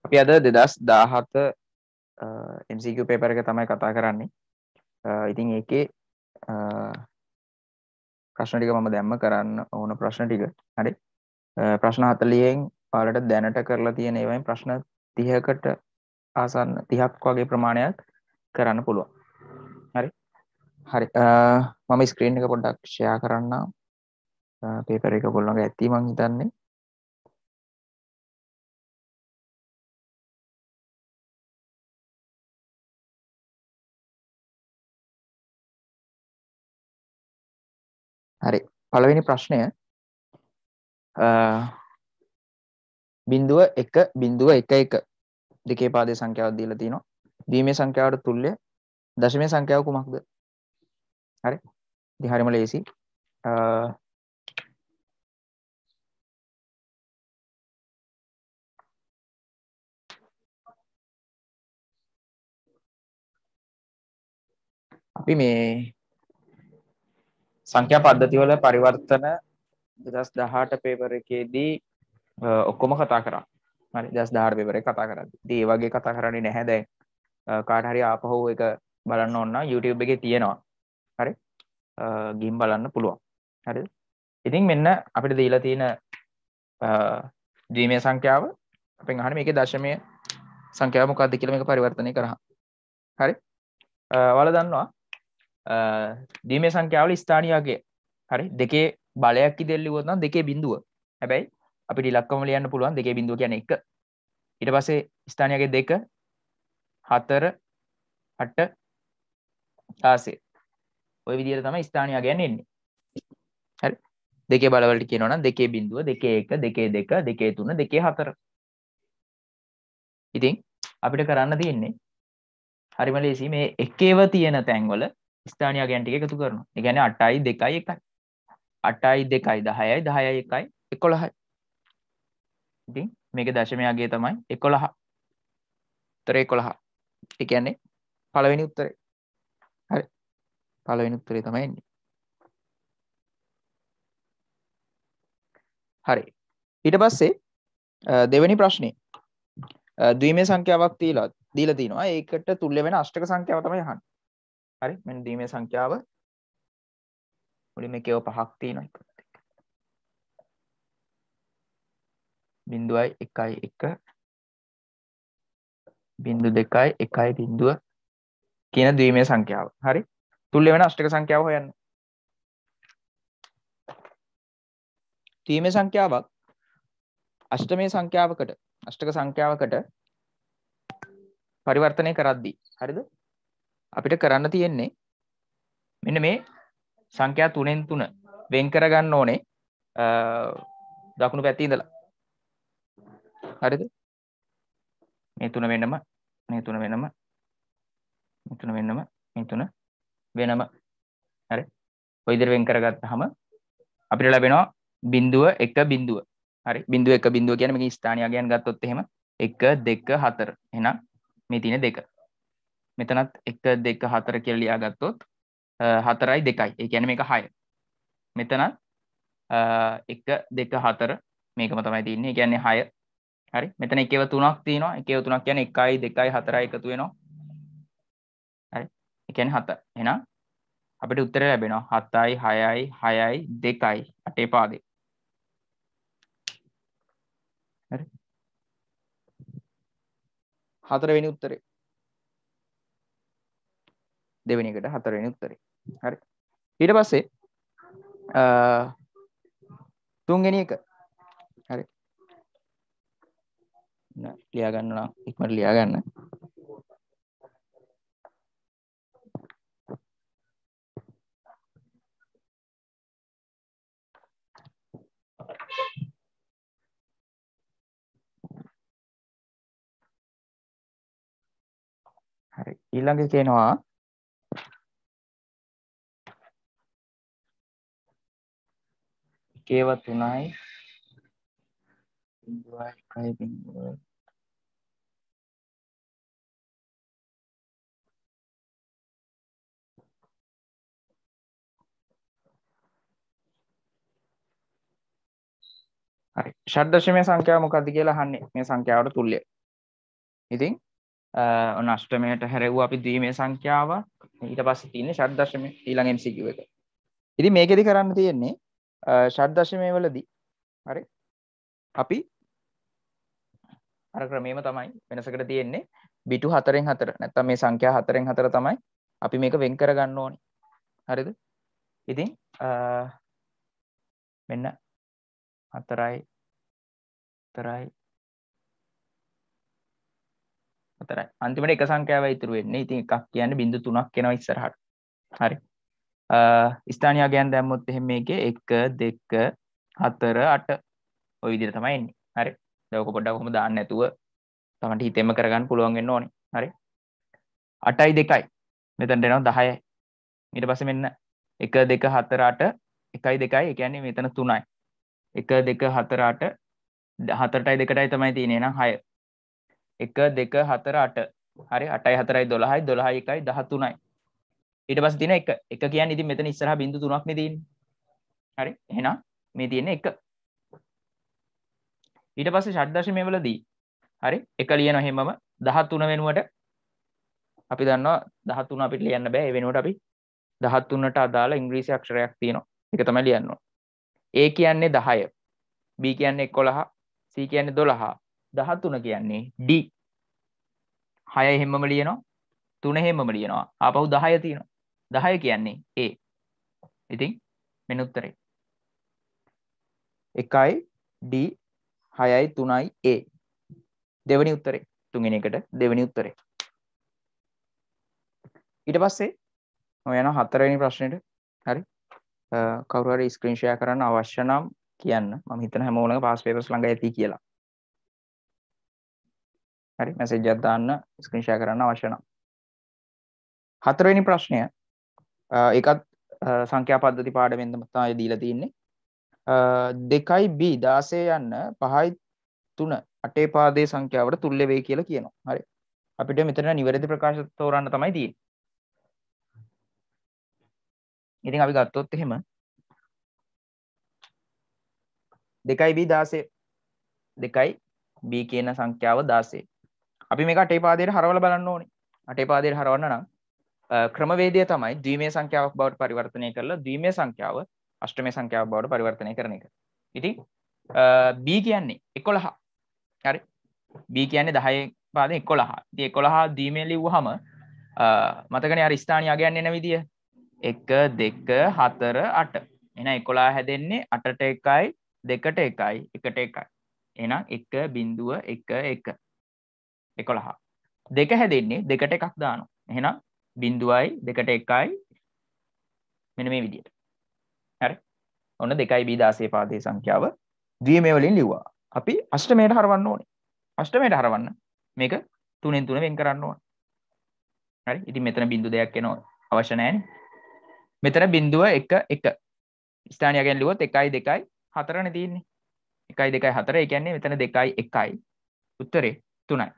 අපි අද 2017 MCQ paper එක තමයි කතා කරන්නේ. ඉතින් ඒකේ ප්‍රශ්න ටික මම දැම්ම කරන්න ඕන ප්‍රශ්න ටික. හරි. ප්‍රශ්න 40න් ඔයාලට දැනට කරලා තියෙන ඒවායින් ප්‍රශ්න 30කට ආසන්න 30ක් වගේ ප්‍රමාණයක් කරන්න පුළුවන්. හරි. හරි. මම ස්ක්‍රීන් එක පොඩ්ඩක් ෂෙයා කරන්නම්. පේපර් එක ඔයගොල්ලෝගේ ඇති මං හිතන්නේ. හරි. පළවෙනි ප්‍රශ්නය 0.1.11 දෙකේ පාදයේ සංඛ්‍යාවක් දීලා තිනවා. ද්විමේ සංඛ්‍යාවට තුල්‍ය දශමයේ සංඛ්‍යාව කුමක්ද? හරි. ඉතින් හරිම ලේසි. අපි මේ සංඛ්‍යා පද්ධති වල පරිවර්තන 2018 පේපර් එකේදී ඔක්කොම කතා කරා. හරි 2018 පේපර් එක කතා කරද්දී. ඉතින් ඒ වගේ කතා කරන්නේ නැහැ දැන්. කාට හරි ආපහු එක බලන්න ඕන නම් YouTube එකේ තියෙනවා. හරි. ගිහින් බලන්න පුළුවන්. හරිද? ඉතින් මෙන්න අපිට දීලා තියෙන ද්විමේය සංඛ්‍යාව අපෙන් අහන්නේ මේකේ දශමයේ සංඛ්‍යාව මොකක්ද කියලා මේක පරිවර්තනය කරා. හරි. ඔයාලා දන්නවා ද්විමේය සංඛ්‍යාවල ස්ථානීය අගය. හරි. දෙකේ බලයක් ඉදෙල් ලිව්වොත් නම් දෙකේ බිඳුව. හැබැයි අපිට ඉලක්කම ලියන්න පුළුවන් දෙකේ බිඳුව කියන්නේ 1. ඊට පස්සේ ස්ථානීය අගය 2 4 8 16. ওই විදිහට තමයි ස්ථානීය අගයන් එන්නේ. හරි. දෙකේ බලවලට කියනවා නම් දෙකේ බිඳුව, දෙකේ 1, දෙකේ 2, දෙකේ 3, දෙකේ 4. ඉතින් අපිට කරන්න තියෙන්නේ හරිම ලේසි මේ එකේව තියෙන තැන්වල ස්ථානීය අගයන් ටික එකතු කරනවා. ඒ කියන්නේ 8යි 2යි 1යි. 8යි 2යි 10යි 10යි 1යි 11යි. ඉතින් මේකේ දශමයේ අගය තමයි 11. උත්තරේ 11. ඒ කියන්නේ පළවෙනි උත්තරේ. හරි. පළවෙනි උත්තරේ තමයි එන්නේ. හරි. ඊට පස්සේ දෙවෙනි ප්‍රශ්නේ ද්විමේය සංඛ්‍යාවක් දීලා තිනවා. ඒකට තුල්‍ය වෙන අෂ්ටක සංඛ්‍යාව තමයි අහන්නේ. හරි. මෙන්න ද්විමේය සංඛ්‍යාව මුලින්ම මේකේ 5ක් තියෙනවා. 0.1 1 0.2 1 කියන ද්විමේය සංඛ්‍යාව. හරි. තුල්‍ය වෙන අෂ්ටක සංඛ්‍යාව හොයන්න. ද්විමේය සංඛ්‍යාවක් අෂ්ටමේ සංඛ්‍යාවකට අෂ්ටක සංඛ්‍යාවකට පරිවර්තනය කරද්දී හරිද? අපිට කරන්න තියෙන්නේ මෙන්න මේ සංඛ්‍යා 3න් 3 වෙන් කරගන්න ඕනේ දකුණු පැත්තේ ඉඳලා. හරිද? මේ 3 වෙනම, මේ 3 වෙනම, මේ 3 වෙනම, මේ 3 වෙනම. හරි. ඔය විදිහට වෙන් කරගත්තාම අපිට ලැබෙනවා 0.1 හරි. 0.1 කියන්නේ මේකේ ස්ථානීය අගයන් ගත්තොත් එහෙම 1 2 4. එහෙනම් මේ තියෙන 2. මෙතනත් 1 2 4 කියලා ලියාගත්තොත් 4යි 2යි. ඒ කියන්නේ මේක 6. මෙතනත් 1 2 4 මේකම තමයි තියෙන්නේ. ඒ කියන්නේ 6. හරි. මෙතන එකේව 3ක් තියෙනවා. එකේව 3ක් කියන්නේ 1යි 2යි 4යි එකතු වෙනවා. හරි. ඒ කියන්නේ 7. එහෙනම් අපිට උත්තරය ලැබෙනවා 7යි 6යි 6යි 2යි 8 පාදේ. හරි. හතරවෙනි උත්තරේ. දෙවෙනි එකට හතරවෙනි උත්තරේ. හරි. ඊට පස්සේ තුන්වෙනි එක. හරි. ලියා ගන්න නම් ඉක්මනට ලියා ගන්න. හරි. ඊළඟ කියනවා කේව 3යි 0.1 හරි. ෂඩ් දශමයේ සංඛ්‍යාව මොකක්ද කියලා අහන්නේ මේ සංඛ්‍යාවට තුල්‍ය. ඉතින් ඔන්න අෂ්ටමයට හැරෙව්වා අපි ද්විමේ සංඛ්‍යාවක්. ඊට පස්සේ තියෙන්නේ ෂඩ් දශමය ඊළඟ MCQ එක. ඉතින් මේකෙදි කරන්න තියෙන්නේ ෂඩ් දශමයේ වලදී හරි අපි අර ක්‍රමයේම තමයි වෙනසකට තියෙන්නේ බිටු 4න් 4 නැත්නම් මේ සංඛ්‍යා 4න් 4 තමයි අපි මේක වෙන් කර ගන්න ඕනේ. හරිද? ඉතින් මෙන්න 4යි 4යි 4යි. අන්තිමට එක සංඛ්‍යාවයි ඉතුරු වෙන්නේ. ඉතින් එකක් කියන්නේ බිංදු 3ක් එනවා ඉස්සරහට. හරි. ස්ථානීය අගයන් දැම්මොත් එහෙනම් මේකේ 1 2 4 8 ඔය විදිහට තමයි එන්නේ. හරි. දැන් ඔක පොඩ්ඩක් කොහොමද දාන්න නැතුව තමයි හිතෙන්ම කරගන්න පුළුවන් වෙන්න ඕනේ. හරි. 8යි 2යි. මෙතනට එනවා 10යි. ඊට පස්සේ මෙන්න 1 2 4 8 1යි 2යි ඒ කියන්නේ මෙතන 3යි. 1 2 4 8 4ටයි 2ටයි තමයි තියෙන්නේ එහෙනම් 6. 1 2 4 8 හරි 8යි 4යි 12යි 12යි 1යි 13යි. ඊට පස්සේ තියෙන 1. 1 කියන්නේ ඉතින් මෙතන ඉස්සරහා බිංදු 3ක් නේ තියෙන්නේ. හරි. එහෙනම් මේ තියෙන්නේ 1. ඊට පස්සේ ෂඩ් දශමයේ වලදී හරි 1 ලියනවා හැමම 13 වෙනුවට අපි දන්නවා 13 අපිට ලියන්න බෑ. ඒ වෙනුවට අපි 13ට අදාළ ඉංග්‍රීසි අක්ෂරයක් තියෙනවා. ඒක තමයි ලියන්න ඕන. A කියන්නේ 10, B කියන්නේ 11, C කියන්නේ 12, 13 කියන්නේ D. 6 හැමම ලියනවා. 3 හැමම ලියනවා. ආපහු 10 තියෙනවා. 10 කියන්නේ A. ඉතින් මෙන්න උත්තරේ. 1යි D 6යි 3යි A. දෙවෙනි උත්තරේ. තුන්වෙනි එකට දෙවෙනි උත්තරේ. ඊට පස්සේ ඔය යන හතරවෙනි ප්‍රශ්නෙට. හරි. කවුරු හරි ස්ක්‍රීන් ෂෙයා කරන්න අවශ්‍ය නම් කියන්න. මම හිතන හැමෝලම පාස් පේපර්ස් ළඟ ඇති කියලා. හරි. මැසේජ් එකක් දාන්න ස්ක්‍රීන් ෂෙයා කරන්න අවශ්‍ය නම්. හතරවෙනි ප්‍රශ්නය ඒකත් සංඛ්‍යා පද්ධති පාඩමෙන් තමයි දීලා තියෙන්නේ. 2යි B 16 යන්න 5යි 3 8 පාදයේ සංඛ්‍යාවට තුල්‍ය වේ කියලා කියනවා. හරි. අපිට මෙතන නිවැරදි ප්‍රකාශ තෝරන්න තමයි තියෙන්නේ. ඉතින් අපි ගත්තොත් එහෙම 2යි B 16 2යි B කියන සංඛ්‍යාව 16. අපි මේක 8 පාදයට හරවලා බලන්න ඕනේ. 8 පාදයට හරවන්න නම් ක්‍රමවේදය තමයි ද්විමේය සංඛ්‍යාවක් බවට පරිවර්තනය කරලා ද්විමේය සංඛ්‍යාව අෂ්ටමේය සංඛ්‍යාවක් බවට පරිවර්තනය කරන එක. ඉතින් B කියන්නේ 11. හරි. B කියන්නේ 10 පාදේ 11. ඉතින් 11 ද්විමේය ලිව්වහම මතකනේ අර ස්ථානීය අගයන් එන විදිය 1 2 4 8. එහෙනම් 11 හැදෙන්නේ 8ට 1යි 2ට 1යි 1ට 1යි. එහෙනම් 1.11 11. 2 හැදෙන්නේ 2ට එකක් දානවා. එහෙනම් 0යි 2ට 1යි මෙන්න මේ විදියට. හරි. ඔන්න 2යි B 16 පාදයේ සංඛ්‍යාව ද්විමේය වලින් ලිව්වා. අපි අෂ්ටමයට හරවන්න ඕනේ. අෂ්ටමයට හරවන්න මේක 3න් 3 වෙන් කරන්න ඕනේ. හරි. ඉතින් මෙතන බිංදු දෙකක් එනවා අවශ්‍ය නැහැ නේ. මෙතන බිංදුව 1 1. ස්ථානීය ගැන ලිව්වොත් 1යි 2යි 4නේ තියෙන්නේ. 1යි 2යි 4. ඒ කියන්නේ මෙතන 2යි 1යි. උත්තරේ 3යි.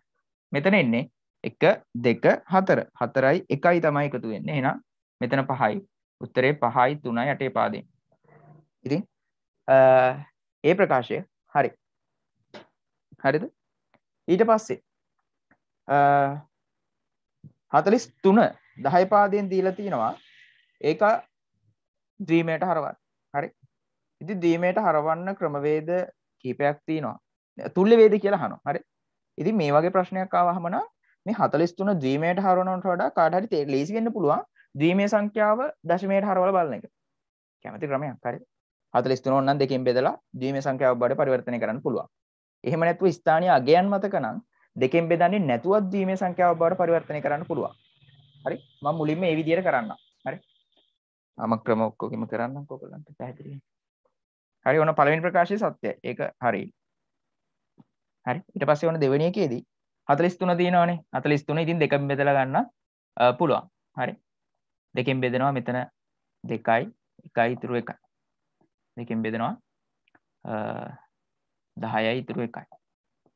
මෙතන එන්නේ 1 2 4. 4යි 1යි තමයි එකතු වෙන්නේ. එහෙනම් මෙතන 5යි. උත්තරේ 5යි 3යි 8 පාදයෙන්. ඉතින් ඒ ප්‍රකාශය හරි. හරිද? ඊට පස්සේ 43 10 පාදයෙන් දීලා තිනවා ඒක ද්විමේයට හරවන්න. හරි. ඉතින් ද්විමේයට හරවන්න ක්‍රමවේද කීපයක් තියෙනවා. තුල්‍ය වේද කියලා අහනවා. හරි. ඉතින් මේ වගේ ප්‍රශ්නයක් ආවහම නම් මේ 43 ද්විමේයට හරවනවට වඩා කාට හරි ලේසි වෙන්න පුළුවන් ද්විමේය සංඛ්‍යාව දශමයට හරවලා බලන එක. කැමති ක්‍රමයක්. හරි. 43 ඕනනම් දෙකෙන් බෙදලා ද්විමේය සංඛ්‍යාවක් බවට පරිවර්තනය කරන්න පුළුවන්. එහෙම නැත්නම් ස්ථානීය අගයන් මතක නම් දෙකෙන් බෙදන්නේ නැතුවත් ද්විමේය සංඛ්‍යාවක් බවට පරිවර්තනය කරන්න පුළුවන්. හරි. මම මුලින්ම මේ විදිහට කරන්නම්. හරි. ක්‍රම ඔක්කොගෙම කරන්නම් ඔයගොල්ලන්ට පැහැදිලි. හරි. ඔන්න පළවෙනි ප්‍රකාශය සත්‍යයි. ඒක හරි. හරි. ඊට පස්සේ ඔන්න දෙවෙනි එකේදී 43 තියෙනවානේ. 43 ඉතින් දෙකෙන් බෙදලා ගන්න පුළුවන්. හරි. දෙකෙන් බෙදනවා මෙතන 2යි 1යි ඉතුරු 1යි. දෙකෙන් බෙදනවා 10යි ඉතුරු 1යි.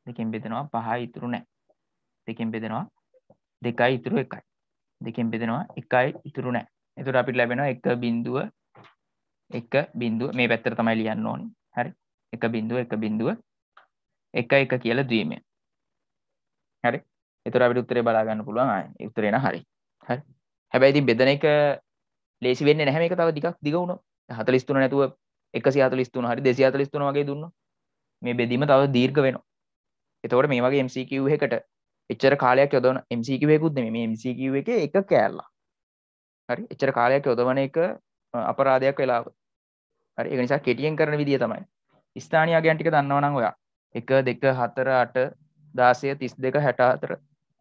දෙකෙන් බෙදනවා 5යි ඉතුරු නැහැ. දෙකෙන් බෙදනවා 2යි ඉතුරු 1යි. දෙකෙන් බෙදනවා 1යි ඉතුරු නැහැ. එතකොට අපිට ලැබෙනවා 1.1 මේ පැත්තට තමයි ලියන්න ඕනේ. හරි. 1.1 1 1 කියලා ද්විමේය. හරි. එතකොට අපිට උත්තරේ බලා ගන්න පුළුවන් ආයේ. ඒ උත්තරේ නම් හරි. හරි. හැබැයි ඉතින් බෙදන එක ලේසි වෙන්නේ නැහැ මේක තව ටිකක් දිග වුණොත්. 43 නැතුව 143 හරි 243 වගේ දුන්නොත් මේ බෙදීම තව දීර්ඝ වෙනවා. එතකොට මේ වගේ MCQ එකකට එච්චර කාලයක් යොදවන MCQ එකකුත් නෙමෙයි මේ MCQ එකේ එක කෑල්ලක්. හරි. එච්චර කාලයක් යොදවන එක අපරාධයක් වෙලාව. හරි. ඒක නිසා කෙටියෙන් කරන විදිය තමයි. ස්ථානීය අගයන් ටික දන්නවනම් ඔයා 1 2 4 8 16 32 64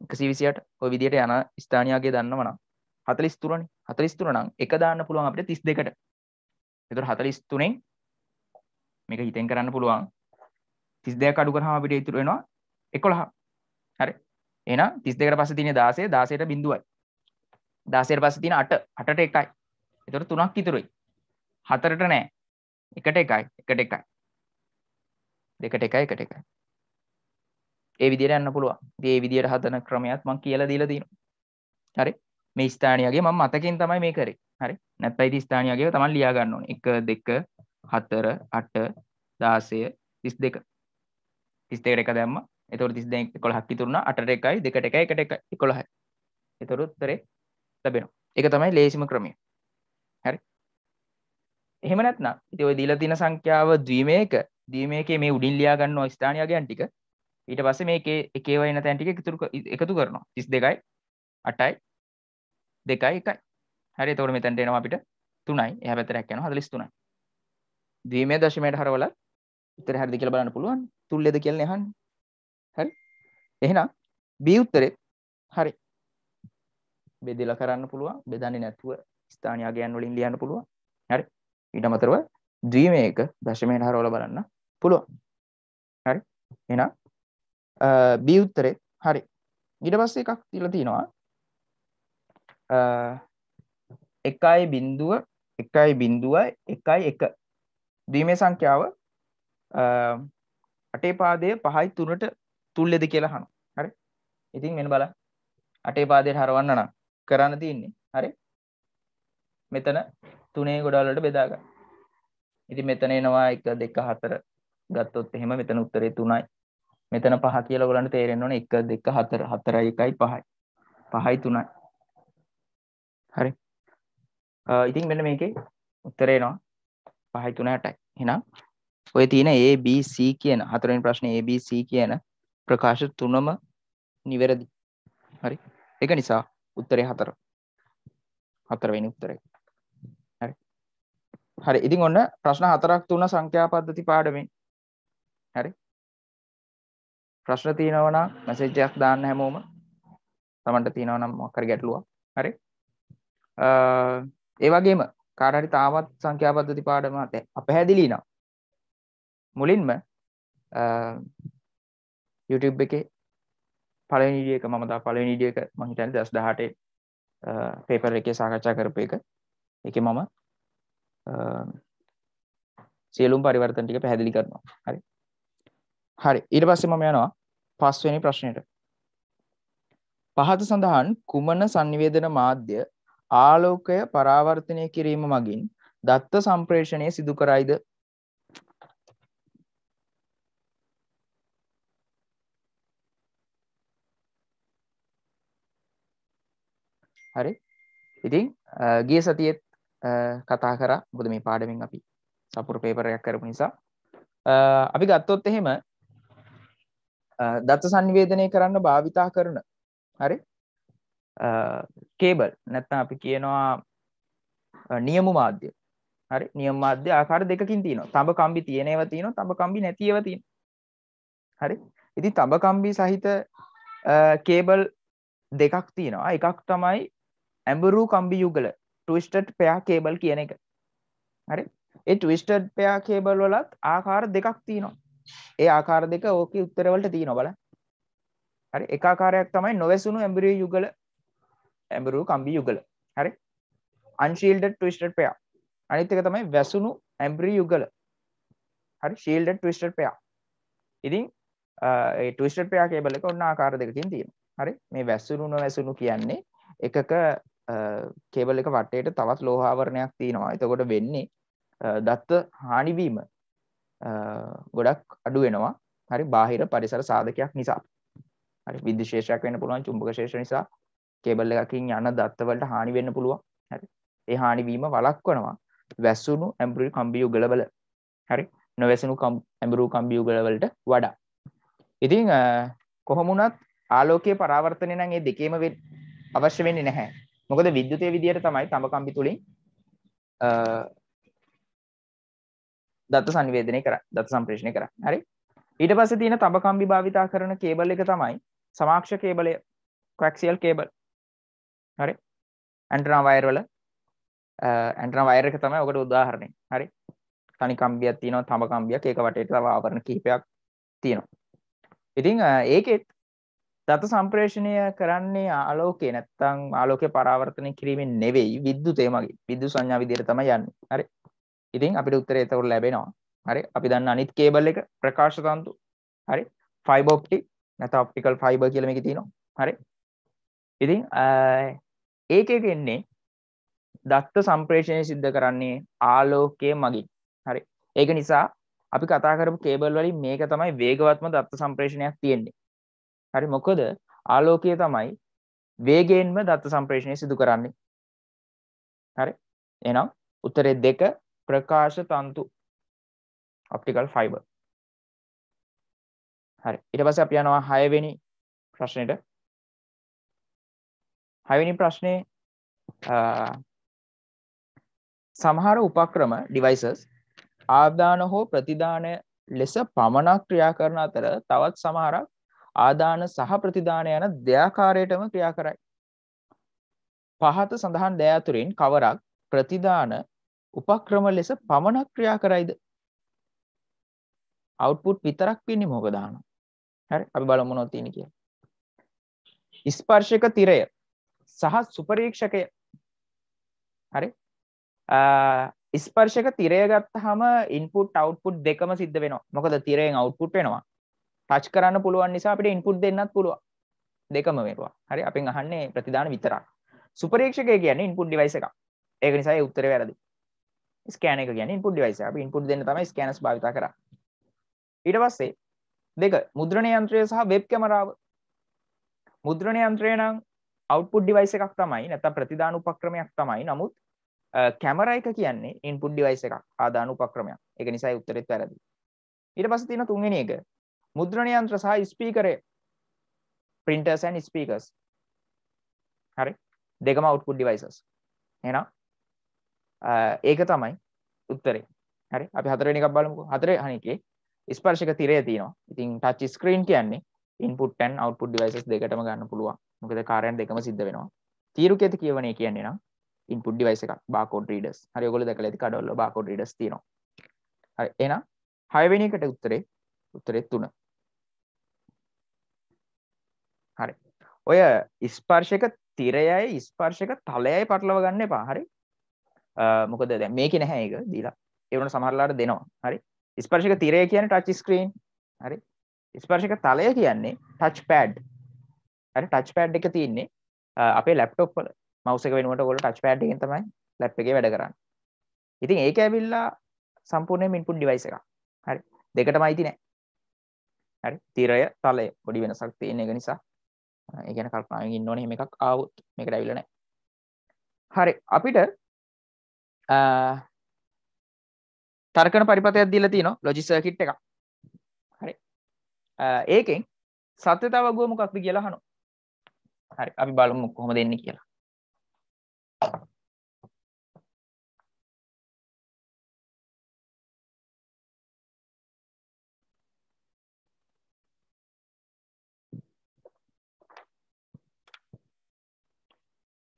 128 ඔය විදියට යන ස්ථානීය අගය දන්නවනම් 43 නේ. 43 නම් එක දාන්න පුළුවන් අපිට 32ට. ඒතර 43න් මේක හිතෙන් කරන්න පුළුවන් 32ක් අඩු කරාම අපිට ඉතුරු වෙනවා 11. හරි. එහෙනම් 32කට පස්සේ තියෙන 16 16ට බිඳුවයි. 16ට පස්සේ තියෙන 8 8ට 1යි. ඒතර 3ක් ඉතුරුයි. 4ට නෑ. 1ට 1යි. 1ට 1යි. 2ට 1යි 1ට 1යි. ඒ විදියට යන්න පුළුවන්. ඉතින් ඒ විදියට හදන ක්‍රමයක් මම කියලා දීලා තියෙනවා. හරි. මේ ස්ථානියගේ මම මතකෙන් තමයි මේ කරේ. හරි. නැත්නම් ඉතින් ස්ථානියගේ තමයි ලියා ගන්න ඕනේ. 1 2 4 8 16 32. 32ට 1 දැම්මා. එතකොට 32 11ක් ඉතුරුනා. 8ට 1යි 2ට 1යි 1ට 1යි 11යි. එතකොට උත්තරේ ලැබෙනවා. ඒක තමයි ලේසිම ක්‍රමය. හරි. එහෙම නැත්නම් ඉතින් ඔය දීලා තියෙන සංඛ්‍යාව ද්විමේකයේ මේ උඩින් ලියා ගන්නවා ස්ථානියයන් ටික. ඊට පස්සේ මේකේ එකේ වෙන තැන් ටික එකතු කරනවා 32යි 8යි 2යි 1යි. හරි. එතකොට මෙතනට එනවා අපිට 3යි. එහා පැත්තට හැක් යනවා 43යි. ද්විමේය දශමයට හරවලා උත්තරේ හරිද කියලා බලන්න පුළුවන්. තුල්ලේද කියලා අහන්නේ. හරි. එහෙනම් B උත්තරේ හරි. බෙදලා කරන්න පුළුවන්. බෙදන්නේ නැතුව ස්ථානීය අගයන් වලින් ලියන්න පුළුවන්. හරි. ඊට අමතරව ද්විමේයක දශමයට හරවලා බලන්න පුළුවන්. හරි. එහෙනම් B උත්තරේ හරි. ඊට පස්සේ එකක් තියලා තිනවා 1.1 ද්විමේය සංඛ්‍යාව අටේ පාදයේ 5යි 3ට තුල්ලේද කියලා අහනවා. හරි. ඉතින් මෙන්න බලන්න. අටේ පාදයට හරවන්න නම් කරන්න තියෙන්නේ. හරි. මෙතන 3 ගොඩවල් වලට බෙදා ගන්න. ඉතින් මෙතන එනවා 1 2 4 ගත්තොත් එහෙම මෙතන උත්තරේ 3යි. මෙතන 5 කියලා ඔයගලන්ට තේරෙන්න ඕනේ 1 2 4 4යි 1යි 5යි. 5යි 3යි. හරි. ඉතින් මෙන්න මේකේ උත්තරේ එනවා 5යි 3යි 8යි. එහෙනම් ඔය තියෙන A B C කියන හතරවෙනි ප්‍රශ්නේ A B C කියන ප්‍රකාශ තුනම නිවැරදි. හරි. ඒක නිසා උත්තරේ 4. හතරවෙනි උත්තරේ. හරි. හරි. ඉතින් ඔන්න ප්‍රශ්න 4ක් තුන සංඛ්‍යා පද්ධති පාඩමේ. හරි. ප්‍රශ්න තියෙනවා නම් මැසේජ් එකක් දාන්න හැමෝම. තමන්ට තියෙනවා නම් මොකක් හරි ගැටලුවක්. හරි. ඒ වගේම කාට හරි තාමත් සංඛ්‍යා පද්ධති පාඩම අපැහැදිලි නම් මුලින්ම YouTube එකේ පළවෙනි වීඩියෝ එක මම දා පළවෙනි වීඩියෝ එක මම හිතන්නේ 2018 පේපර් එකේ සාකච්ඡා කරපු එක. ඒකේ මම සියලුම පරිවර්තන ටික පැහැදිලි කරනවා. හරි. හරි. ඊට පස්සේ මම යනවා පස්වෙනි ප්‍රශ්නෙට. පහත සඳහන් කුමන සංනිවේදන මාධ්‍ය ආලෝකය පරාවර්තනය කිරීම මගින් දත්ත සම්ප්‍රේෂණය සිදු කරයිද? හරි. ඉතින් ගිය සතියේත් කතා කරා. මොකද මේ පාඩමෙන් අපි සපුරු පේපර් එකක් කරපු නිසා අපි ගත්තොත් එහෙම දත්ත සංනිවේදනය කරන්න භාවිතා කරන හරි කේබල් නැත්නම් අපි කියනවා නියමු මාධ්‍ය. හරි. නියම මාධ්‍ය ආකාර දෙකකින් තියෙනවා. තඹ කම්බි තියෙන ඒවා තියෙනවා, තඹ කම්බි නැති ඒවා තියෙනවා. හරි. ඉතින් තඹ කම්බි සහිත කේබල් දෙකක් තියෙනවා. එකක් තමයි ඇඹරු කම්බි යුගල twisted pair cable කියන එක. හරි. ඒ twisted pair cable වලත් ආකාර දෙකක් තියෙනවා. ඒ ආකාර දෙක ඕකේ උත්තර වලට තියෙනවා බලන්න. හරි. එක ආකාරයක් තමයි නොවැසුණු ඇඹරු යුගල ඇඹරු කම්බි යුගල. හරි. unshielded twisted pair. අනිත් එක තමයි වැසුණු ඇඹරු යුගල. හරි. shielded twisted pair. ඉතින් ඒ twisted pair cable එක ඔන්න ආකාර දෙකකින් තියෙනවා. හරි. මේ වැසුණු නොවැසුණු කියන්නේ එකක කේබල් එක වටේට තවත් ලෝහ ආවරණයක් තියෙනවා. එතකොට වෙන්නේ දත්ත හානි වීම ගොඩක් අඩු වෙනවා. හරි. බාහිර පරිසර සාධකයක් නිසා. හරි විද්‍යුත් ශේෂයක් වෙන්න පුළුවන් චුම්බක ශේෂ නිසා කේබල් එකකින් යන දත්ත වලට හානි වෙන්න පුළුවන්. හරි. ඒ හානි වීම වළක්වනවා වැසුණු ඇඹුරු කම්බි යුගලවල. හරි. නොවැසුණු ඇඹුරු කම්බි යුගල වලට වඩා. ඉතින් කොහොම වුණත් ආලෝකයේ පරාවර්තනය නම් මේ දෙකේම අවශ්‍ය වෙන්නේ නැහැ. මොකද විද්‍යුතයේ විදියට තමයි තඹ කම්බි තුලින් දත්ත සංවේදනය කරන්නේ. දත්ත සම්ප්‍රේෂණය කරන්නේ. හරි. ඊට පස්සේ තියෙන තඹ කම්බි භාවිතා කරන කේබල් එක තමයි සමාක්ෂ කේබලය, කොඇක්සියල් කේබල්. හරි. ඇන්ටනා වයර් වල ඇන්ටනා වයර් එක තමයි ඔකට උදාහරණය. හරි. තනි කම්බියක් තියෙනවා, තඹ කම්බියක්, ඒක වටේට තව ආවරණ කිහිපයක් තියෙනවා. ඉතින් ඒකෙත් දත්ත සම්ප්‍රේෂණය කරන්නේ ආලෝකය නැත්තම් ආලෝකය පරාවර්තනය කිරීමෙන් නෙවෙයි විද්‍යුතය මගින්. විද්‍යුත් සංඥා විදියට තමයි යන්නේ. හරි. ඉතින් අපිට උත්තරය ඒතකොට ලැබෙනවා. හරි. අපි දන්න අනිත් කේබල් එක ප්‍රකාශ තන්තු. හරි. ෆයිබර් ඔප්ටික් නැත්නම් ඔප්ටිකල් ෆයිබර් කියලා මේකේ තියෙනවා. හරි. ඉතින් ඒකෙක එන්නේ දත්ත සම්ප්‍රේෂණය සිද්ධ කරන්නේ ආලෝකය මගින්. හරි. ඒක නිසා අපි කතා කරපු කේබල් වලින් මේක තමයි වේගවත්ම දත්ත සම්ප්‍රේෂණයක් තියෙන්නේ. හරි. මොකද ආලෝකය තමයි වේගයෙන්ම දත්ත සම්ප්‍රේෂණය සිදු කරන්නේ. හරි. එහෙනම් උත්තරේ 2 ප්‍රකාශ තන්තු ඔප්ටිකල් ෆයිබර්. හරි. ඊට පස්සේ අපි යනවා 6 වෙනි ප්‍රශ්නෙට. 6 වෙනි ප්‍රශ්නේ සමහර උපක්‍රම devices ආදාන හෝ ප්‍රතිදාන ලෙස පමණක් ක්‍රියා කරන අතර තවත් සමහරක් ආදාන සහ ප්‍රතිදාන යන දෙආකාරයටම ක්‍රියා කරයි. පහත සඳහන් දෑ අතුරින් කවරක් ප්‍රතිදාන උපක්‍රම ලෙස පමණක් ක්‍රියා කරයිද? අවුට්පුට් විතරක් වෙන්නේ මොකද දානවා. හරි. අපි බලමු මොනවද තියෙන්නේ කියලා. ස්පර්ශක තිරය සහ සුපරීක්ෂකය. හරි. ස්පර්ශක තිරය ගත්තාම ඉන්පුට් අවුට්පුට් දෙකම සිද්ධ වෙනවා. මොකද තිරයෙන් අවුට්පුට් වෙනවා. ටච් කරන්න පුළුවන් නිසා අපිට ඉන්පුට් දෙන්නත් පුළුවන්. දෙකම වෙනවා. හරි. අපෙන් අහන්නේ ප්‍රතිදාන විතරක්. සුපරීක්ෂකය කියන්නේ ඉන්පුට් ඩිවයිස් එකක්. ඒක නිසා ඒ උත්තරේ වැරදි. ස්කෑන් එක කියන්නේ ඉන්පුට් ඩිවයිස් එක. අපි ඉන්පුට් දෙන්න තමයි ස්කෑනර්ස් භාවිත කරන්නේ. ඊට පස්සේ 2 මුද්‍රණ යන්ත්‍රය සහ වෙබ් කැමරාව. මුද්‍රණ යන්ත්‍රය නම් අවුට්පුට් ඩිවයිස් එකක් තමයි නැත්නම් ප්‍රතිදාන උපක්‍රමයක් තමයි. නමුත් කැමරා එක කියන්නේ ඉන්පුට් ඩිවයිස් එකක්, ආදාන උපක්‍රමයක්. ඒක නිසා ඒ උත්තරෙත් වැරදි. ඊට පස්සේ තියෙන 3 වෙනි එක මුද්‍රණ යන්ත්‍ර සහ ස්පීකරය. printers and speakers. හරි. දෙකම output devices. එහෙනම් ඒක තමයි උත්තරේ. හරි. අපි 4 වෙනි එකක් බලමුකෝ. 4 අනිකේ ස්පර්ශක තිරය තියෙනවා. ඉතින් touch screen කියන්නේ input and output devices දෙකටම ගන්න පුළුවන්. මොකද කාර්යයන් දෙකම සිද්ධ වෙනවා. තීරුකේත කියවනේ කියන්නේ නම් input device එකක් barcode readers. හරි. ඔයගොල්ලෝ දැකලා ඇති කඩවල barcode readers තියෙනවා. හරි. එහෙනම් 6 වෙනි එකට උත්තරේ 3. හරි. ඔය ස්පර්ශක තිරයයි ස්පර්ශක තලයයි පටලව ගන්න එපා. හරි. මොකද දැන් මේකේ නැහැ ඒක දීලා. ඒ වුණා සමහරලාට දෙනවා. හරි. ස්පර්ශක තිරය කියන්නේ touch screen. හරි. ස්පර්ශක තලය කියන්නේ touch pad. හරි. touch pad එක තියෙන්නේ අපේ laptop වල. mouse එක වෙනුවට ඔයගොල්ලෝ touch pad එකෙන් තමයි lap එකේ වැඩ කරන්නේ. ඉතින් ඒක ඇවිල්ලා සම්පූර්ණයෙන්ම input device එකක්. හරි. දෙකටම අයිති නැහැ. හරි. තිරය තලය පොඩි වෙනසක් තියෙන එක නිසා ඒ කියන්නේ කල්පනාවෙන් ඉන්න ඕනේ එහෙම එකක් ආවොත් මේකට ඇවිල්ලා නැහැ. හරි. අපිට තර්කන පරිපථයක් දීලා තියෙනවා ලොජික් සර්කිට් එකක්. හරි. ඒකෙන් සත්‍යතාව වගුව මොකක්ද කියලා අහනවා. හරි. අපි බලමු කොහොමද එන්නේ කියලා.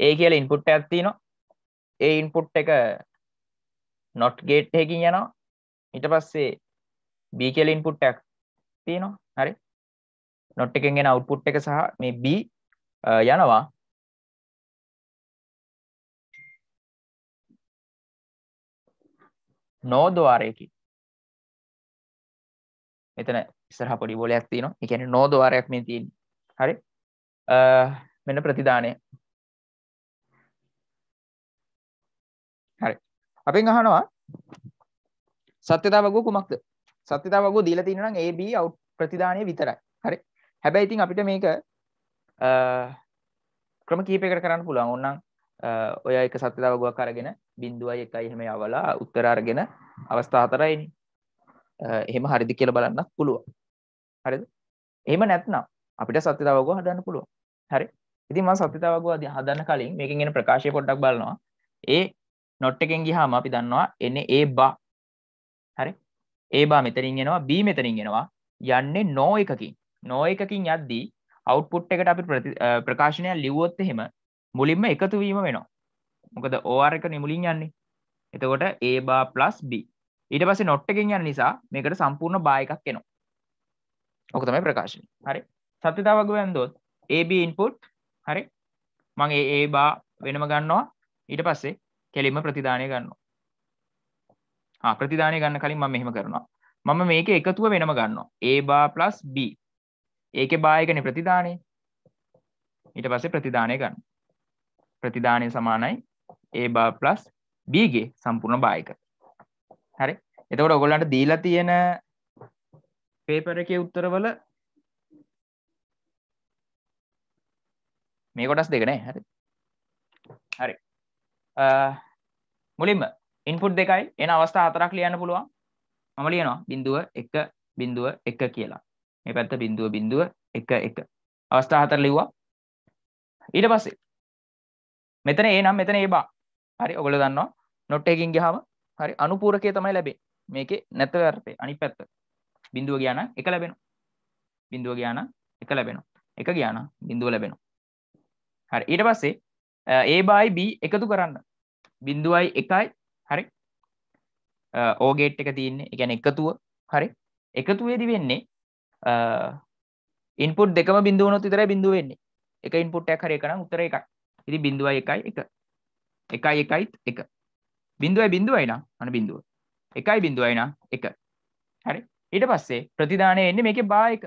A කියලා ඉන්පුට් එකක් තියෙනවා. ඒ ඉන්පුට් එක not gate එකකින් යනවා. ඊට පස්සේ B කියලා ඉන්පුට් එකක් තියෙනවා. හරි. not එකෙන් එන output එක සහ මේ B යනවා no ద్వාරයකින්. මෙතන ඉස්සරහා පොඩි බෝලයක් තියෙනවා. ඒ කියන්නේ no ద్వාරයක් මේ තියෙන්නේ. හරි. මෙන්න ප්‍රතිදානය. හරි. අපෙන් අහනවා සත්‍යතාව වගුව කුමක්ද? සත්‍යතාව වගුව දීලා තියෙනවා නම් A B out ප්‍රතිදානය විතරයි. හරි. හැබැයි ඉතින් අපිට මේක ක්‍රම කීපයකට කරන්න පුළුවන්. ඕනනම් ඔය එක සත්‍ය තවගුවක් අරගෙන 0.1 එහෙම යවලා උත්තර අරගෙන අවස්ථා 4යිනේ. එහෙම හරිද කියලා බලන්නත් පුළුවන්. හරිද? එහෙම නැත්නම් අපිට සත්‍ය තවගුව හදන්න පුළුවන්. හරි? ඉතින් මම සත්‍ය තවගුව හදන්න කලින් මේකෙන් එන ප්‍රකාශය පොඩ්ඩක් බලනවා. ඒ not එකෙන් ගියාම අපි දන්නවා එන්නේ a bar. හරි? a bar මෙතනින් එනවා b මෙතනින් එනවා. යන්නේ no එකකින්. no එකකින් යද්දී output එකට අපි ප්‍රකාශනය ලිව්වොත් එහෙම මුලින්ම එකතු වීම වෙනවා. මොකද OR එක මුලින් යන්නේ. එතකොට a bar plus b. ඊට පස්සේ not එකෙන් යන නිසා මේකට සම්පූර්ණ bar එකක් එනවා. ඔක තමයි ප්‍රකාශනය. හරි? සත්‍ය තවගුව වැන්දොත් ab input හරි? මම a bar වෙනම ගන්නවා. ඊට පස්සේ කෙලින්ම ප්‍රතිදානය ගන්නවා. ප්‍රතිදානය ගන්න කලින් මම මෙහෙම කරනවා. මම මේකේ එකතුව වෙනම ගන්නවා. a bar plus b. ඒකේ bar එකනේ ප්‍රතිදානය. ඊට පස්සේ ප්‍රතිදානය ගන්න. ප්‍රතිදානය සමානයි a bar plus b ගේ සම්පූර්ණ bar එක. හරි? එතකොට ඔයගොල්ලන්ට දීලා තියෙන පේපර් එකේ උත්තරවල මේ කොටස් දෙක නේ. හරි? හරි. මුලින්ම ඉන්පුට් දෙකයි එන අවස්ථා හතරක් ලියන්න පුළුවන්. මම ලියනවා 0 1 0 1 කියලා. මේ පැත්ත 0 0 1 1. අවස්ථා හතර ලිව්වා. ඊට පස්සේ මෙතන A නම් මෙතන A බා. හරි ඔයගොල්ලෝ දන්නවා not එකකින් ගියාම හරි අනුපූරකය තමයි ලැබෙන්නේ. මේකේ නැත අර්ථය අනිත් පැත්ත. 0 ගියා නම් 1 ලැබෙනවා. 0 ගියා නම් 1 ලැබෙනවා. 1 ගියා නම් 0 ලැබෙනවා. හරි ඊට පස්සේ A by B එකතු කරන්න. 0යි 1යි හරි O gate එක තියෙන්නේ. ඒ කියන්නේ එකතුව හරි. එකතුවේදී වෙන්නේ ඉන්පුට් දෙකම බිඳුව වුණොත් විතරයි බිඳුව වෙන්නේ. එක ඉන්පුට් එකක් හරි එක නම් උත්තරය එකයි. ඉතින් 0යි 1යි 1. 1යි 1යි 1. 0යි 0යි නම් අන බිඳුව. 1යි 0යි නම් 1. හරි. ඊට පස්සේ ප්‍රතිදානය එන්නේ මේකේ බා එක.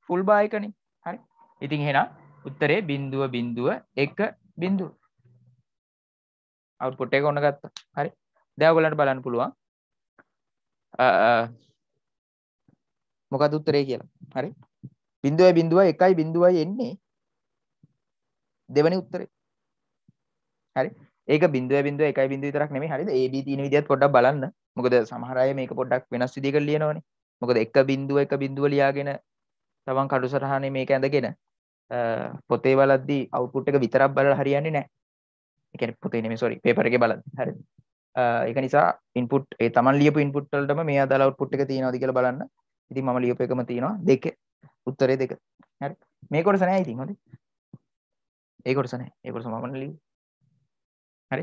ෆුල් බා එකනේ. හරි. ඉතින් එහෙනම් උත්තරේ 0 0 1 0. අවුට්පුට් එක ඔන්න ගත්තා. හරි. දැන් ඔයගොල්ලන්ට බලන්න පුළුවන්. මොකද උත්තරේ කියලා. හරි. 0 0 1යි 0යි එන්නේ දෙවෙනි උත්තරේ. හරි. ඒක 0 0 1යි 0 විතරක් නෙමෙයි. හරිද? AB තියෙන විදිහත් පොඩ්ඩක් බලන්න. මොකද සමහර අය මේක පොඩ්ඩක් වෙනස් විදිහකට ලියනවනේ. මොකද 1 ලියාගෙන තමන් කඩු සටහනේ මේක ඇඳගෙන පොතේ බලද්දී අවුට්පුට් එක විතරක් බලලා හරියන්නේ නැහැ. ඒ කියන්නේ පොතේ නෙමෙයි sorry පේපර් එකේ බලද්දී. හරිද? ඒක නිසා ඉන්පුට් ඒ තමන් ලියපු ඉන්පුට් වලටම මේ අදාළ අවුට්පුට් එක තියෙනවද කියලා බලන්න. ඉතින් මම ලියපු එකම තියෙනවා 2. උත්තරේ 2. හරි. මේ කොටස නැහැ ඉතින් හොඳයි. ඒ කොටස නැහැ. ඒ කොටස මම ලියුවා. හරි.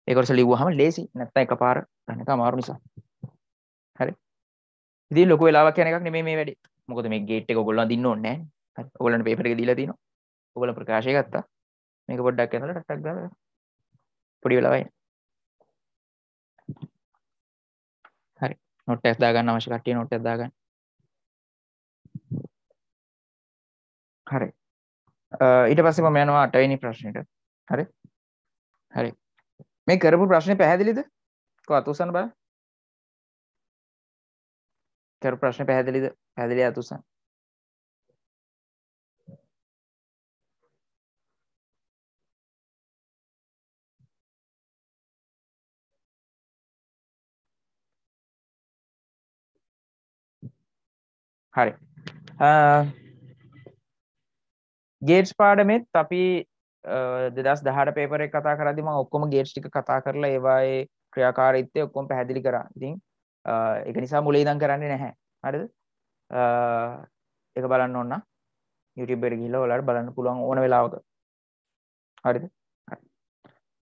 ඒ කොටස ලිව්වහම ලේසි. නැත්නම් එකපාර ගන්න එක අමාරු නිසා. හරි. ඉතින් ලොකු වෙලාවක් යන එකක් නෙමෙයි මේ වැඩේ. මොකද මේ ගේට් එක ඔයගොල්ලෝ අඳින්න ඕනේ නැහැ. හරි. ඔයගොල්ලන්ට පේපර් එක දීලා තිනවා. ඔයගොල්ලෝ ප්‍රකාශය ගත්තා. මේක පොඩ්ඩක් යනලා ටක් ගාලා පොඩි වෙලාවයි. හරි. නෝට් එකක් දාගන්න අවශ්‍ය කට්ටිය නෝට් එකක් දාගන්න. හරි. ඊට පස්සේ මම යනවා 8 වෙනි ප්‍රශ්නෙට. හරි. හරි. මේ කරපු ප්‍රශ්නේ පැහැදිලිද? කො අත උස්සන්න බලන්න. කරපු ප්‍රශ්නේ පැහැදිලිද? පැහැදිලි අත උස්සන්න. හරි. ගේට්ස් පාඩමෙත් අපි 2018 පේපර් එක කතා කරද්දී මම ඔක්කොම ගේට්ස් ටික කතා කරලා ඒවායේ ක්‍රියාකාරීත්වය ඔක්කොම පැහැදිලි කරා. ඉතින් ඒක නිසා මුලින් ඉඳන් කරන්නේ නැහැ. හරිද? ඒක බලන්න ඕන නම් YouTube එකට ගිහිල්ලා ඔයාලට බලන්න පුළුවන් ඕන වෙලාවක. හරිද? හරි.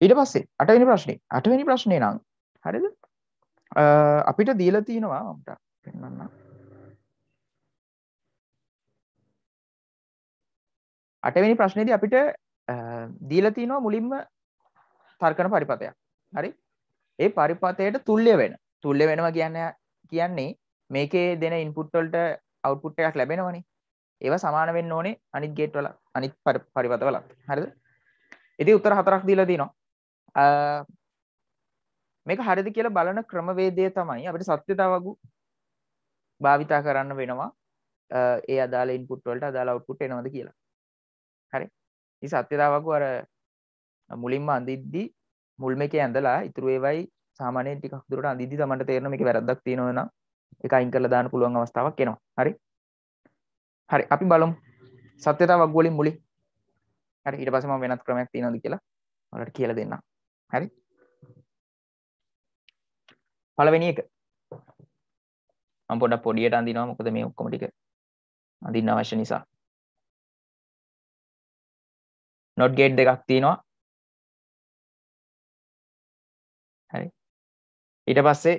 ඊට පස්සේ 8 වෙනි ප්‍රශ්නේ. 8 වෙනි ප්‍රශ්නේ නම් හරිද? අපිට දීලා තියෙනවා මට පෙන්නන්න. 8 වෙනි ප්‍රශ්නේදී අපිට දීලා තියෙනවා මුලින්ම තර්කන පරිපතයක්. හරි? ඒ පරිපතයට තුල්්‍ය වෙන. තුල්්‍ය වෙනවා කියන්නේ මේකේ දෙන ඉන්පුට් වලට අවුට්පුට් එකක් ලැබෙනවනේ. ඒවා සමාන වෙන්න ඕනේ අනිත් ගේට් වල අනිත් පරිපත වල. හරිද? ඉතින් උත්තර 4ක් දීලා තිනවා. මේක හරිද කියලා බලන ක්‍රමවේදය තමයි අපිට සත්‍යතාවගු භාවිතා කරන්න වෙනවා. ඒ අදාළ ඉන්පුට් වලට අදාළ අවුට්පුට් එනවද කියලා. හරි. ඉතින් සත්‍යතාවක අර මුලින්ම අඳිද්දි මුල් මේකේ ඇඳලා ඉතුරු ඒවයි සාමාන්‍යයෙන් ටිකක් දුරට අඳිද්දි තමයි තේරෙනවා මේකේ වැරද්දක් තියෙනවා නම් ඒක අයින් කරලා දාන්න පුළුවන් අවස්ථාවක් එනවා. හරි. හරි අපි බලමු සත්‍යතාවක් වලින් මුලින්. හරි ඊට පස්සේ මම වෙනත් ක්‍රමයක් තියෙනවද කියලා ඔයාලට කියලා දෙන්නම්. හරි. පළවෙනි එක මම පොඩ්ඩක් පොඩියට අඳිනවා මොකද මේ ඔක්කොම ටික අඳින්න අවශ්‍ය නිසා. not gate දෙකක් තියෙනවා. හරි. ඊට පස්සේ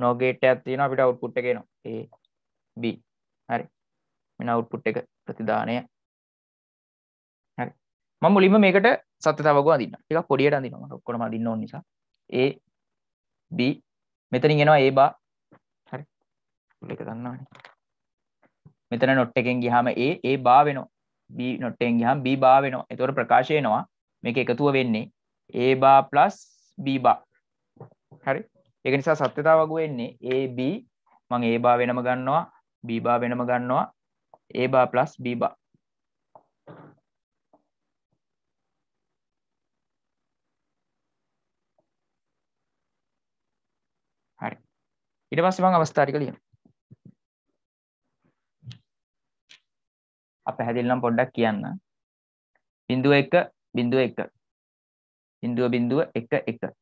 no gate එකක් තියෙනවා අපිට output එක එනවා a b. හරි. මෙන්න output එක ප්‍රතිදානය. හරි. මම මුලින්ම මේකට සත්‍යතාවකව අඳින්න. ටිකක් පොඩියට අඳිනවා. මට ඔක්කොම අඳින්න ඕන නිසා. a b මෙතනින් එනවා a bar. හරි. ඒක දන්නවනේ. මෙතන not එකෙන් ගියාම a bar වෙනවා. b not එකෙන් ගියාම b bar වෙනවා. ඒතකොට ප්‍රකාශය එනවා මේක එකතුව වෙන්නේ a bar plus b bar. හරි. ඒක නිසා සත්‍යතාවක වෙන්නේ a b මම a bar වෙනම ගන්නවා b bar වෙනම ගන්නවා a bar plus b bar. හරි. ඊට පස්සේ මම අවස්ථා ටික ලියනවා. අප පැහැදිලි නම් පොඩ්ඩක් කියන්න. බිඳුව 1 බිඳුව 1 බිඳුව බිඳුව 1 1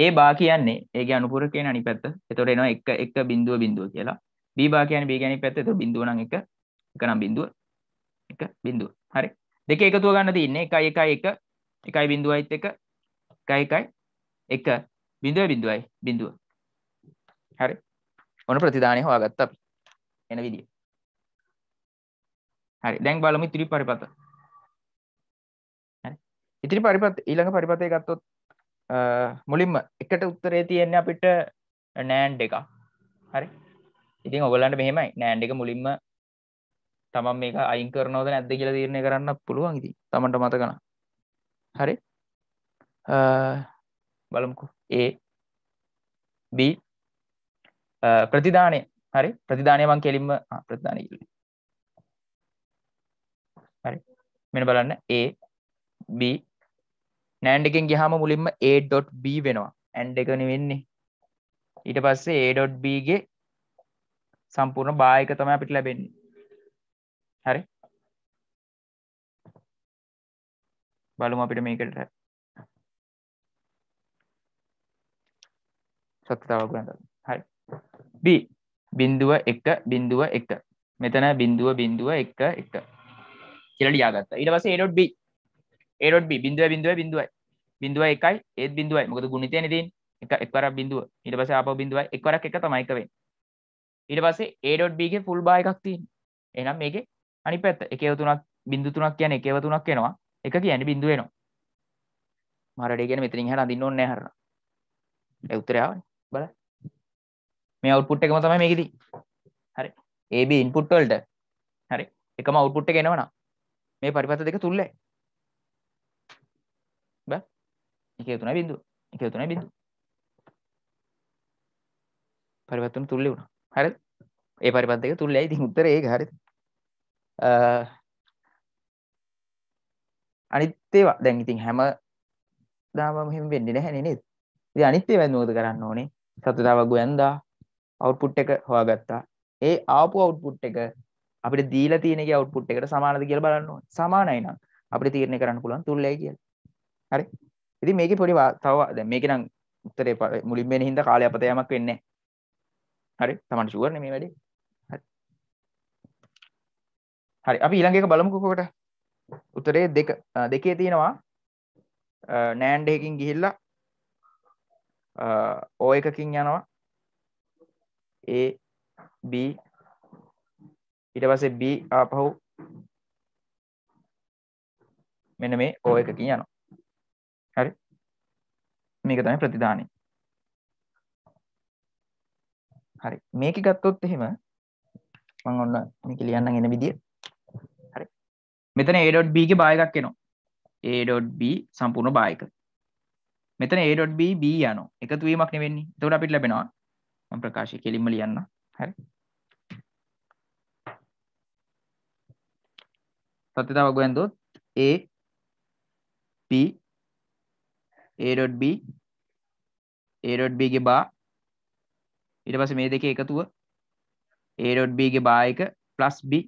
a bar කියන්නේ ඒගේ අනුපූරක කියන අනිත් පැත්ත. එතකොට එනවා 1 1 බිඳුව බිඳුව කියලා. b bar කියන්නේ b ගේ අනිත් පැත්ත. එතකොට බිඳුව නම් 1 1 නම් බිඳුව 1 බිඳුව. හරි. දෙක එකතුව ගන්න තියෙන්නේ 1 1 1 1 බිඳුවයිත් 1 1 1 1 බිඳුව බිඳුවයි බිඳුව. හරි. ඔන්න ප්‍රතිදානය හොයාගත්තා අපි. එන විදිය. හරි. දැන් බලමු ඉතිරි පරිපත. හරි. ඉතිරි පරිපත ඊළඟ පරිපතේ ගත්තොත් මුලින්ම එකට උත්තරේ තියෙන්නේ අපිට NAND එකක්. හරි. ඉතින් ඔයගොල්ලන්ට මෙහෙමයි NAND එක මුලින්ම තමන් මේක අයින් කරනවද නැද්ද කියලා තීරණය කරන්න පුළුවන් ඉතින්. තමන්ට මතක නම්. හරි. බලමුකෝ. A B ප්‍රතිදානය. හරි. ප්‍රතිදානය මම කෙලින්ම ප්‍රතිදානය කියලා. හරි. මෙන්න බලන්න A B NAND එකෙන් ගියාම මුලින්ම a.b වෙනවා. AND එක නෙවෙන්නේ. ඊට පස්සේ a.b ගේ සම්පූර්ණ බාහිර එක තමයි අපිට ලැබෙන්නේ. හරි. බලමු අපිට මේකට සත්‍යතාවක් ගන්න. හරි. b බිඳුව 1 බිඳුව 1 මෙතන බිඳුව බිඳුව 1 1 කියලා ලියාගත්තා. ඊට පස්සේ a.b a.b බිඳුව බිඳුව බිඳුවයි බිඳුව 1යි ඒත් බිඳුවයි. මොකද ගුණිතයනේ තියෙන්නේ. එක වරක් බිඳුව. ඊට පස්සේ ආපහු බිඳුවයි එක් වරක් එක තමයි එක වෙන්නේ. ඊට පස්සේ a.b ගේ ෆුල් බාර් එකක් තියෙනවා. එහෙනම් මේකේ අනිත් පැත්ත එකේව තුනක් බිඳු තුනක් කියන්නේ එකේව තුනක් වෙනවා. එක කියන්නේ බිඳුව වෙනවා. මාරඩේ කියන්නේ මෙතනින් එහාට අඳින්න ඕනේ නැහැ හරන. ඒ උත්තරය ආවනේ. බලන්න. මේ අවුට්පුට් එකම තමයි මේකේ තියෙන්නේ. හරි. AB ඉන්පුට් වලට හරි. එකම අවුට්පුට් එක එනවනම් මේ පරිපත දෙක තුල්ලයි. බෑ. එකේ තුනයි බිඳුව. එකේ තුනයි බිඳුව. පරිපත තුන තුල්ලේ වුණා. හරිද? ඒ පරිපත දෙක තුල්ලයි. ඉතින් උත්තරේ ඒක හරිද? අනිත් ඒවා දැන් ඉතින් හැම දාමම එහෙම වෙන්නේ නැහැ නේද? ඉතින් අනිත් ඒවා මොකද කරන්න ඕනේ? සත්‍යතාවක් ගොයන්දා අවුට්පුට් එක හොයාගත්තා. ඒ ආපු අවුට්පුට් එක අපිට දීලා තියෙන එකේ අවුට්පුට් එකට සමානද කියලා බලන්න ඕනේ. සමානයි නම් අපිට තීරණය කරන්න පුළුවන් තුල්ලයි කියලා. හරි. ඉතින් මේකේ පොඩි තව දැන් මේකේ නම් උත්තරේ මුලින්ම එන හින්දා කාලය අපත යamak වෙන්නේ නැහැ. හරි. Taman ෂුවර් නේ මේ වැඩේ. හරි. හරි. අපි ඊළඟ එක බලමුකෝ කොකට. උත්තරේ දෙකේ තියෙනවා NAND එකකින් ගිහිල්ලා O එකකින් යනවා A B ඊට පස්සේ B ආපහු මෙන්න මේ O එකකින් යනවා. හරි. මේක තමයි ප්‍රතිදානය. හරි. මේක ගත්තොත් එහෙම මම ඔන්න මේක ලියන්නම් එන විදිය. හරි. මෙතන a.b ගේ බාය එකක් එනවා. a.b සම්පූර්ණ බාය එක. මෙතන a.b b යනවා. එකතු වීමක් නෙවෙන්නේ. එතකොට අපිට ලැබෙනවා මම ප්‍රකාශය කෙලින්ම ලියන්න. හරි. සත්‍යතාවක් ගොයන්දොත් a b a.b a.b ගේ බා ඊට පස්සේ මේ දෙකේ එකතුව a.b ගේ බා එක plus b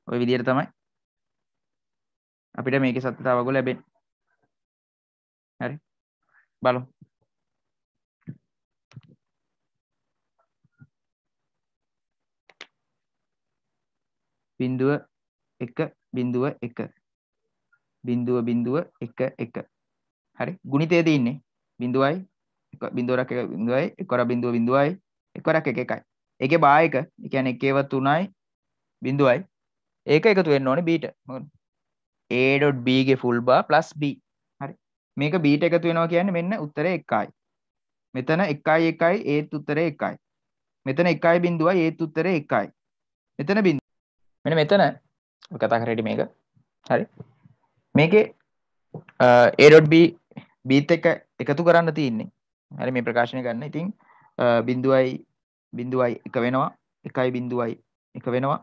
ඔය විදිහට තමයි අපිට මේකේ සත්‍යතාවක ලැබෙන්නේ. හරි බලමු. බිඳුව 1 බිඳුව 1 බිඳුව 1 1 හරි ගුණිතයේ තියෙන්නේ බිඳුවයි 1 බිඳුවරක් 1 බිඳුවයි 1 බිඳුව බිඳුවයි 1 1 1යි. ඒකේ බා එක ඒ කියන්නේ 1ව 3යි බිඳුවයි ඒක එකතු වෙන්න ඕනේ b ට. මොකද a.b ගේ full bar plus b. හරි මේක b ට එකතු වෙනවා කියන්නේ මෙන්න උත්තරේ 1යි. මෙතන 1යි 1යි ඒත් උත්තරේ 1යි. මෙතන 1යි බිඳුවයි ඒත් උත්තරේ 1යි. මෙතන බිඳුව. මෙන්න මෙතන කතා කරේටි මේක. හරි මේකේ a.b bත් එක්ක එකතු කරන්න තියෙන්නේ. හරි මේ ප්‍රකාශනය ගන්න. ඉතින් බිඳුවයි 1 වෙනවා 1යි බිඳුවයි 1 වෙනවා.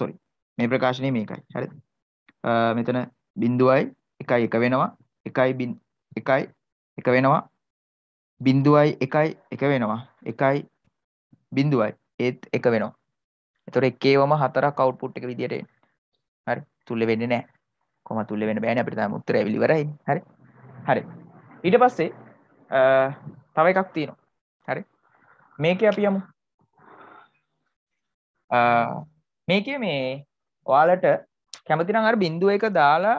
sorry මේ ප්‍රකාශනය මේකයි. හරිද? මෙතන බිඳුවයි 1යි 1 වෙනවා 1යි 1 වෙනවා බිඳුවයි 1යි 1 වෙනවා 1යි බිඳුවයි ඒත් 1 වෙනවා. එතකොට එකේවම 4ක් අවුට්පුට් එක විදියට එන්නේ. හරි තුල්ල වෙන්නේ නැහැ. කොහොමද තුල්ල වෙන්න බෑනේ අපිට තාම උත්තරය ඇවිල්ලා ඉවරයි. හරි හරි ඊට පස්සේ තව එකක් තියෙනවා. හරි මේකේ අපි යමු. මේකේ මේ ඔයාලට කැමති නම් අර බිඳුව එක දාලා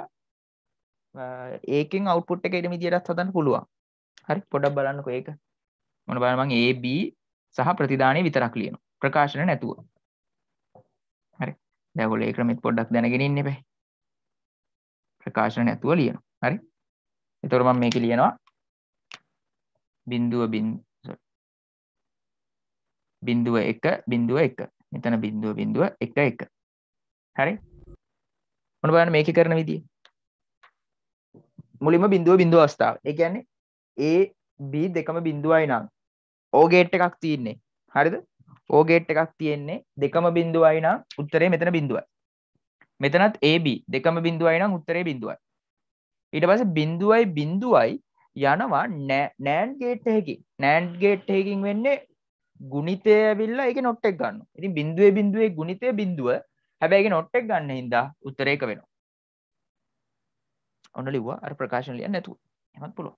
ඒකෙන් අවුට්පුට් එක එන විදියටත් හදන්න පුළුවන්. හරි පොඩ්ඩක් බලන්නකෝ ඒක. මොන බලන්න මම A B සහ ප්‍රතිදානය විතරක් ලියනවා. ප්‍රකාශන නැතුව. හරි. දැන් ඔයගොල්ලෝ ඒ ක්‍රමෙත් පොඩ්ඩක් දැනගෙන ඉන්න එපා. ප්‍රකාශන නැතුව ලියනවා. හරි. එතකොට මම මේක ලියනවා බිඳුව 1 බිඳුව 1 මෙතන බිඳුව 1 1. හරි. මොන බලන්න මේකේ කරන විදිය. මුලින්ම බිඳුව අවස්ථාව. ඒ කියන්නේ A B දෙකම බිඳුවයි නම් O ගේට් එකක් තියෙන්නේ. හරිද? O ගේට් එකක් තියෙන්නේ දෙකම බිඳුවයි නම් උත්තරේ මෙතන බිඳුවයි. මෙතනත් AB දෙකම බිඳුවයි නම් උත්තරේ බිඳුවයි. ඊට පස්සේ බිඳුවයි යනවා NAND ගේට් එකකින්. NAND ගේට් එකකින් වෙන්නේ ගුණිතය ඇවිල්ලා ඒකේ නොට් එක ගන්නවා. ඉතින් බිඳුවේ ගුණිතය බිඳුව. හැබැයි ඒකේ නොට් එක ගන්න හින්දා උත්තරේ 1 වෙනවා. ඔන්න ලිව්වා අර ප්‍රකාශන ලියන්න නැතුව. එහෙමත් පුළුවන්.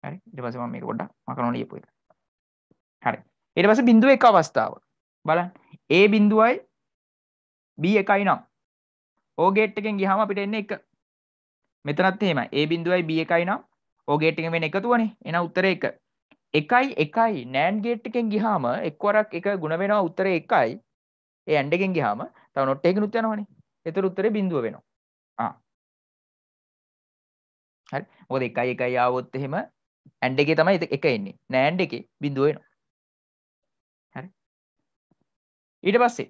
හරි. ඊට පස්සේ මම මේක පොඩ්ඩක් මකනෝ ලියපු එක. හරි. ඊට පස්සේ බිඳුව 1 අවස්ථාව. බලන්න. A බිඳුවයි B එකයි නම් O ගේට් එකෙන් ගියාම අපිට එන්නේ 1. මෙතනත් එහෙමයි. A බිඳුවයි B එකයි නම් O ගේට් එකෙන් වෙන්නේ එකතුවනේ. එහෙනම් උත්තරේ 1. 1යි 1යි NAND ගේට් එකෙන් ගියාම එක්වරක් 1 ගුණ වෙනවා උත්තරේ 1යි. ඒ AND එකෙන් ගියාම තව නොට් එකකිනුත් යනවනේ. ඒතර උත්තරේ බිඳුව වෙනවා. හරි. මොකද 1යි 1යි ආවොත් එහෙම AND එකේ තමයි 1 එන්නේ. NAND එකේ බිඳුව වෙනවා. හරි. ඊට පස්සේ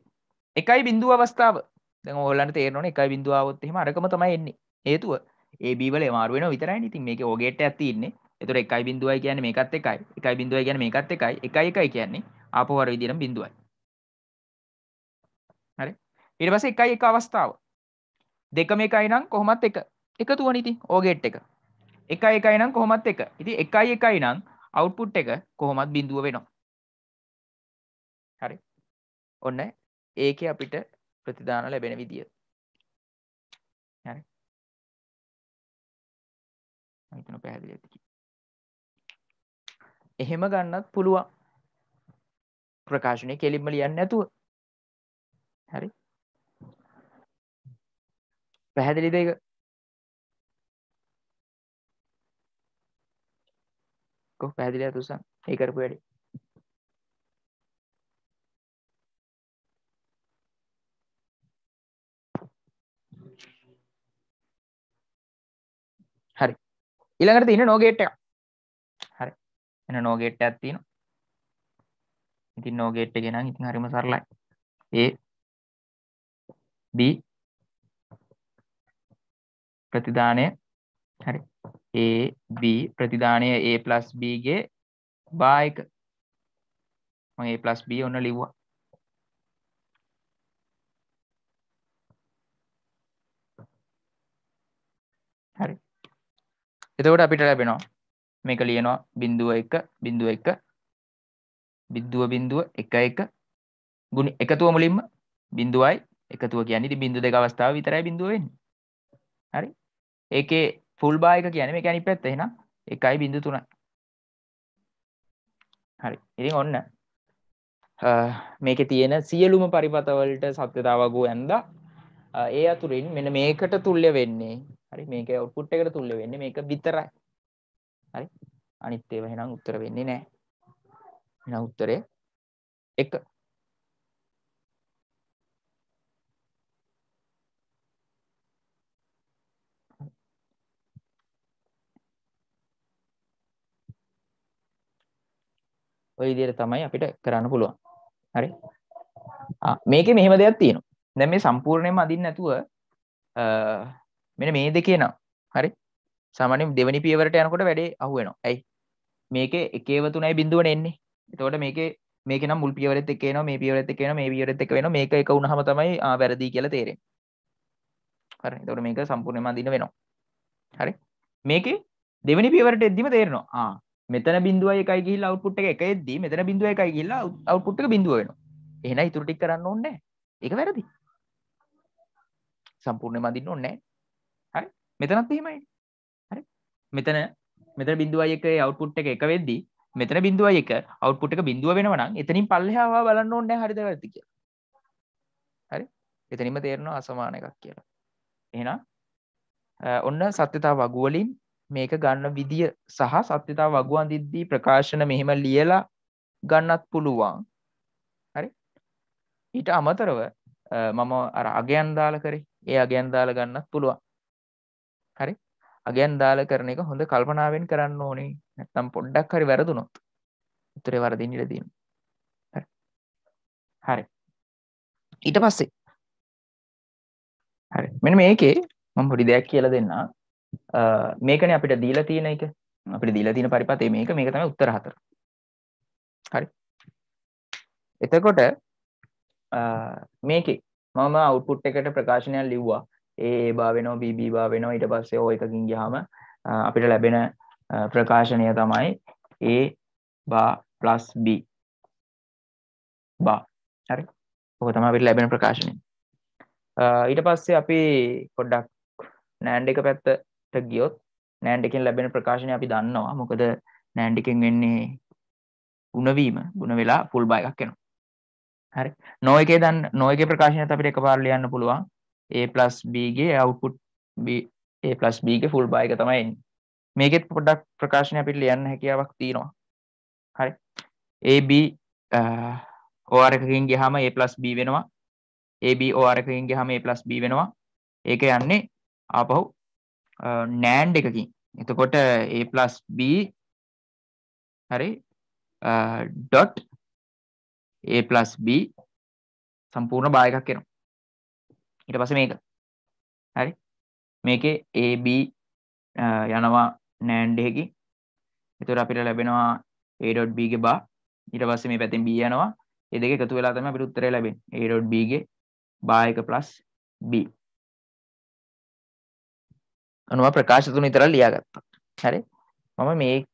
1යි බිඳුව අවස්ථාව. දැන් ඔයගොල්ලන්ට තේරෙනවනේ 1යි බිඳුව ආවොත් එහෙම අරකම තමයි එන්නේ. හේතුව AB වල මාරු වෙනවා විතරයිනේ. ඉතින් මේකේ O ගේට් එකක් තියෙන්නේ. ඒතර 1යි බිඳුවයි කියන්නේ මේකත් 1යි. 1යි බිඳුවයි කියන්නේ මේකත් 1යි. 1යි 1යි කියන්නේ ආපහු අර විදිහටම බිඳුවයි. හරි. ඊට පස්සේ 1යි 1 අවස්ථාව. දෙකම 1යි නම් කොහොමත් 1. එකතුවනේ ඉතින් O ගේට් එක. 1යි 1යි නම් කොහොමත් 1. ඉතින් 1යි 1යි නම් අවුට්පුට් එක කොහොමත් බිඳුව වෙනවා. හරි. ඔන්න ඒකේ අපිට ප්‍රතිදාන ලැබෙන විදිය. හරි. මම හිතනවා පැහැදිලි ඇති. එහෙම ගන්නත් පුළුවන්. ප්‍රකාශනයේ කෙලින්ම ලියන්නේ නැතුව. හරි. පැහැදිලිද ඒක? කොහොම පැහැදිලිද උසන්? ඒ කරපු වැඩේ. හරි. ඊළඟට තියෙන no gate එක. හරි. එන no gate එකක් තියෙනවා. ඉතින් no gate එකේ නම් ඉතින් හරිම සරලයි. A B ප්‍රතිදානය හරි. A B ප්‍රතිදානය A + B ගේ බා එක. මම A + B ඔන්න ලිව්වා. හරි. එතකොට අපිට ලැබෙනවා මේක ලියනවා 0.1 0.1 0.1 ගුණ එකතුව මුලින්ම 0යි එකතුව කියන්නේ ඉතින් 0.2 අවස්ථාව විතරයි 0 වෙන්නේ. හරි. ඒකේ ෆුල් බාර් එක කියන්නේ මේක අනිත් පැත්ත. එහෙනම් 1.3යි. හරි. ඉතින් ඔන්න මේකේ තියෙන සියලුම පරිපත වලට සත්‍යතාව වගු ඇඳා ඒ අතුරින් මෙන්න මේකට තුල්්‍ය වෙන්නේ. හරි. මේකේ අවුට්පුට් එකට තුල්්‍ය වෙන්නේ මේක විතරයි. හරි. අනිත් ඒවා එහෙනම් උත්තර වෙන්නේ නැහැ. එහෙනම් උත්තරේ 1. ඔය විදිහට තමයි අපිට කරන්න පුළුවන්. හරි. මේකේ මෙහෙම දෙයක් තියෙනවා. දැන් මේ සම්පූර්ණයෙන්ම අදින්න නැතුව මෙන්න මේ දෙකේ නම් හරි. සාමාන්‍යයෙන් දෙවෙනි පියවරට යනකොට වැඩේ අහු වෙනවා. ඇයි? මේකේ 1.3යි බිඳුවනේ එන්නේ. එතකොට මේකේ නම් මුල් පියවරෙත් එක්ක එනවා, මේ පියවරෙත් එක්ක එනවා, මේ පියවරෙත් එක්ක වෙනවා. මේක එක වුණාම තමයි වැරදි කියලා තේරෙන්නේ. හරි. එතකොට මේක සම්පූර්ණයෙන්ම අදින්න වෙනවා. හරි. මේකේ දෙවෙනි පියවරට එද්දිම තේරෙනවා. මෙතන 0.1යි ගිහිල්ලා අවුට්පුට් එක 1 එද්දි මෙතන 0.1යි ගිහිල්ලා අවුට්පුට් එක 0 වෙනවා. එහෙනම් ඊටු ටික කරන්න ඕනේ නැහැ. ඒක වැරදි. සම්පූර්ණයෙන්ම අදින්න ඕනේ නැහැ. හරි. මෙතනත් එහෙමයි. හරි. මෙතන 0.1 අවුට්පුට් එක 1 වෙද්දි මෙතන 0.1 අවුට්පුට් එක 0 වෙනවා නම් එතනින් පල්ලෙහාව බලන්න ඕනේ නැහැ හරිද වැරදිද කියලා. හරි. එතනින්ම තේරෙනවා අසමාන එකක් කියලා. එහෙනම් ඔන්න සත්‍යතාව වගු වලින් මේක ගන්න විදිය සහ සත්‍යතාව වගු අඳිද්දී ප්‍රකාශන මෙහෙම ලියලා ගන්නත් පුළුවන්. හරි. ඊට අමතරව මම අර අගයන් දාලා කරේ. ඒ අගයන් දාලා ගන්නත් පුළුවන්. හරි. අගයන් දාලා කරන එක හොඳ කල්පනාවෙන් කරන්න ඕනේ. නැත්නම් පොඩ්ඩක් හරි වැරදුනොත් උත්තරේ වරදින්න ඉඩ තියෙනවා. හරි. හරි. ඊට පස්සේ හරි. මෙන්න මේකේ මම පොඩි දෙයක් කියලා දෙන්නම්. මේකනේ අපිට දීලා තියෙන එක. අපිට දීලා තියෙන පරිපතේ මේක තමයි උත්තර 4. හරි. එතකොට මේකේ මම අවුට්පුට් එකට ප්‍රකාශනයක් ලිව්වා. A බා වෙනවා B B බා වෙනවා ඊට පස්සේ O එකකින් ගියාම අපිට ලැබෙන ප්‍රකාශනය තමයි A බා plus B බා. හරි. ඔක තමයි අපිට ලැබෙන ප්‍රකාශනය. ඊට පස්සේ අපි පොඩ්ඩක් NAND එක පැත්තට ගියොත් NAND එකෙන් ලැබෙන ප්‍රකාශනය අපි දන්නවා. මොකද NAND එකෙන් වෙන්නේ ಗುಣ වෙලා full bar එකක් එනවා. හරි. no එකේ ප්‍රකාශනයත් අපිට එකපාර ලියන්න පුළුවන්. A plus B ගේ output A plus B ගේ full bar එක තමයි එන්නේ. මේකෙත් පොඩ්ඩක් ප්‍රකාශනය අපිට ලියන්න හැකියාවක් තියෙනවා. හරි. AB OR එකකින් ගියාම A plus B වෙනවා. AB OR එකකින් ගියාම A plus B වෙනවා. ඒක යන්නේ ආපහු NAND එකකින්. එතකොට A plus B හරි dot A plus B සම්පූර්ණ බා එකක් එනවා. ඊට පස්සේ මේක. හරි. මේකේ AB යනවා NAND එකකින්. එතකොට අපිට ලැබෙනවා A.B ගේ බා. ඊට පස්සේ මේ පැත්තෙන් B යනවා. මේ දෙක එකතු වෙලා තමයි අපිට උත්තරය ලැබෙන්නේ. A.B ගේ බා එක plus B. අනුව ප්‍රකාශ තුන විතර ලියාගත්තා. හරි. මම මේක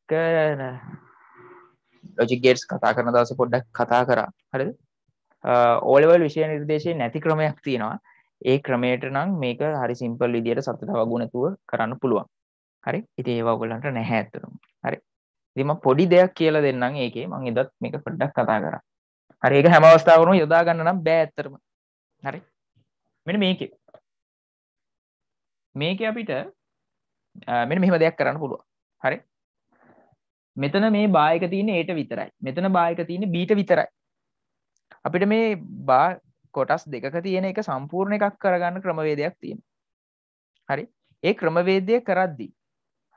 logic gates කතා කරන දවසේ පොඩ්ඩක් කතා කරා. හරිද? O level විෂය නිර්දේශයේ නැති ක්‍රමයක් තියෙනවා. ඒ ක්‍රමයට නම් මේක හරි සිම්පල් විදියට සත්‍යතාව වගු නැතුව කරන්න පුළුවන්. හරි? ඉතින් ඒව ඔයගොල්ලන්ට නැහැ අතටම. හරි. ඉතින් මම පොඩි දෙයක් කියලා දෙන්නම් ඒකේ. මම එදත් මේක පොඩ්ඩක් කතා කරා. හරි. ඒක හැම අවස්ථාවකම යොදා ගන්න නම් බෑ ඇත්තටම. හරි. මෙන්න මේකේ අපිට මෙන්න මෙහෙම දෙයක් කරන්න පුළුවන්. හරි. මෙතන මේ බා එක තියෙන්නේ A ට විතරයි. මෙතන බා එක තියෙන්නේ B ට විතරයි. අපිට මේ බා කොටස් දෙකක තියෙන එක සම්පූර්ණ එකක් කරගන්න ක්‍රමවේදයක් තියෙනවා. හරි. ඒ ක්‍රමවේදය කරද්දී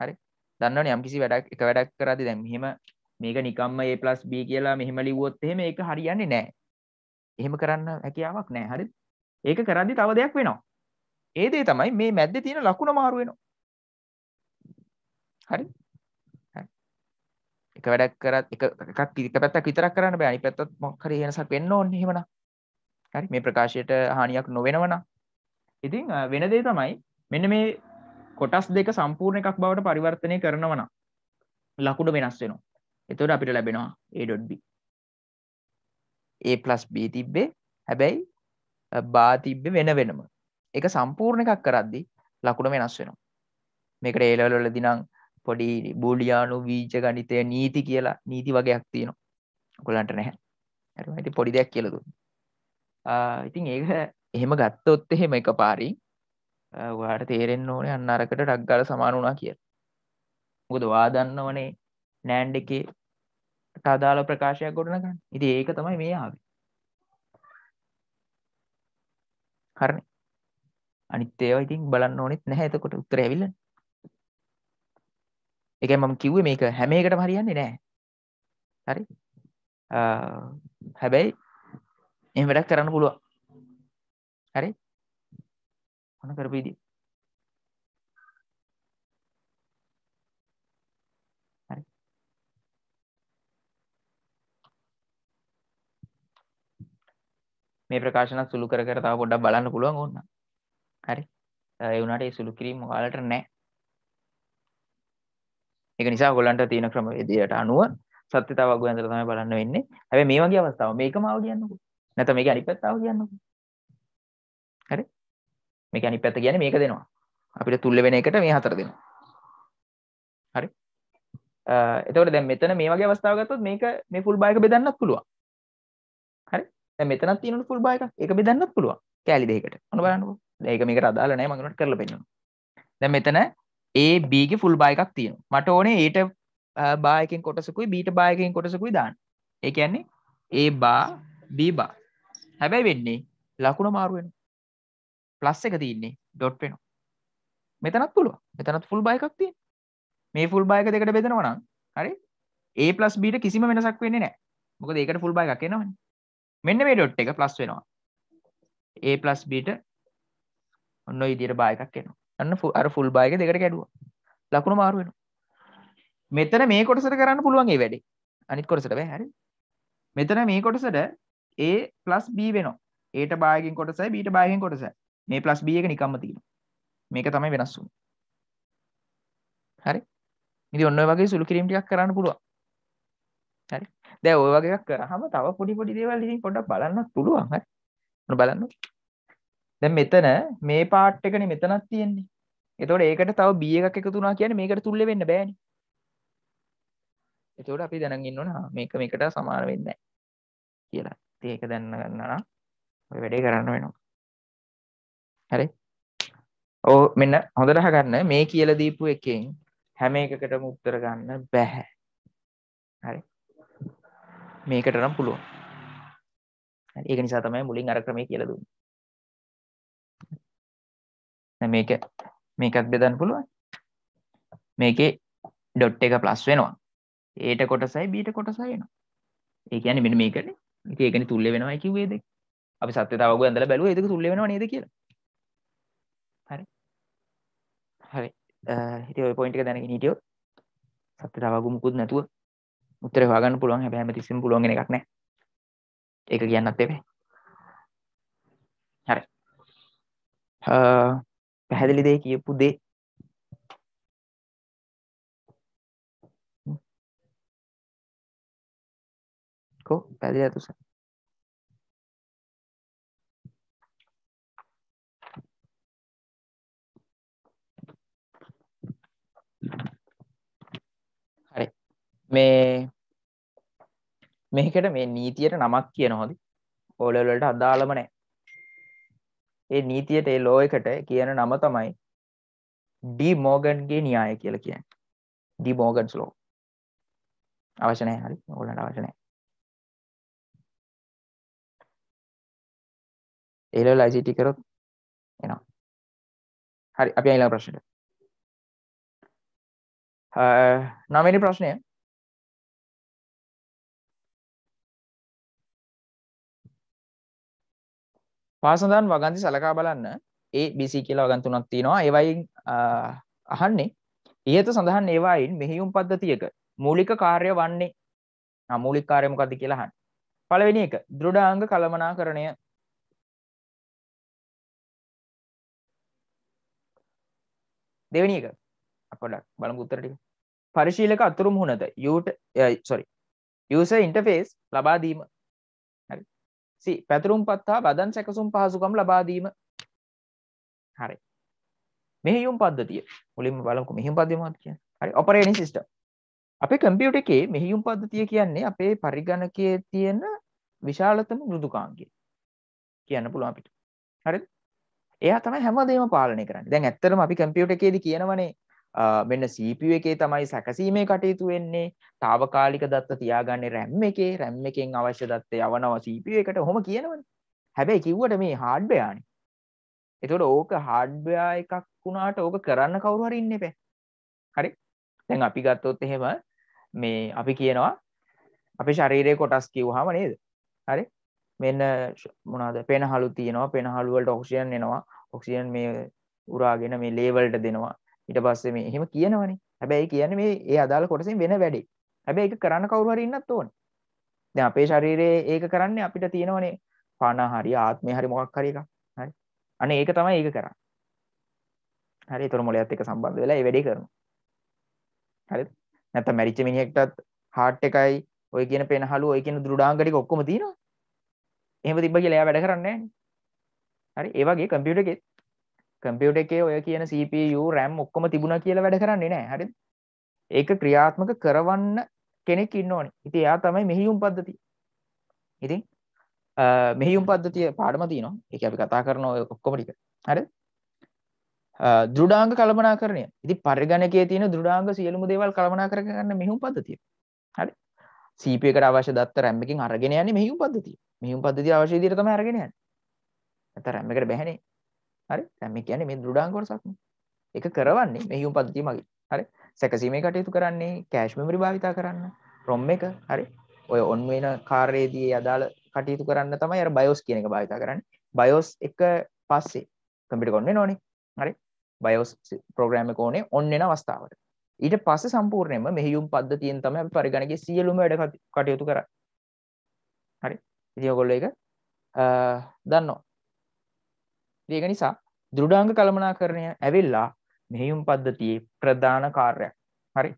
හරි. දන්නවනේ යම්කිසි වැඩක් කරද්දී දැන් මෙහෙම මේක නිකම්ම A+B කියලා මෙහෙම ලිව්වොත් එහෙම ඒක හරියන්නේ නැහැ. එහෙම කරන්න හැකියාවක් නැහැ. හරිද? ඒක කරද්දී තව දෙයක් වෙනවා. ඒ දේ තමයි මේ මැද්දේ තියෙන ලකුණ මාරු වෙනවා. හරි? එක වැඩක් කරත් එක පැත්තක් විතරක් කරන්න බෑ. අනිත් පැත්තත් මොකක් හරි වෙනසක් වෙන්න ඕනේ එහෙමනම්. හරි මේ ප්‍රකාශයට හානියක් නොවෙනව නම්. ඉතින් වෙන දේ තමයි මෙන්න මේ කොටස් දෙක සම්පූර්ණ එකක් බවට පරිවර්තනය කරනවා නම් ලකුණ වෙනස් වෙනවා. එතකොට අපිට ලැබෙනවා a.b. a + b තිබ්බේ හැබැයි බා තිබ්බේ වෙන වෙනම. ඒක සම්පූර්ණ එකක් කරද්දී ලකුණ වෙනස් වෙනවා. මේකට A level වලදී නම් පොඩි බූලියානු බීජ ගණිතය නීති කියලා නීති වගේක් තියෙනවා. ඔයගලන්ට නැහැ. හරිද? ඉතින් පොඩි දෙයක් කියලා දුන්නා. ඉතින් ඒක එහෙම ගත්තොත් එහෙම එකපාරින් ඔයාලට තේරෙන්න ඕනේ අන්න අරකට ටක් ගාලා සමාන වුණා කියලා. මොකද ඔයා දන්නවනේ NAND එකේ අදාළ ප්‍රකාශයක් ගොඩනගන්න. ඉතින් ඒක තමයි මේ ආවේ. හරිනේ. අනිත් ඒවා ඉතින් බලන්න ඕනෙත් නැහැ. එතකොට උත්තරය ඇවිල්ලා. ඒකයි මම කිව්වේ මේක හැම එකටම හරියන්නේ නැහැ. හරි? හැබැයි එහෙම වැඩක් කරන්න පුළුවන්. හරි? මොන කරපු විදිය. හරි. මේ ප්‍රකාශන සුළු කර කර තව පොඩ්ඩක් බලන්න පුළුවන් ඕන. හරි. ඒ වුණාට ඒ සුළු කිරීම ඔයාලට නැහැ. ඒක නිසා ඔයගොල්ලන්ට තියෙන ක්‍රමවේදයට අනුව සත්‍යතාව වගු ඇඳලා තමයි බලන්න වෙන්නේ. හැබැයි මේ වගේ අවස්ථාව මේකම ආව කියන්නකෝ. නැත්නම් මේක අනිත් පැත්ත ආව කියන්නකෝ. හරි? මේක අනිත් පැත්ත කියන්නේ මේක දෙනවා. අපිට තුල්ල වෙන එකට මේ හතර දෙනවා. හරි? එතකොට දැන් මෙතන මේ වගේ අවස්ථාවක් ගත්තොත් මේක මේ ෆුල් බාර් එක බෙදන්නත් පුළුවන්. හරි? දැන් මෙතනක් තියෙනවනේ ෆුල් බාර් එකක්. ඒක බෙදන්නත් පුළුවන්. කෑලි දෙකකට. ඔන්න බලන්නකෝ. දැන් ඒක මේකට අදාළ නැහැ මම උනට කරලා පෙන්නනවා. දැන් මෙතන A B ගේ ෆුල් බාර් එකක් තියෙනවා. මට ඕනේ A ට බාර් එකෙන් කොටසකුයි B ට බාර් එකෙන් කොටසකුයි දාන්න. ඒ කියන්නේ A බාර් B බාර්. හැබැයි වෙන්නේ ලකුණ මාරු වෙනවා. ප්ලස් එක තියෙන්නේ ඩොට් වෙනවා. මෙතනත් පුළුවන්. මෙතනත් ෆුල් බාර් එකක් තියෙනවා. මේ ෆුල් බාර් එක දෙකට බෙදනවා නම් හරි A + B ට කිසිම වෙනසක් වෙන්නේ නැහැ. මොකද ඒකට ෆුල් බාර් එකක් එනවනේ. මෙන්න මේ ඩොට් එක ප්ලස් වෙනවා. A + B ට ඔන්න ඔය විදිහට බාර් එකක් එනවා. අන්න අර ෆුල් බාර් එක දෙකට කැඩුවා. ලකුණ මාරු වෙනවා. මෙතන මේ කොටසට කරන්න පුළුවන් මේ වැඩේ. අනිත් කොටසට බෑ. හරි. මෙතන මේ කොටසට A + B වෙනවා. A ට බාර් එකකින් කොටසයි B ට බාර් එකකින් කොටසයි. මේ + B එක නිකම්ම තියෙනවා. මේක තමයි වෙනස් වුනේ. හරි. ඉතින් ඔන්න ඔය වගේ සුළු කිරීම් ටිකක් කරන්න පුළුවන්. හරි. දැන් ඔය වගේ එකක් කරාම තව පොඩි පොඩි දේවල් ඉතින් පොඩ්ඩක් බලන්නත් පුළුවන්. හරි. ඔන්න බලන්න. දැන් මෙතන මේ පාර්ට් එකනේ මෙතනක් තියෙන්නේ. එතකොට ඒකට තව B එකක් එකතු වුණා කියන්නේ මේකට තුල්ලේ වෙන්න බෑනේ. එතකොට අපි දැනගෙන ඉන්න ඕන මේක මේකට සමාන වෙන්නේ නැහැ කියලා. ඉතින් ඒක දැනගන්න නම් ඔය වැඩේ කරන්න වෙනවා. හරි. ඔව් මෙන්න හොඳට අහගන්න මේ කියලා දීපු එකෙන් හැම එකකටම උත්තර ගන්න බෑ. හරි. මේකට නම් පුළුවන්. හරි. ඒක නිසා තමයි මුලින් අර ක්‍රමයේ කියලා දුන්නේ. දැන් මේකත් බෙදන්න පුළුවන්. මේකේ ඩොට් එක ප්ලස් වෙනවා. A ට කොටසයි B ට කොටසයි එනවා. ඒ කියන්නේ මෙන්න මේකනේ. ඉතින් ඒකනේ තුල්ලේ වෙනවයි කිව්වේ දෙක. අපි සත්‍යතාව වගු ඇඳලා බැලුවා ඒ දෙක තුල්ලේ වෙනව නේද කියලා. හරි. හරි. ඉතින් ওই පොයින්ට් එක දැනගෙන හිටියොත් සත්‍යතාව වගු මුකුත් නැතුව උත්තරේ හොයාගන්න පුළුවන්. හැබැයි හැමතිස්සෙම පුළුවන් වෙන එකක් නැහැ. ඒක කියන්නත් එපේ. හරි. පැහැදිලි දෙය කියපු දේ කො පැහැදිලි අතුස. හරි. මේකට මේ නීතියට නමක් කියනවාද? O level වලට අදාළම නැහැ. ඒ නීතියට ඒ ලෝ එකට කියන නම තමයි ඩි මෝගන්ගේ න්‍යාය කියලා කියන්නේ. ඩි මෝගන්ස් ලෝ. අවශ්‍ය නැහැ. හරි. ඕගොල්ලන්ට අවශ්‍ය නැහැ. ඒ level ICT කරොත් එනවා. හරි. අපි ඊළඟ ප්‍රශ්නෙට. 9 වෙනි ප්‍රශ්නය. පාසඳන් වගන්ති සලකා බලන්න A B C කියලා වගන් තුනක් තියෙනවා. ඒවයින් අහන්නේ ඉහත සඳහන් ඒවායින් මෙහෙයුම් පද්ධතියක මූලික කාර්ය වන්නේ මූලික කාර්ය මොකක්ද කියලා අහන්න. පළවෙනි එක දෘඩාංග කළමනාකරණය. දෙවෙනි එක අපි පොඩ්ඩක් බලමු උත්තර ටික. පරිශීලක අතුරු මුහුණත user interface ලබා දීම. හරි. C පැතුරුම්පත් හා වදන් සැකසුම් පහසුකම් ලබා දීම. හරි. මෙහෙයුම් පද්ධතිය. මුලින්ම බලමුකෝ මෙහෙයුම් පද්ධතිය මොකක්ද කියන්නේ? හරි. Operating system. අපේ කම්පියුටර් එකේ මෙහෙයුම් පද්ධතිය කියන්නේ අපේ පරිගණකයේ තියෙන විශාලතම මෘදුකාංගය කියන්න පුළුවන් අපිට. හරිද? එයා තමයි හැමදේම පාලනය කරන්නේ. දැන් ඇත්තටම අපි කම්පියුටර් එකේදී කියනවනේ මෙන්න CPU එකේ තමයි සැකසීමේ කටයුතු වෙන්නේ. తాවකාලික දත්ත තියාගන්නේ RAM එකේ. RAM එකෙන් අවශ්‍ය දත්ත යවනවා CPU එකට. ඔහොම කියනවනේ. හැබැයි කිව්වට මේ හાર્ඩ්වෙයානේ. ඒතකොට ඕක හાર્ඩ්වෙයා එකක් වුණාට ඕක කරන්න කවුරු හරි ඉන්න එපා. හරි? දැන් අපි ගත්තොත් එහෙම මේ අපි කියනවා අපේ ශරීරයේ කොටස් කිව්වහම නේද? හරි? මෙන්න මොනවාද? පෙනහළු තියෙනවා. පෙනහළු වලට ඔක්සිජන් එනවා. ඔක්සිජන් මේ උරාගෙන මේ ලේ වලට දෙනවා. ඊට පස්සේ මේ එහෙම කියනවනේ. හැබැයි කියන්නේ මේ ඒ අදාළ කොටසෙන් වෙන වැඩේ. හැබැයි ඒක කරන්න කවුරු හරි ඉන්නත් ඕනේ. දැන් අපේ ශරීරයේ ඒක කරන්නේ අපිට තියෙනවනේ පණ හරි ආත්මය හරි මොකක් හරි එකක්. හරි. අනේ ඒක තමයි ඒක කරන්නේ. හරි. ඒතර මොලයත් එක්ක සම්බන්ධ වෙලා ඒ වැඩේ කරනවා. හරිද? නැත්නම් මැරිච්ච මිනිහෙක්ටත් heart එකයි ඔය කියන පෙනහළු ඔය කියන දෘඩාංග ටික ඔක්කොම තියෙනවා. එහෙම තිබ්බ කියලා එයා වැඩ කරන්නේ නැහැ. හරි. ඒ වගේ කම්පියුටර් එකේ ඔය කියන CPU RAM ඔක්කොම තිබුණා කියලා වැඩ කරන්නේ නැහැ. හරිද? ඒක ක්‍රියාත්මක කරවන්න කෙනෙක් ඉන්න ඕනේ. ඉතින් එයා තමයි මෙහෙයුම් පද්ධතිය. ඉතින් මෙහෙයුම් පද්ධතිය පාඩම තියෙනවා. ඒක අපි කතා කරන ඔය ඔක්කොම ටික. හරිද? දෘඩාංග කළමනාකරණය. ඉතින් පරිගණකයේ තියෙන දෘඩාංග සියලුම දේවල් කළමනාකර ගන්න මෙහෙයුම් පද්ධතිය. හරි. CPU එකට අවශ්‍ය දත්ත RAM එකකින් අරගෙන යන්නේ මෙහෙයුම් පද්ධතිය. මෙහෙයුම් පද්ධතිය අවශ්‍ය විදිහට තමයි අරගෙන යන්නේ. නැත්නම් RAM එකට බැහැනේ. හරි. RAM එක කියන්නේ මේ දෘඩාංග කොටසක් නේ. ඒක කරවන්නේ මෙහෙයුම් පද්ධතිය මගින්. හරි. සැකසීමේ කටයුතු කරන්නේ කෑෂ් මෙමරි භාවිතා කරන්න. ROM එක හරි. ඔය ඔන් වෙන කාර්යයේදී අදාළ කටයුතු කරන්න තමයි අර BIOS කියන එක භාවිතා කරන්නේ. BIOS එක පස්සේ කම්පියුටර් ඔන් වෙනවනේ. හරි. BIOS ප්‍රෝග්‍රෑම් එක ඕනේ ඔන් වෙන අවස්ථාවට. ඊට පස්සේ සම්පූර්ණයෙන්ම මෙහෙයුම් පද්ධතියෙන් තමයි අපි පරිගණකයේ සියලුම වැඩ කටයුතු කරන්නේ. හරි. ඉතින් ඔයගොල්ලෝ ඒක දන්නවා. ඒක නිසා දෘඩාංග කළමනාකරණය ඇවිල්ලා මෙහෙයුම් පද්ධතියේ ප්‍රධාන කාර්යයක්. හරි.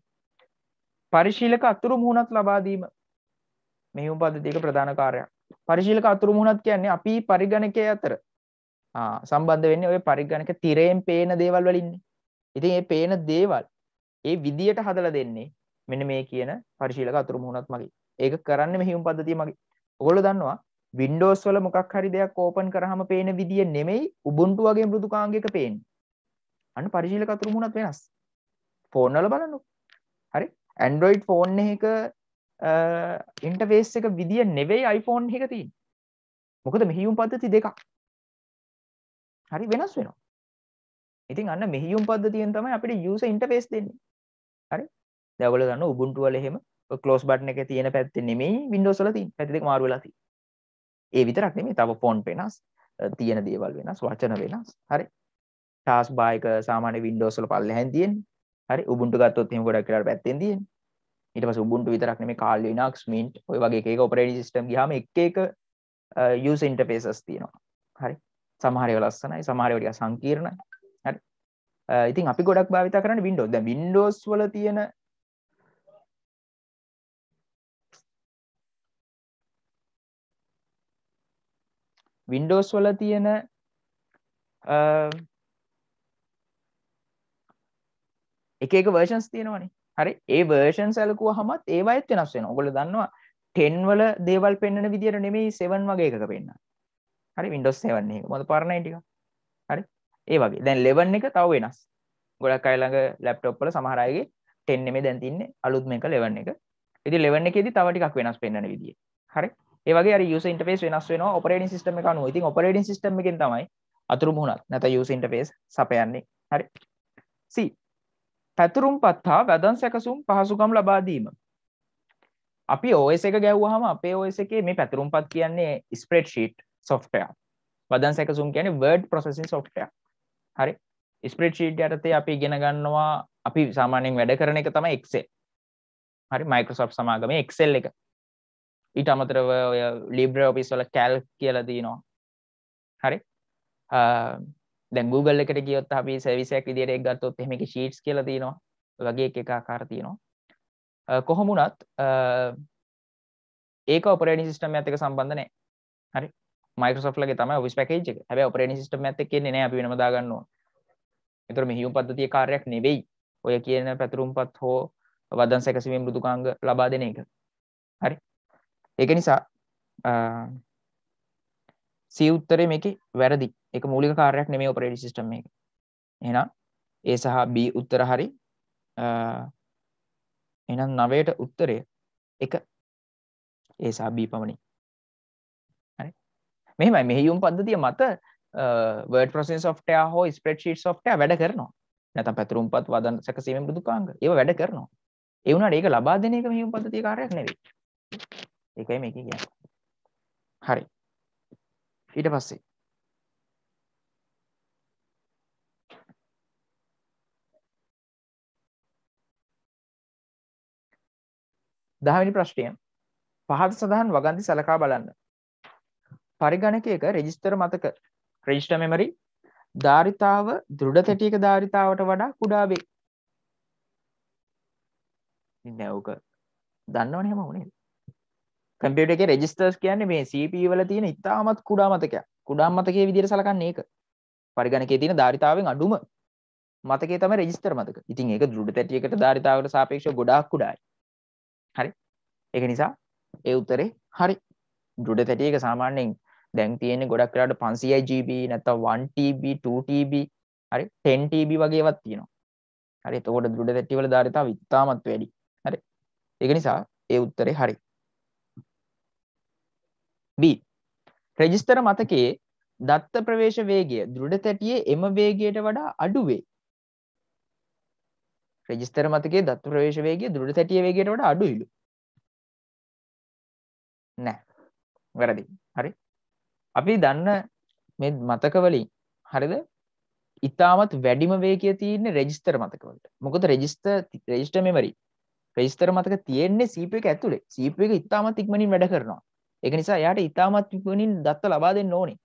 පරිශීලක අතුරු මුහුණත් ලබා දීම මෙහෙයුම් පද්ධතියක ප්‍රධාන කාර්යයක්. පරිශීලක අතුරු මුහුණත් කියන්නේ අපි පරිගණකයේ අතර සම්බන්ධ වෙන්නේ ඔය පරිගණක තිරයෙන් පේන දේවල් වලින්නේ. ඉතින් මේ පේන දේවල් ඒ විදියට හදලා දෙන්නේ මෙන්න මේ කියන පරිශීලක අතුරු මුහුණත් මගින්. ඒක කරන්නේ මෙහෙයුම් පද්ධතිය මගින්. ඔයගොල්ලෝ දන්නවා Windows වල මොකක් හරි දෙයක් ඕපන් කරාම පේන විදිය නෙමෙයි Ubuntu වගේ මෘදුකාංගයක පේන්නේ. අන්න පරිශීලක අතුරු මුහුණත් වෙනස්. ෆෝන් වල බලන්නකො. හරි? Android ෆෝන් එකක ඉන්ටර්ෆේස් එක විදිය නෙවෙයි iPhone එකක තියෙන්නේ. මොකද මෙහෙයුම් පද්ධති දෙකක්. හරි වෙනස් වෙනවා. ඉතින් අන්න මෙහෙයුම් පද්ධතියෙන් තමයි අපිට user interface දෙන්නේ. හරි? දැන් ඔයගොල්ලෝ දන්නවා Ubuntu වල එහෙම ඔය close button එකේ තියෙන පැත්තේ නෙමෙයි Windows වල තියෙන. පැති දෙක මාරු වෙලා තියෙන්නේ. ඒ විතරක් නෙමෙයි තව font වෙනස්, තියෙන දේවල් වෙනස්, වචන වෙනස්. හරි? task bar එක සාමාන්‍ය Windows වල පල්ලෙහෙන් තියෙන්නේ. හරි? Ubuntu ගත්තොත් එහෙම ගොඩක් වෙලාවට පැත්තෙන් තියෙන්නේ. ඊට පස්සේ Ubuntu විතරක් නෙමෙයි Kali Linux, Mint ඔය වගේ එක එක operating system ගියාම එක එක user interfaces තියෙනවා. හරි? සමහර ඒවා ලස්සනයි, සමහර ඒවා ටිකක් සංකීර්ණයි. හරි? ඉතින් අපි ගොඩක් භාවිතා කරන්නේ Windows. දැන් Windows වල තියෙන එක එක versions තියෙනවනේ. හරි? ඒ versions සැලකුවහමත් ඒවයිත් වෙනස් වෙනවා. ඔයගොල්ලෝ දන්නවා 10 වල දේවල් පෙන්වන විදියට නෙමෙයි 7 වගේ එකක පෙන්නන්නේ. හරි? Windows 7 එක. මොකද පරණයි ටික. හරි? ඒ වගේ. දැන් 11 එක තව වෙනස්. ගොඩක් අය ළඟ ලැප්ටොප් වල සමහර අයගේ 10 නෙමෙයි දැන් තින්නේ අලුත්ම එක 11 එක. ඉතින් 11 එකේදී තව ටිකක් වෙනස් පෙන්වන විදිය. හරි? ඒ වගේ අර user interface වෙනස් වෙනවා operating system එක අනුව. ඉතින් operating system එකෙන් තමයි අතුරු මුහුණත් නැත්නම් user interface සපයන්නේ. හරි? C පැතුරුම්පත් හා වැදන් සැකසුම් පහසුකම් ලබා දීම. අපි OS එක ගැව්වහම අපේ OS එකේ මේ පැතුරුම්පත් කියන්නේ spreadsheet software. වදන් සැකසුම් කියන්නේ word processing software. හරි? spreadsheet යටතේ අපි ඉගෙන ගන්නවා අපි සාමාන්‍යයෙන් වැඩ කරන එක තමයි Excel. හරි? Microsoft සමාගමේ Excel එක. ඊට අමතරව ඔය LibreOffice වල Calc කියලා තියෙනවා. හරි? දැන් Google එකට ගියොත් අපි සර්විස් එකක් විදියට එක ගත්තොත් එහෙම එකේ sheets කියලා තියෙනවා. ඒ වගේ එක ආකාර තියෙනවා. කොහොම වුණත් ඒක ඔපරේටින් සිස්ටම් එකත් එක්ක සම්බන්ධ නැහැ. හරි. Microsoft ලගේ තමයි Office package එක. හැබැයි ඔපරේටින් සිස්ටම් එකත් එක්ක එන්නේ නැහැ අපි වෙනම දාගන්න ඕන. ඒතර මෙහියුම් පද්ධතිය කාර්යයක් නෙවෙයි. ඔය කියන පැතුරුම්පත් හෝ වදන් සැකසීමේ මෘදුකාංග ලබා දෙන එක. හරි. ඒක නිසා C උත්තරේ මේකේ වැරදි. ඒක මූලික කාර්යයක් නෙමෙයි ඔපරේටින් සිස්ටම් එක. එහෙනම් A සහ B උත්තර හරි. එහෙනම් 9ට උත්තරය 1 A සහ B පමණි. හරි. මෙහෙමයි මෙහියුම් පද්ධතිය මත word processing software හෝ spreadsheet software වැඩ කරනවා. නැත්නම් පැතුරුම්පත් වදන් සැකසීමේ මෘදුකාංග ඒව වැඩ කරනවා. ඒ වුණාට ඒක ලබා දෙන එක මෙහියුම් පද්ධතිය කාර්යයක් නෙවෙයි. ඒකයි මේක කියන්නේ. හරි. ඊට පස්සේ 10 වෙනි ප්‍රශ්නය. පහත සඳහන් වගන්ති සලකා බලන්න. පරිගණකයක රෙජිස්ටර් මතක රෙජිස්ටර් මෙමරි ධාරිතාව දෘඪ තැටියක ධාරිතාවට වඩා කුඩා වේ. ඉතින් ඕක දන්නවනේ හැමෝම නේද? කම්පියුටර් එකේ රෙජිස්ටර්ස් කියන්නේ මේ CPU වල තියෙන ඉතාමත් කුඩා මතකයක්. කුඩා මතකයේ විදිහට සලකන්නේ ඒක. පරිගණකයේ තියෙන ධාරිතාවෙන් අඩුම මතකයේ තමයි රෙජිස්ටර් මතක. ඉතින් ඒක දෘඪ තැටියකට ධාරිතාවකට සාපේක්ෂව ගොඩාක් කුඩායි. හරි. ඒක නිසා ඒ උත්තරේ හරි. දෘಢ තැටියක සාමාන්‍යයෙන් දැන් තියෙන්නේ ගොඩක් වෙලාවට 500 GB නැත්නම් 1 TB 2 TB හරි 10 TB වගේ ඒවාත් තියෙනවා. හරි. එතකොට දෘಢ තැටි වල ධාරිතාව ඉතාමත් වැඩි. හරි. ඒක නිසා ඒ උත්තරේ හරි. B. රෙජිස්ටර් මතකයේ දත්ත ප්‍රවේශ වේගය දෘಢ තැටියේ එම වේගයට වඩා අඩු වේ. රෙජිස්ටර් මතකයේ දත්ත ප්‍රවේශ වේගය දෘಢ තැටියේ වේගයට වඩා අඩුයිලු. නෑ. වැරදි. හරි. අපි දන්න මේ මතක වලින් හරිද? ඉතාමත් වැඩිම වේගය තියෙන්නේ රෙජිස්ටර් මතක වලට. මොකද රෙජිස්ටර් මෙමරි රෙජිස්ටර් මතක තියෙන්නේ CPU එක ඇතුලේ. CPU එක ඉතාමත් ඉක්මනින් වැඩ කරනවා. ඒක නිසා එයාට ඉතාමත් ඉක්මනින් දත්ත ලබා දෙන්න ඕනේ.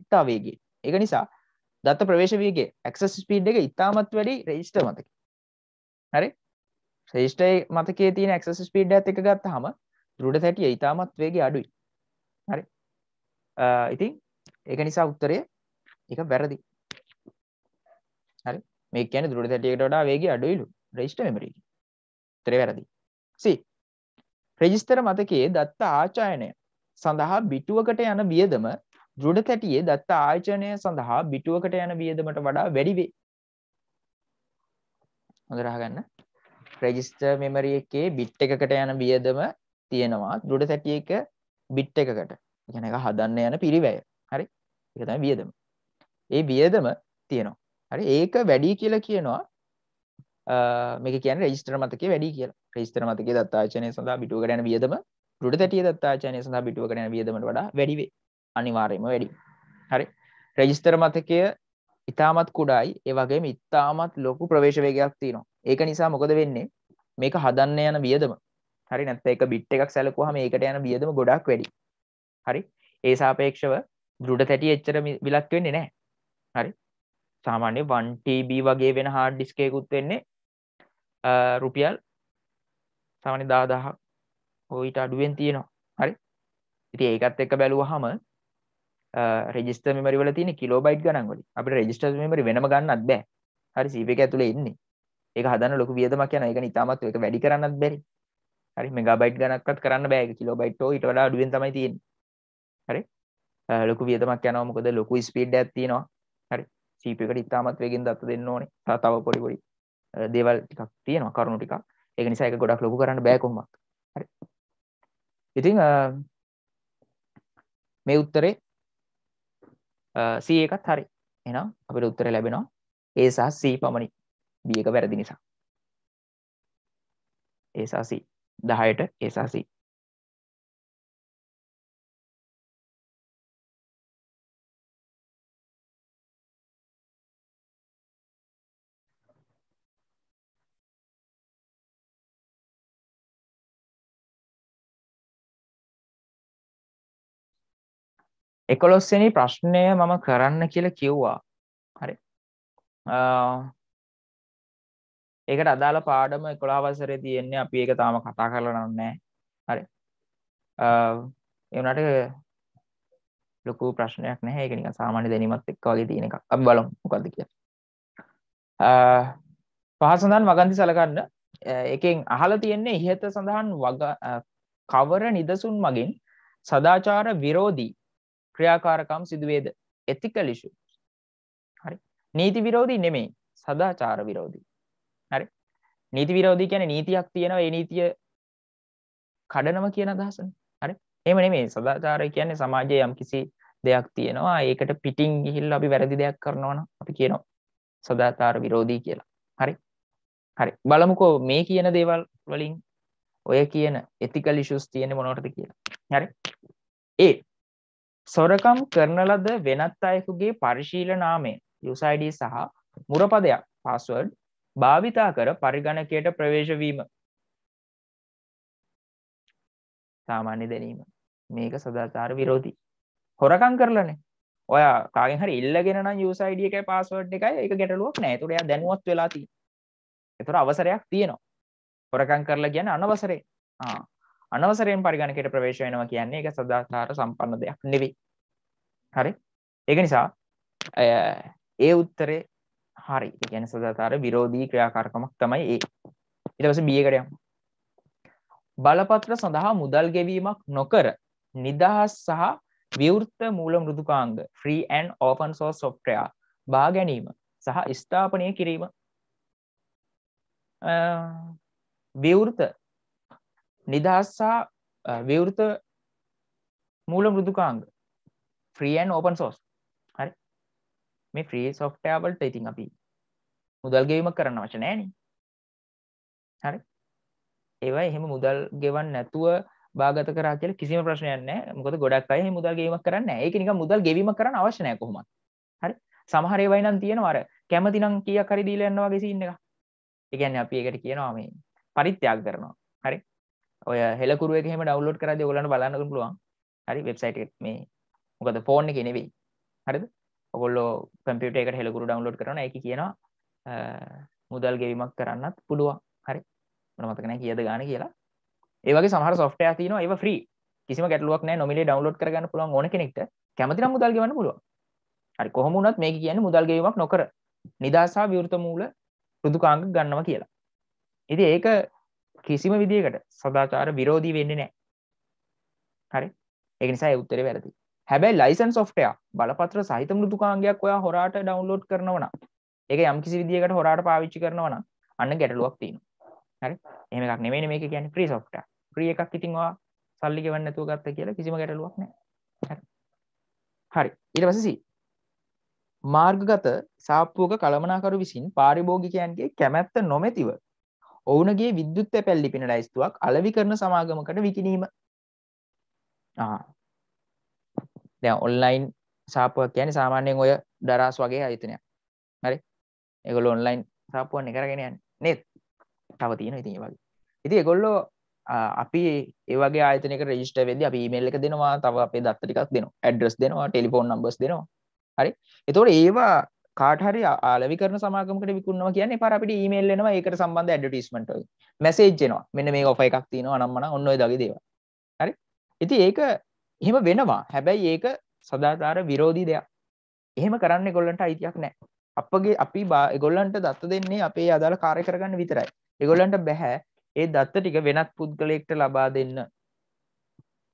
ඉතා වේගයෙන්. ඒක නිසා දත්ත ප්‍රවේශ වේගය access speed එක ඉතාමත් වැඩි රෙජිස්ටර් මතකේ. හරි? රෙජිස්ටර් මතකයේ තියෙන access speed එකත් එක්ක ගත්තාම දෘಢ තැටිය ඉතාමත් වේගය අඩුයි. හරි? ඉතින් ඒක නිසා උත්තරය ඒක වැරදි. හරි? මේක කියන්නේ දෘಢ තැටියකට වඩා වේගය අඩුයිලු රෙජිස්ටර් මෙමරි එකේ. උත්තරේ වැරදි. C. රෙජිස්ටර් මතකයේ දත්ත ආචායනය සඳහා බිටුවකට යන වියදම දෘಢ තැටියේ දත්ත ආචායනය සඳහා බිටුවකට යන වියදමට වඩා වැඩි වේ. හොඳට අහගන්න. රෙජිස්ටර් මෙමරි එකේ බිට් එකකට යන වියදම තියෙනවා දෘಢ තැටියක බිට් එකකට. ඒ කියන්නේ ඒක හදන්න යන පිරිවැය. හරි? ඒක තමයි වියදම. ඒ වියදම තියෙනවා. හරි? ඒක වැඩි කියලා කියනවා මේක කියන්නේ රෙජිස්ටර් මතකයේ වැඩි කියලා. රෙජිස්ටර් මතකයේ දත්තාචාරණය සඳහා බිටුවකට යන වියදම දෘಢ තැටියේ දත්තාචාරණය සඳහා බිටුවකට යන වියදමට වඩා වැඩි වේ. අනිවාර්යයෙන්ම වැඩි. හරි. රෙජිස්ටර් මතකය ඉතාමත් කුඩායි. ඒ වගේම ඉතාමත් ලොකු ප්‍රවේශ වේගයක් තියෙනවා. ඒක නිසා මොකද වෙන්නේ? මේක හදන්න යන වියදම. හරි නැත්නම් ඒක බිට් එකක් සැලකුවාම ඒකට යන වියදම ගොඩක් වැඩි. හරි. ඒ සාපේක්ෂව දෘಢ තැටිය එච්චර විලක් වෙන්නේ නැහැ. හරි. සාමාන්‍ය 1 TB වගේ වෙන hard disk එකකුත් වෙන්නේ රුපියල් සාමාන්‍ය 10000ක් ඔය ඊට අඩුවෙන් තියෙනවා. හරි. ඉතින් ඒකත් එක්ක බැලුවහම රෙජිස්ටර් මෙමරි වල තියෙන කිලෝබයිට් ගණන් වලින් අපිට රෙජිස්ටර් මෙමරි වෙනම ගන්නත් බෑ. හරි CPU එක ඇතුලේ ඉන්නේ. ඒක හදන්න ලොකු වියදමක් යනවා. ඒක නිතාමත් ඒක වැඩි කරන්නත් බැරි. හරි මෙගාබයිට් ගණන්වත් කරන්න බෑ. ඒක කිලෝබයිට් හෝ ඊට වඩා අඩුවෙන් තමයි තියෙන්නේ. හරි. ලොකු වියදමක් යනවා. මොකද ලොකු ස්පීඩ් එකක් තියෙනවා. හරි. CPU එකට ඉතාමත් වේගෙන් දත්ත දෙන්න ඕනේ. තව පොඩි පොඩි දේවල් ටිකක් තියෙනවා. කරුණු ටිකක්. ඒක නිසා ඒක ගොඩක් ලොකු කරන්න බෑ කොහොමවත්. හරි. ඉතින් මේ උත්තරේ C එකත් හරි. එහෙනම් අපිට උත්තරය ලැබෙනවා A සහ C පමණි. B එක වැරදි නිසා. A සහ C 10ට A සහ C. එකොළොස්වෙනි ප්‍රශ්නය මම කරන්න කියලා කිව්වා. හරි. ඒකට අදාළ පාඩම 11 වසරේ තියෙන්නේ. අපි ඒක තාම කතා කරලා නැහැ. හරි. ඒ වුණාට ලොකු ප්‍රශ්නයක් නැහැ. ඒක නිකන් සාමාන්‍ය දැනීමත් එක්ක වගේ තියෙන එකක්. අපි බලමු මොකද්ද කියලා. පහ සඳහන් වගන්ති සලකන්න. එකෙන් අහලා තියෙන්නේ ඉහත සඳහන් කවර නිදසුන් මගින් සදාචාර විරෝධී ක්‍රියාකාරකම් සිදුවේද? ethical issue. හරි. නීති විරෝධී නෙමෙයි. සදාචාර විරෝධී. හරි. නීති විරෝධී කියන්නේ නීතියක් තියෙනවා. ඒ නීතිය කඩනවා කියන අදහසනේ. හරි. එහෙම නෙමෙයි. සදාචාරය කියන්නේ සමාජයේ යම්කිසි දෙයක් තියෙනවා. ඒකට පිටින් ගිහිල්ලා අපි වැරදි දෙයක් කරනවා නම් අපි කියනවා සදාචාර විරෝධී කියලා. හරි. හරි. බලමුකෝ මේ කියන දේවල් වලින් ඔය කියන ethical issues තියෙන්නේ මොනවටද කියලා. හරි. ඒ සොරකම් කරන ලද වෙනත් අයෙකුගේ පරිශීලනාමය user ID සහ මුරපදයක් password භාවිතා කර පරිගණකයට ප්‍රවේශ වීම. සාමාන්‍ය දැනීම. මේක සදාචාර විරෝධී. හොරකම් කරලානේ. ඔයා කාගෙන් හරි ඉල්ලගෙන නම් user ID එකයි password එකයි ඒක ගැටලුවක් නෑ. ඒතකොට එයා දැනුවත් වෙලා තියෙනවා. ඒතකොට අවසරයක් තියෙනවා. හොරකම් කරලා කියන්නේ අනවසරේ. අනවසරයෙන් පරිගණකයට ප්‍රවේශ වෙනවා කියන්නේ ඒක සදාචාර සම්පන්න දෙයක් නෙවෙයි. හරි. ඒක නිසා ඒ උත්තරේ හරි. ඒ කියන්නේ සදාචාර විරෝධී ක්‍රියාකාරකමක් තමයි ඒ. ඊට පස්සේ B එකට යමු. බලපත්‍ර සඳහා මුදල් ගෙවීමක් නොකර නිදහස් සහ විවෘත මූල මෘදුකාංග free and open source software බා ගැනීම සහ ස්ථාපනය කිරීම. විවෘත නිදහස් සහ විවෘත මූල මෘදුකාංග free and open source. හරි. මේ free software වලට ඉතින් අපි මුදල් ගෙවීමක් කරන්න අවශ්‍ය නැහැ නේ. හරි. ඒවා එහෙම මුදල් ගෙවන්න නැතුව බාගත කරා කියලා කිසිම ප්‍රශ්නයක් නැහැ. මොකද ගොඩක් අය එහෙම මුදල් ගෙවීමක් කරන්නේ නැහැ. ඒක නිකන් මුදල් ගෙවීමක් කරන්න අවශ්‍ය නැහැ කොහොමද. හරි. සමහර ඒවායි නම් තියෙනවා අර කැමති නම් කීයක් හරි දීලා යනවා වගේ සීන් එකක්. ඒ කියන්නේ අපි ඒකට කියනවා මේ පරිත්‍යාග කරනවා. හරි. ඔය හෙලකුරු එක එහෙම ඩවුන්ලෝඩ් කරද්දී ඔයගොල්ලන්ට බලන්න පුළුවන්. හරි වෙබ්සයිට් එකේ මේ මොකද ෆෝන් එකේ නෙවෙයි. හරිද? ඔයගොල්ලෝ කම්පියුටර් එකට හෙලකුරු ඩවුන්ලෝඩ් කරනවා. ඒකේ කියනවා මුදල් ගෙවීමක් කරන්නත් පුළුවන්. හරි. මම මතක නැහැ කීයද ගාන කියලා. ඒ වගේ සමහර software තියෙනවා ඒවා free. කිසිම ගැටලුවක් නැහැ. නොමිලේ download කරගන්න පුළුවන් ඕන කෙනෙක්ට. කැමති නම් මුදල් ගෙවන්න පුළුවන්. හරි කොහොම වුණත් මේක කියන්නේ මුදල් ගෙවීමක් නොකර නිදහස් සහ විවෘත මූල මෘදුකාංග ගන්නවා කියලා. ඉතින් ඒක කිසිම විදියකට සදාචාර විරෝධී වෙන්නේ නැහැ. හරි. ඒක නිසා ඒ උත්තරේ වැරදි. හැබැයි license software බලපත්‍ර සහිත මෘදුකාංගයක් ඔයා හොරාට download කරනවා නම් ඒක යම්කිසි විදියකට හොරාට පාවිච්චි කරනවා නම් අන්න ගැටලුවක් තියෙනවා. හරි. එහෙම එකක් නෙමෙයිනේ මේක කියන්නේ free software. free එකක් ඉතින් ඔයා සල්ලි ගෙවන්න නැතුව ගත්තා කියලා කිසිම ගැටලුවක් නැහැ. හරි. හරි. ඊට පස්සේ C. මාර්ගගත සාප්පුවක කළමනාකරු විසින් පාරිභෝගිකයන්ගේ කැමැත්ත නොමැතිව ඔවුන්ගේ විද්‍යුත් තැපැල් ලිපින ලැයිස්තුවක් අලෙවි කරන සමාගමකට විකිණීම. දැන් ඔන්ලයින් සාප්පුවක් කියන්නේ සාමාන්‍යයෙන් ඔය දරාස් වගේ ආයතනයක්. හරි. ඒගොල්ලෝ ඔන්ලයින් සාප්පුවන්නේ කරගෙන යන්නේ නේද? තව තියෙනවා ඉතින් ඒ වගේ. ඉතින් ඒගොල්ලෝ අපි ඒ වගේ ආයතනයකට රෙජිස්ටර් වෙද්දී අපි ඊමේල් එක දෙනවා, තව අපේ දත්ත ටිකක් දෙනවා, ඇඩ්‍රස් දෙනවා, ටෙලිෆෝන් නම්බර්ස් දෙනවා. හරි. ඒතකොට ඒවා කාට හරි අලෙවි කරන සමාගමකට විකුණනවා කියන්නේ පාර අපිට ඊමේල් එනවා ඒකට සම්බන්ධ ඇඩ්වර්ටයිස්මන්ට් වගේ. මැසේජ් එනවා. මෙන්න මේක ඔෆර් එකක් තියෙනවා අනම්මනම් ඔන්න ඔය දගේ දේවල්. හරි. ඉතින් ඒක එහෙම වෙනවා. හැබැයි ඒක සදාචාර විරෝධී දෙයක්. එහෙම කරන්න ඒගොල්ලන්ට අයිතියක් නැහැ. අපි ඒගොල්ලන්ට දත්ත දෙන්නේ අපේ අදාළ කාර්ය කරගන්න විතරයි. ඒගොල්ලන්ට බෑ ඒ දත්ත ටික වෙනත් පුද්ගලයෙක්ට ලබා දෙන්න.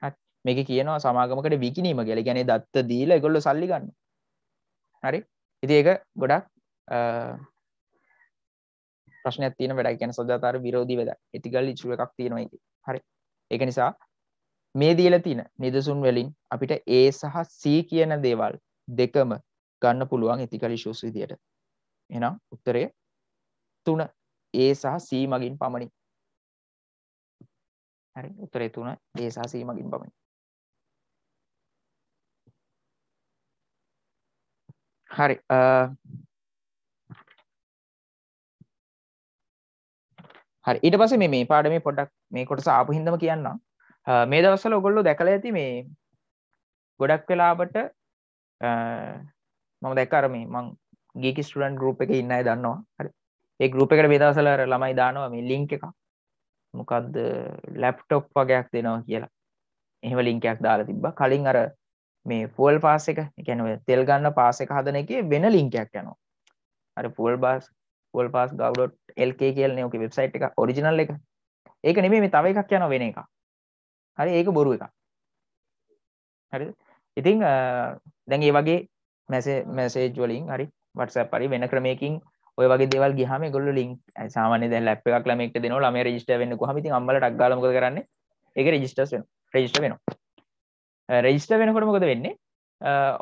හරි. මේකේ කියනවා සමාගමකට විකිණීම කියලා. ඒ කියන්නේ දත්ත දීලා ඒගොල්ලෝ සල්ලි ගන්නවා. හරි. ඉතින් ඒක ගොඩක් ප්‍රශ්නයක් තියෙන වැඩක්. කියන්නේ සදාචාර විරෝධී වැඩක්. ethical issue එකක් තියෙනවා ඒකේ. හරි. ඒක නිසා මේ දීලා තියෙන නිදසුන් වලින් අපිට A සහ C කියන දේවල් දෙකම ගන්න පුළුවන් ethical issues විදියට. එහෙනම් උත්තරය 3 A සහ C මගින් පමණි. හරි. උත්තරය 3 A සහ C මගින් පමණි. හරි. හරි. ඊට පස්සේ මේ පාඩමේ පොඩ්ඩක් මේ කොටස ආපු හින්දාම කියන්නම්. මේ දවස්වල ඔයගොල්ලෝ දැකලා ඇති මේ ගොඩක් වෙලාවට මම දැක්ක අර මේ මං geek student group එකේ ඉන්න අය දන්නවා. හරි. ඒ group එකට මේ දවස්වල ළමයි දානවා මේ link එකක්. මොකද්ද laptop වගේක් දෙනවා කියලා. එහෙම link එකක් දාලා තිබ්බා. කලින් අර මේ fuel pass එක, ඒ කියන්නේ තෙල් ගන්න pass එක හදන එකේ වෙන link එකක් යනවා. අර fuel pass gov.lk කියලා නේ ඔකේ website එක original එක. ඒක නෙමෙයි මේ තව එකක් යනවා වෙන එකක්. හරි ඒක බොරු එකක්. හරිද? ඉතින් දැන් මේ වගේ මැසේජ් වලින් හරි WhatsApp හරි වෙන ක්‍රමයකින් ඔය වගේ දේවල් ගියාම ඒගොල්ලෝ link සාමාන්‍යයෙන් දැන් ලැප් එකක් ළමයෙක්ට දෙනවා ළමයා රෙජිස්ටර් වෙන්න කොහම ඉතින් අම්මලා ටක් ගාලා මොකද කරන්නේ? ඒක රෙජිස්ටර් වෙනවා. රෙජිස්ටර් වෙනකොට මොකද වෙන්නේ?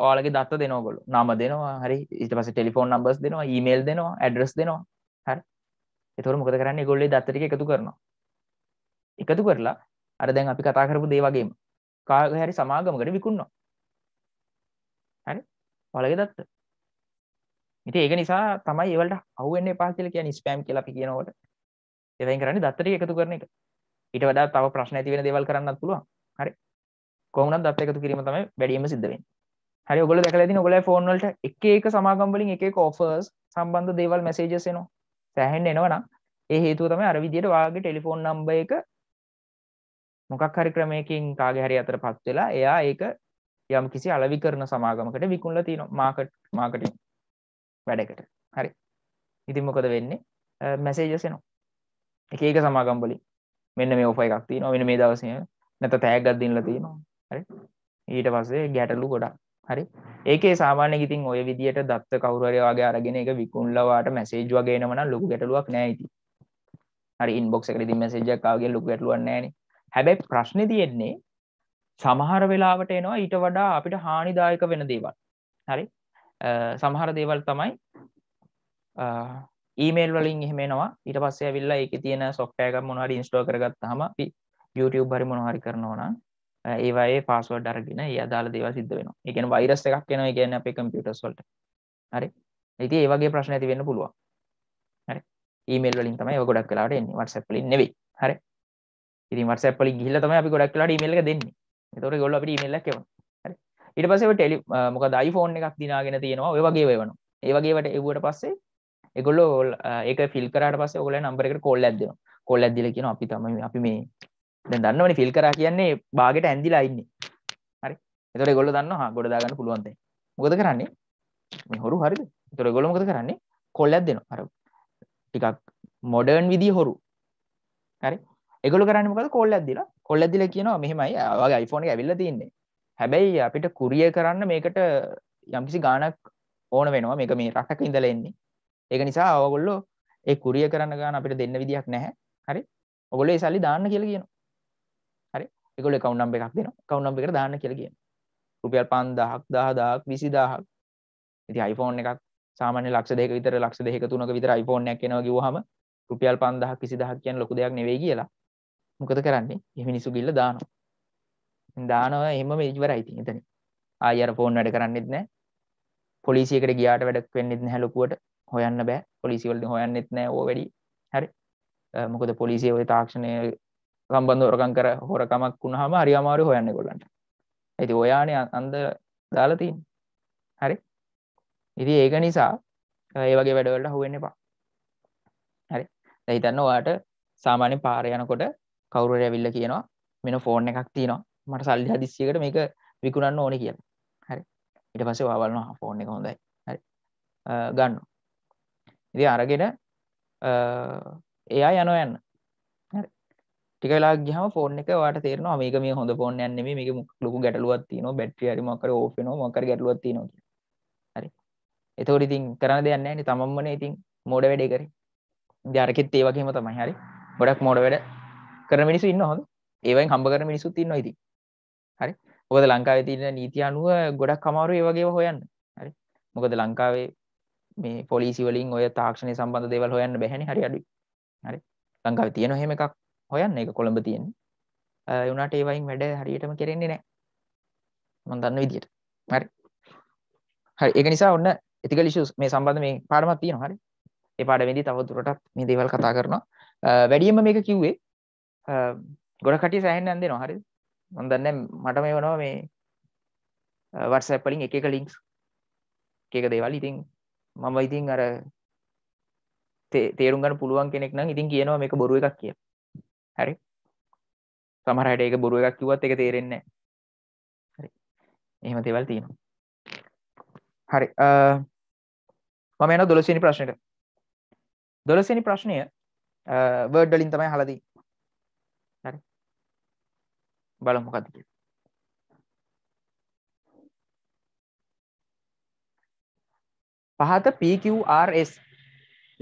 ඔයාලගේ දත්ත දෙනවා ඔයගොල්ලෝ. නම දෙනවා හරි ඊට පස්සේ ටෙලිෆෝන් නම්බර්ස් දෙනවා, ඊමේල් දෙනවා, ඇඩ්‍රස් දෙනවා. හරි. ඒතකොට මොකද කරන්නේ? ඒගොල්ලෝ ඒ දත්ත ටික එකතු කරනවා. එකතු කරලා අර දැන් අපි කතා කරපු දේ වගේම කාගේ හරි සමාගමකට විකුණනවා. හරි? ඔයාලගේ දත්ත. ඉතින් ඒක නිසා තමයි ඒවලට අහුවෙන්න එපා කියලා කියන්නේ ස්පෑම් කියලා අපි කියනකොට. ඒවෙන් කරන්නේ දත්ත ටික එකතු කරන එක. ඊට වඩා තව ප්‍රශ්න ඇති වෙන දේවල් කරන්නත් පුළුවන්. හරි. කොහොම වුණත් දත්ත එකතු කිරීම තමයි වැඩිම සිද්ධ වෙන්නේ. හරි ඔයගොල්ලෝ දැකලා ඉතින් ඔයගොල්ලෝ ෆෝන් වලට එක එක සමාගම් වලින් එක එක ඔෆර්ස් සම්බන්ධ දේවල් මැසේජස් එනවා. සෑහෙන්න එනවනම් ඒ හේතුව තමයි අර විදියට ඔයාගේ ටෙලිෆෝන් නම්බර් එක මොකක් හරි ක්‍රමයකින් කාගේ හරි අතරපත් වෙලා එයා ඒක යම් කිසි අලෙවිකරන සමාගමකට විකුණලා තියෙනවා මාකටිං වැඩකට. හරි. ඉතින් මොකද වෙන්නේ? මැසේජස් එනවා. එක එක සමාගම් වලින් මෙන්න මේ ඔෆර් එකක් තියෙනවා. මෙන්න මේ දවසේ නැත්නම් තෑග්ගක් දීලා තියෙනවා. හරි. ඊට පස්සේ ගැටලු ගොඩක්. හරි. ඒකේ සාමාන්‍යයෙන් ඉතින් ඔය විදියට දත්ත කවුරු හරි වගේ අරගෙන ඒක විකුණලා වාට මැසේජ් වගේ එනම නම් ලොකු ගැටලුවක් නෑ ඉතින්. හරි ඉන්බොක්ස් එකට ඉතින් මැසේජ් එකක් ආව කියලා ලොකු ගැටලුවක් නෑනේ. හැබැයි ප්‍රශ්නේ තියෙන්නේ සමහර වෙලාවට එනවා ඊට වඩා අපිට හානිදායක වෙන දේවල්. හරි. සමහර දේවල් තමයි ඊමේල් වලින් එහෙම එනවා. ඊට පස්සේ ඇවිල්ලා ඒකේ තියෙන software එකක් මොනවා හරි install කරගත්තාම අපි YouTube හරි මොනවා හරි කරනවා නම් ඒවායේ පාස්වර්ඩ් අරගෙන ඒ අදාළ දේවල් සිද්ධ වෙනවා. ඒ කියන්නේ වෛරස් එකක් එනවා. ඒ කියන්නේ අපේ කම්පියුටර්ස් වලට. හරි. ඉතින් ඒ වගේ ප්‍රශ්න ඇති වෙන්න පුළුවන්. හරි. ඊමේල් වලින් තමයි ඒක ගොඩක් වෙලාවට එන්නේ. WhatsApp වලින් නෙවෙයි. හරි. ඉතින් WhatsApp වලින් ගිහිල්ලා තමයි අපි ගොඩක් වෙලාවට ඊමේල් එක දෙන්නේ. ඒතකොට ඒගොල්ලෝ අපිට ඊමේල් එකක් එවනවා. හරි. ඊට පස්සේ ඔය මොකද iPhone එකක් දිනාගෙන තියෙනවා. ඔය වගේ වෙවනවා. ඒ වගේ වට එවුවට පස්සේ ඒගොල්ලෝ ඒක ෆිල් කරාට පස්සේ ඔයගොල්ලෝ නම්බර් එකට කෝල් එකක් දෙනවා. කෝල් එකක් දීලා කියනවා අපි මේ දැන් දන්නවනේ ෆිල් කරා කියන්නේ බාගෙට ඇඳිලා ඉන්නේ. හරි. ඒතකොට ඒගොල්ලෝ දන්නවා හා ගොඩ දාගන්න පුළුවන් දැන්. මොකද කරන්නේ? මේ හොරු හරිද? ඒතකොට ඒගොල්ලෝ මොකද කරන්නේ? කෝල් එකක් දෙනවා. අර ටිකක් මොඩර්න් විදිය හොරු. හරි. ඒගොල්ලෝ කරන්නේ මොකද? කෝල් එකක් දීලා. කෝල් එකක් දීලා කියනවා මෙහෙමයි ඔයාගේ iPhone එක ඇවිල්ලා තින්නේ. හැබැයි අපිට කුරියර් කරන්න මේකට යම්කිසි ගාණක් ඕන වෙනවා. මේක මේ රටක ඉඳලා එන්නේ. ඒක නිසා ඔයගොල්ලෝ ඒ කුරියර් කරන්න ගාන අපිට දෙන්න විදියක් නැහැ. හරි. ඔයගොල්ලෝ ඒ සල්ලි දාන්න කියලා කියනවා. හරි. ඒගොල්ලෝ account number එකක් දෙනවා. account number එකට දාන්න කියලා කියනවා. රුපියල් 5000ක් 10000ක් 20000ක්. ඉතින් iPhone එකක් සාමාන්‍ය ලක්ෂ 2ක විතර ලක්ෂ 2ක 3ක විතර iPhone එකක් එනවා කිව්වහම රුපියල් 5000ක් 20000ක් කියන්නේ ලොකු දෙයක් නෙවෙයි කියලා. මොකද කරන්නේ? මේ මිනිස්සු ගිහලා දානවා. දානවා එහෙමම ඉවරයි ඉතින් එතන. ආයෙ අර ෆෝන් වැඩ කරන්නෙත් නැහැ. පොලිසියකට ගියාට වැඩක් වෙන්නෙත් නැහැ ලොකුවට. හොයන්න බෑ. පොලිසිය වලින් හොයන්නෙත් නැහැ ඕව වැඩි. හරි. මොකද පොලිසිය ওই තාක්ෂණය සම්බන්ධව හොරකමක් වුණාම හරි අමාරුයි හොයන්න ඒගොල්ලන්ට. ඉතින් ඔයානේ අන්ද දාලා තියෙන්නේ. හරි. ඉතින් ඒක නිසා ඒ වගේ වැඩවලට අහු වෙන්න එපා. හරි. දැන් හිතන්න ඔයාට සාමාන්‍ය පාරේ යනකොට කවුරු හරි ඇවිල්ලා කියනවා මෙන්න ෆෝන් එකක් තියෙනවා. මට සල්ලි හදිස්සියකට මේක විකුණන්න ඕනේ කියලා. හරි. ඊට පස්සේ ඔයා බලනවා ෆෝන් එක හොඳයි. හරි. ගන්නවා. ඉතින් අරගෙන එයා යන්න. හරි. ටික වෙලාවක් ගියාම ෆෝන් එක ඔයාට තේරෙනවා මේක මේ හොඳ ෆෝන් එකක් නෙමෙයි මේක ලොකු ගැටලුවක් තියෙනවා බැටරි හරි මොකක් හරි ඕෆ් වෙනවා මොකක් හරි ගැටලුවක් තියෙනවා කියලා. හරි. ඒතකොට ඉතින් කරන්න දෙයක් නැහැ නේ තමන්මනේ ඉතින් මෝඩ වැඩේ කරේ. ඉතින් අරකෙත් ඒ වගේම තමයි. හරි. ගොඩක් මෝඩ වැඩ කරන මිනිස්සු ඉන්නවා හොඳ. ඒවෙන් හම්බ කරන මිනිස්සුත් ඉන්නවා ඉතින්. හරි. මොකද ලංකාවේ තියෙන නීති අනුව ගොඩක් අමාරුයි ඒ වගේව හොයන්න. හරි. මොකද ලංකාවේ මේ පොලිසිය වලින් ඔය තාක්ෂණය සම්බන්ධ දේවල් හොයන්න බැහැනේ හරි අඩුයි. හරි. ලංකාවේ තියෙන හැම එකක් හොයන්න ඒක කොළඹ තියෙන්නේ. ඒ වුණාට ඒ වයින් වැඩ හරියටම කෙරෙන්නේ නැහැ. මම දන්න විදියට. හරි. හරි. ඒක නිසා ඔන්න ethical issues මේ සම්බන්ධ මේ පාඩමක් තියෙනවා. හරි. ඒ පාඩමේදී තව දුරටත් මේ දේවල් කතා කරනවා. වැඩියෙන්ම මේක කිව්වේ ගොඩක් කටිය සෑහෙන්න යන්න දෙනවා. හරිද? මම දන්නේ මට මේ වෙනවා මේ WhatsApp වලින් එක එක links එක එක දේවල් ඉතින් මම ඉතින් අර තේරුම් ගන්න පුළුවන් කෙනෙක් නම් ඉතින් කියනවා මේක බොරු එකක් කියලා. හරි. සමහර අයට ඒක බොරු එකක් කිව්වත් ඒක තේරෙන්නේ නැහැ. හරි. එහෙම දේවල් තියෙනවා. හරි. මම යනවා 12 වෙනි ප්‍රශ්නෙට. 12 වෙනි ප්‍රශ්නය වර්ඩ් වලින් තමයි අහලා තියෙන්නේ. හරි. බලමු මොකක්ද කියලා. පහත PQRS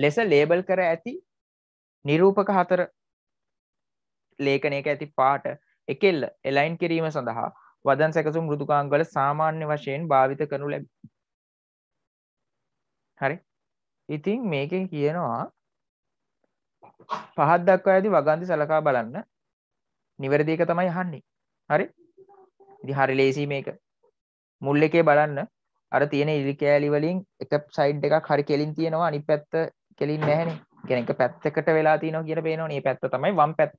ලෙස ලේබල් කර ඇති නිරූපක හතර ලේඛනයක ඇති පාට එකෙල්ල එලයින් කිරීම සඳහා වදන් සැකසුම් මෘදුකාංග වල සාමාන්‍ය වශයෙන් භාවිත කරනු ලැබේ. හරි. ඉතින් මේකෙන් කියනවා පහත් දක්වා ඇති වගන්ති සලකා බලන්න. නිවැරදි එක තමයි අහන්නේ. හරි. ඉතින් හරි ලේසි මේක. මුල් එකේ බලන්න අර තියෙන ඉලි කෑලි වලින් එක සයිඩ් එකක් හරි කෙලින් තියෙනවා අනිත් පැත්ත කෙලින් නැහැනේ. කියන්නේ එක පැත්තකට වෙලා තියෙනවා කියන පේනවනේ. මේ පැත්ත තමයි වම් පැත්ත.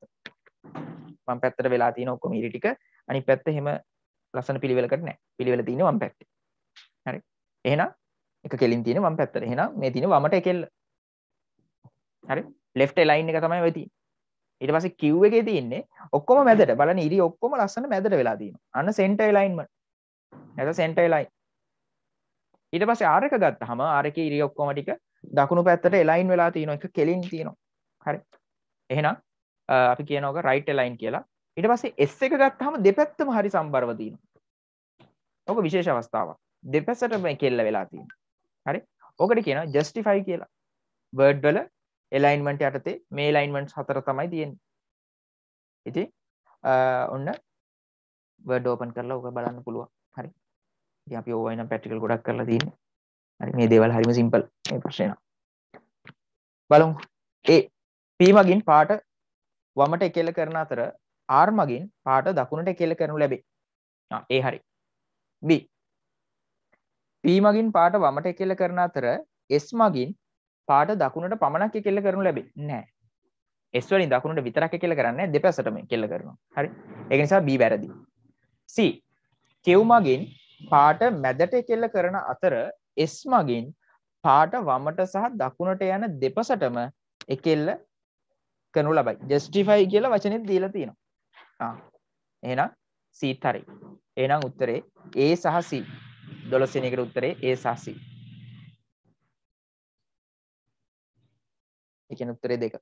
වම් පැත්තට වෙලා තියෙන ඔක්කොම ඉලි ටික අනිත් පැත්ත එහෙම ලස්සන පිළිවෙලකට නැහැ. පිළිවෙල තියෙන්නේ වම් පැත්තේ. හරි. එහෙනම් එක කෙලින් තියෙන වම් පැත්තට. එහෙනම් මේ තියෙන වමට එකෙල්ල. හරි. left align එක තමයි ඔය තියෙන්නේ. ඊට පස්සේ Q එකේ තියෙන්නේ ඔක්කොම මැදට. බලන්න ඉරි ඔක්කොම ලස්සන මැදට වෙලා තියෙනවා. අන්න center alignment. නැත්නම් center align. ඊට පස්සේ R එක ගත්තාම R එකේ ඉරි ඔක්කොම ටික දකුණු පැත්තට align වෙලා තියෙනවා. එක කෙලින් තියෙනවා. හරි. එහෙනම් අපි කියනවා ඔක right align කියලා. ඊට පස්සේ S එක ගත්තාම දෙපැත්තම හරි සම්බරව තියෙනවා. ඔක විශේෂ අවස්ථාවක්. දෙපැත්තටම කෙල්ල වෙලා තියෙනවා. හරි. ඔකට කියනවා justify කියලා. word වල alignment යටතේ මේ alignments හතර තමයි තියෙන්නේ. ඉතින් ඔන්න word open කරලා ඔක බලන්න පුළුවන්. හරි. ඉතින් අපි ඕවා නම් practical ගොඩක් කරලා තියෙන්නේ. හරි. මේ දේවල් හරිම simple. මේ ප්‍රශ්නේ නම්. බලමු. A P මගින් පාට වමට එකෙල්ල කරන අතර R මගින් පාට දකුණට එකෙල්ල කරනු ලැබේ. A හරි. B P මගින් පාට වමට එකෙල්ල කරන අතර S මගින් පාට දකුණට පමණක් එකෙල්ල කරනු ලැබේ. නැහැ. S වලින් දකුණට විතරක් එකෙල්ල කරන්නේ නැහැ දෙපැත්තටම එකෙල්ල කරනවා. හරි. ඒක නිසා B වැරදි. C Q මගින් පාට මැදට එකෙල්ල කරන අතර S මගින් පාට වමට සහ දකුණට යන දෙපසටම එකෙල්ල කරනු ලබයි. justify කියලා වචනේත් දීලා තියෙනවා. එහෙනම් C හරි. එහෙනම් උත්තරේ A සහ C. 12 වෙනි එකට උත්තරේ A සහ C. ඒ කියන්නේ උත්තරේ දෙක.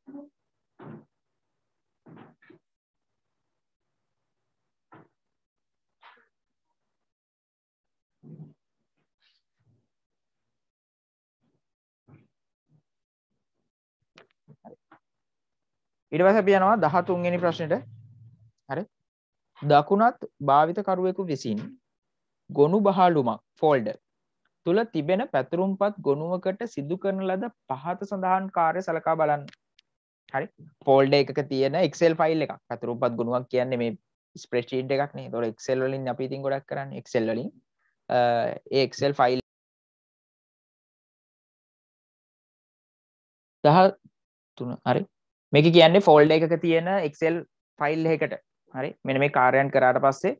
ඊට පස්සේ අපි යනවා 13 වෙනි ප්‍රශ්නෙට. හරි. දකුණත් භාවිත කරුවෙකු විසින් ගොනු බහලුමක් ෆෝල්ඩර් තුල තිබෙන පැතුරුම්පත් ගොනුවකට සිදු කරන ලද පහත සඳහන් කාර්ය සලකා බලන්න. හරි. ෆෝල්ඩර් එකක තියෙන Excel ෆයිල් එකක්. පැතුරුම්පත් ගොනුවක් කියන්නේ මේ ස්ප්‍රෙඩ්ෂීට් එකක් නේ. ඒතකොට Excel වලින් අපි ඉතින් ගොඩක් කරන්නේ Excel වලින්. ඒ Excel ෆයිල් 13 හරි. මේක කියන්නේ ෆෝල්ඩර් එකක තියෙන Excel ෆයිල් එකකට. හරි. මෙන්න මේ කාර්යයන් කරාට පස්සේ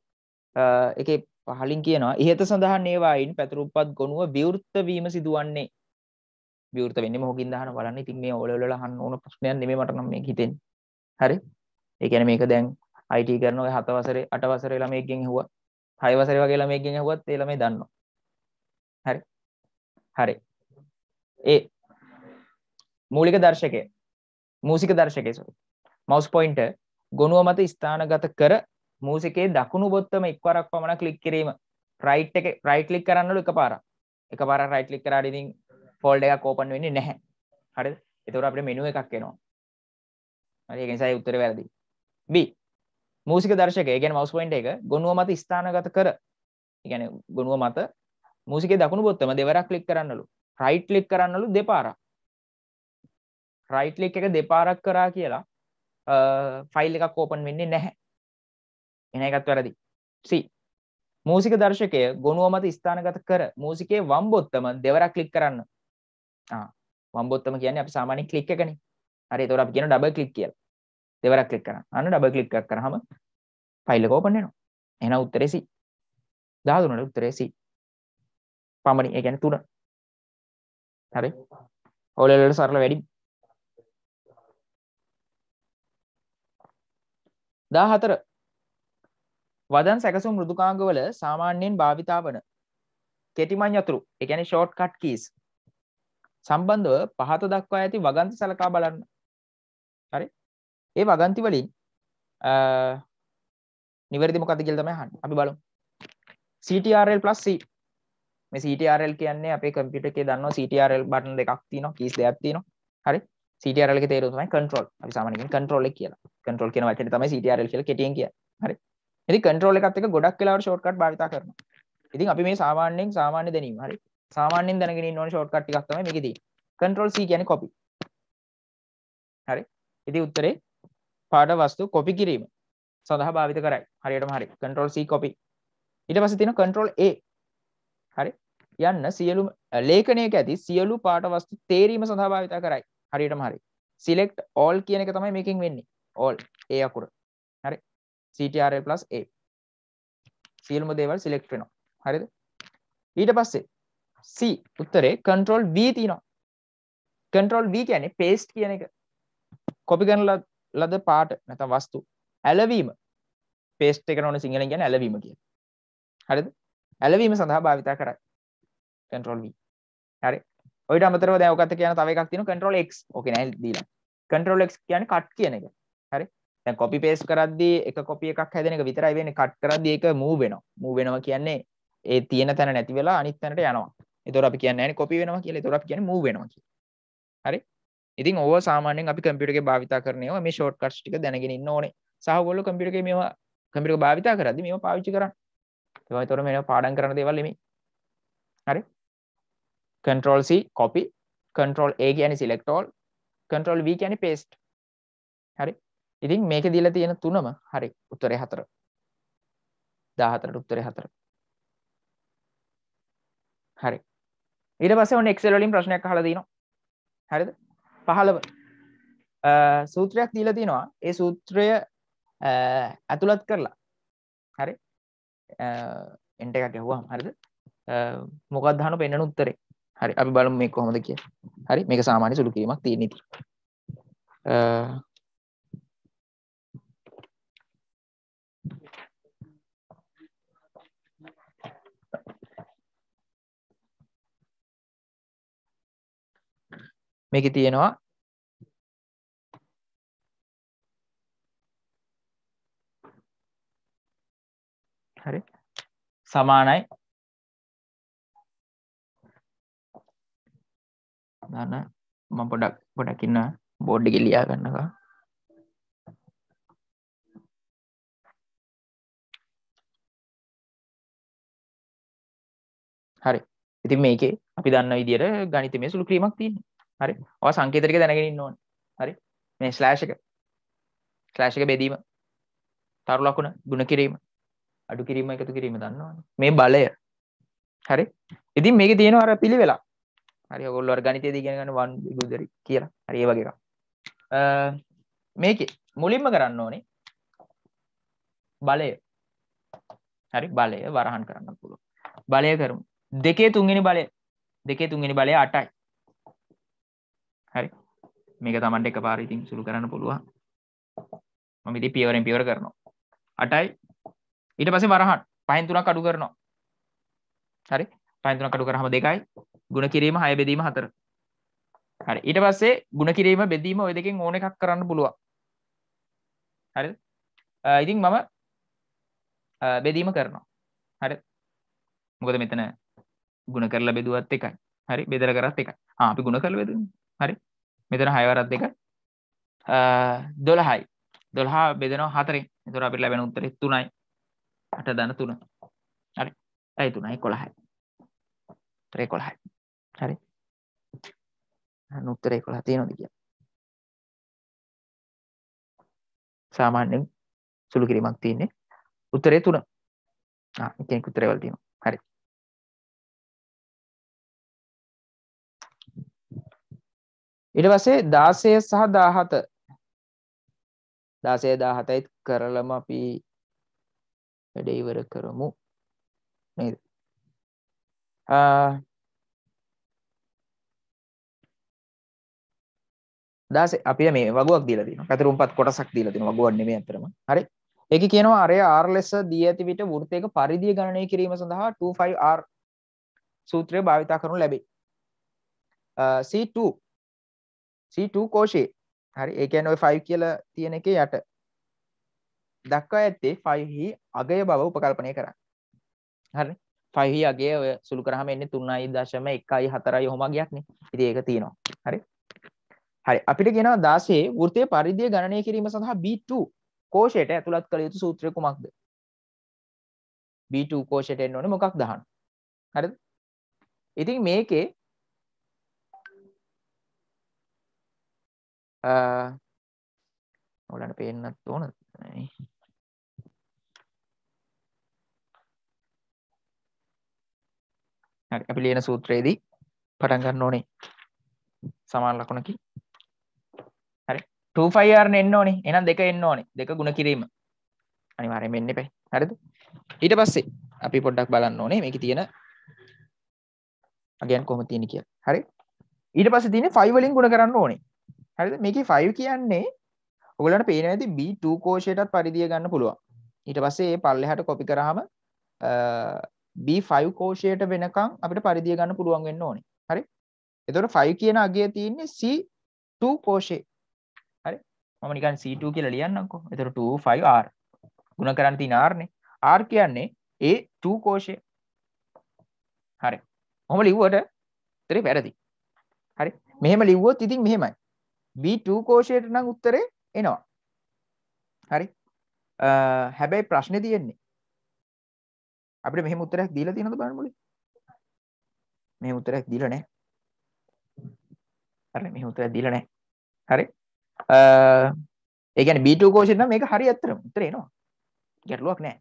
ඒකේ පහලින් කියනවා ඉහත සඳහන් ඒවායින් පැතුරුම්පත් ගොනුව විවෘත වීම සිදුවන්නේ. විවෘත වෙන්නේ මොකකින්ද අහන බලන්න. ඉතින් මේ ඕලෙවල් වල අහන්න ඕන ප්‍රශ්නයක් නෙමෙයි මට නම් මේක හිතෙන්නේ. හරි. ඒ කියන්නේ මේක දැන් IT කරන ඔය 7 වසරේ 8 වසරේ ළමයෙක්ගෙන් ඇහුවා 6 වසරේ වගේ ළමයෙක්ගෙන් ඇහුවත් ඒ ළමයි දන්නවා. හරි. හරි. ඒ මූලික දර්ශකය මූසික දර්ශකය මවුස් පොයින්ටර් ගොනුව මත ස්ථානගත කර මූසිකයේ දකුණු බොත්තම එක්වරක් පමණ ක්ලික් කිරීම රයිට් එක රයිට් ක්ලික් කරන්නලු එකපාරක් රයිට් ක්ලික් කරාට ඉතින් ෆෝල්ඩර් එකක් ඕපන් වෙන්නේ නැහැ. හරිද? ඒතකොට අපිට මෙනු එකක් එනවා. හරි. ඒක නිසා ඒ උත්තරේ වැරදි. B මූසික දර්ශකය කියන්නේ මවුස් පොයින්ටර් එක ගොනුව මත ස්ථානගත කර ඒ කියන්නේ ගොනුව මත මූසිකයේ දකුණු බොත්තම දෙවරක් ක්ලික් කරන්නලු. රයිට් ක්ලික් කරන්නලු දෙපාරක්. රයිට් ක්ලික් එක දෙපාරක් කරා කියලා ෆයිල් එකක් ඕපන් වෙන්නේ නැහැ. එන එකත් වැරදි. C මූසික දර්ශකය ගොනුව මත ස්ථානගත කර මූසිකයේ වම් බොත්තම දෙවරක් ක්ලික් කරන්න. වම් බොත්තම කියන්නේ අපි සාමාන්‍යයෙන් ක්ලික් එකනේ. හරි. ඒතකොට අපි කියන ඩබල් ක්ලික් කියලා. දෙවරක් ක්ලික් කරන්න. අන්න ඩබල් ක්ලික් එකක් කරාම ෆයිල් එක ඕපන් වෙනවා. එහෙනම් උත්තරේ C. 13 උත්තරේ C. පමණි. ඒ කියන්නේ 3. හරි. O level වල සරල වැඩි. 14 වදන් සැකසුම් මෘදුකාංග වල සාමාන්‍යයෙන් භාවිතා වන කෙටිමන් යතුරු, ඒ කියන්නේ shortcut keys සම්බන්ධව පහත දක්වා ඇති වගන්ති සලකා බලන්න. හරි. ඒ වගන්ති වලින් නිවැරදි මොකක්ද කියලා තමයි අහන්නේ. අපි බලමු. CTRL+C. මේ CTRL කියන්නේ අපේ කම්පියුටර් එකේ දන්නවා CTRL බටන් දෙකක් තියෙනවා, කීස් දෙකක් තියෙනවා. හරි. CTRL එකේ තේරුම තමයි control. අපි සාමාන්‍යයෙන් control එක කියලා. control කියන වචනේ තමයි CTRL කියලා කෙටියෙන් කියන්නේ. හරි. ඉතින් control එකත් එක්ක ගොඩක් වෙලාවට shortcut භාවිතා කරනවා. ඉතින් අපි මේ සාමාන්‍ය දැනීම. හරි. සාමාන්‍යයෙන් දැනගෙන ඉන්න ඕනේ shortcut ටිකක් තමයි මේකේ තියෙන්නේ. control C කියන්නේ copy. හරි. ඉතින් උත්තරේ පාඩ වස්තු copy කිරීම සඳහා භාවිත කරයි. හරියටම හරි. control C copy. ඊට පස්සේ තියෙනවා control A. හරි. යන්න සියලු ලේඛනයක ඇති සියලු පාට වස්තු තේරීම සඳහා භාවිත කරයි. හරියටම හරි. select all කියන එක තමයි මේකෙන් වෙන්නේ. all A අකුර. හරි. CTRL+A. සියලුම දේවල් select වෙනවා. හරිද? ඊට පස්සේ C උත්තරේ control V තියෙනවා. control V කියන්නේ paste කියන එක. copy කරන ලද පාට නැත්නම් වස්තු ඇලවීම. paste එකට ඕන සිංහලෙන් කියන්නේ ඇලවීම කියලා. හරිද? ඇලවීම සඳහා භාවිත කරයි. control V. හරි. ඔයිට අමතරව දැන් ඔකත් කියන තව එකක් තියෙනවා control X. ඕකේ නෑ දීලා. control X කියන්නේ cut කියන එක. හරි. දැන් copy paste කරද්දී එක copy එකක් හැදෙන එක විතරයි වෙන්නේ. cut කරද්දී ඒක move වෙනවා. move වෙනවා කියන්නේ ඒ තියෙන තැන නැති වෙලා අනිත් තැනට යනවා. ඒතකොට අපි කියන්නේ නෑනේ copy වෙනවා කියලා. ඒතකොට අපි කියන්නේ move වෙනවා කියලා. හරි. ඉතින් ඕව සාමාන්‍යයෙන් අපි කම්පියුටර් එකේ භාවිතා කරන ඒවා මේ shortcuts ටික දැනගෙන ඉන්න ඕනේ. සහ ඔයගොල්ලෝ කම්පියුටර් එකේ මේවා කම්පියුටර් එක භාවිතා කරද්දී මේවා පාවිච්චි කරන්න. ඒවා ඒතකොට මේවා පාඩම් කරන දේවල් නෙමෙයි. හරි. control C copy, control A කියන්නේ select all, control V කියන්නේ paste. හරි. ඉතින් මේකේ දීලා තියෙන තුනම හරි. උත්තරේ 4. 14ට උත්තරේ 4. හරි. ඊට පස්සේ ඔන්න Excel වලින් ප්‍රශ්නයක් අහලා දිනවා. හරිද? 15 සූත්‍රයක් දීලා තිනවා. ඒ සූත්‍රය ඇතුළත් කරලා හරි එන්ට එකක් ගැහුවාම හරිද මොකක්ද අහන පෙන්නන උත්තරේ හරි අපි බලමු මේක කොහොමද කියලා හරි මේක සාමාන්‍ය සුළු කිරීමක් තියෙන ඉතින් මේකේ තියෙනවා හරි සමානයි දාන්න මම පොඩක් ඉන්න බෝඩ් එකේ ලියා ගන්නවා හරි ඉතින් මේකේ අපි දන්න විදියට ගණිතමය සුළු කිරීමක් තියෙනවා හරි ඔය සංකේත ටික දැනගෙන ඉන්න ඕනේ හරි මේ ස්ලෑෂ් එක බෙදීම තරු ලකුණ ගුණ කිරීම අඩු කිරීම එකතු කිරීම දන්නවනේ මේ බලය හරි ඉතින් මේකේ තියෙනවා අර පිළිවෙලක් හරි ඔයගොල්ලෝ අර ගණිතයේදී ඉගෙන ගන්න 1 විගුදරි කියලා හරි ඒ වගේ එකක් මේකේ මුලින්ම කරන්න ඕනේ බලය හරි බලය වරහන් කරන්න පුළුවන් බලය කරමු දෙකේ තුන්වෙනි බලය 8යි හරි මේක Tamanට එකපාර ඉතින් සුළු කරන්න පුළුවන් මම ඉතින් පියවරෙන් පියවර කරනවා 8යි ඊට පස්සේ වරහන් 5න් 3ක් අඩු කරනවා හරි 5න් 3ක් අඩු කරාම 2යි ගුණ කිරීම 6 බෙදීම 4 හරි ඊට පස්සේ ගුණ කිරීම බෙදීම ඔය දෙකෙන් ඕන එකක් කරන්න පුළුවන් හරිද ඉතින් මම බෙදීම කරනවා හරි මොකද මෙතන ගුණ කරලා බෙදුවත් එකයි හරි බෙදලා කරත් එකයි අපි ගුණ කරලා බෙදුන්නේ හරි මෙතන 6 වරක් 2 12යි 12 බෙදෙනවා 4ෙන් එතකොට අපිට ලැබෙන උත්තරේ 3යි 8 ධන 3 හරි ඇයි 3යි 11යි උත්තරේ 11යි හරි උත්තරේ 11 තියෙනවද කියලා සාමාන්‍යයෙන් සුළු කිරීමක් තියෙන්නේ උත්තරේ 3 එකෙන් උත්තරේ වල තියෙනවා හරි ඊට පස්සේ 16 සහ 17 16 17යි කරලම අපි වැඩ ඉවර කරමු නේද 16 අපිට මේ වගුවක් දීලා තියෙනවා. පැතිරුම්පත් කොටසක් දීලා තියෙනවා. වගුවක් නෙමෙයි අතරම. හරි. ඒකේ කියනවා අරය R ලෙස දී ඇති විට වෘත්තයක පරිධිය ගණනය කිරීම සඳහා 25R සූත්‍රය භාවිත කරනු ලැබේ. C2 කෝෂේ. හරි. ඒ කියන්නේ ওই 5 කියලා තියෙන එකේ යට දක්වා ඇත්තේ 5 හි අගය බව උපකල්පනය කරන්න. හරි. 5 හි අගය ඔය සුළු කරාම එන්නේ 3.1.4 ඔහොම අගයක් නේ. ඉතින් ඒක තියෙනවා. හරි. හරි. අපිට කියනවා 16 වෘත්තයේ පරිධිය ගණනය කිරීම සඳහා B2 කෝෂයට ඇතුළත් කළ යුතු සූත්‍රය කුමක්ද? B2 කෝෂයට එන්න ඕනේ මොකක්ද අහන්න. හරිද? ඉතින් මේකේ ඔයාලට පේන්නත් ඕනද? හරි. අපි ලියන සූත්‍රයේදී පටන් ගන්න ඕනේ සමාන ලකුණකින්. හරි. 25R නේ එන්න ඕනේ. එහෙනම් 2 එන්න ඕනේ. 2 ගුණ කිරීම. අනිවාර්යයෙන්ම එන්න එපා. හරිද? ඊට පස්සේ අපි පොඩ්ඩක් බලන්න ඕනේ මේකේ තියෙන අගයන් කොහොමද තියෙන්නේ කියලා. හරි? ඊට පස්සේ තියෙන්නේ 5 වලින් ගුණ කරන්න ඕනේ. හරිද? මේකේ 5 කියන්නේ ඔයගොල්ලන්ට පේනවා ඇති B2 කෝෂයටත් පරිධිය ගන්න පුළුවන්. ඊට පස්සේ මේ පල්ලෙහාට කොපි කරාම B5 කෝෂයට වෙනකන් අපිට පරිධිය ගන්න පුළුවන් වෙන්න ඕනේ. හරි? එතකොට 5 කියන අගය තියෙන්නේ C2 කෝෂේ. හරි? මම නිකන් C2 කියලා ලියන්නම්කෝ. එතකොට 2 5R. ගුණ කරන්න තියෙන R නේ. R කියන්නේ A2 කෝෂය. හරි. කොහොම ලිව්වට උත්තරේ වැරදි. හරි. මෙහෙම ලිව්වොත් ඉතින් මෙහෙමයි. B2 කෝෂයට නම් උත්තරේ එනවා. හරි. හැබැයි ප්‍රශ්නේ තියෙන්නේ අපිට මෙහෙම උත්තරයක් දීලා තියෙනවද බලන්න මොලේ? මෙහෙම උත්තරයක් දීලා නැහැ. හරි මෙහෙම උත්තරයක් දීලා නැහැ. හරි. ඒ කියන්නේ B2 කෝෂෙට නම් මේක හරි ඇත්තටම උත්තරේ එනවා. ගැටලුවක් නැහැ.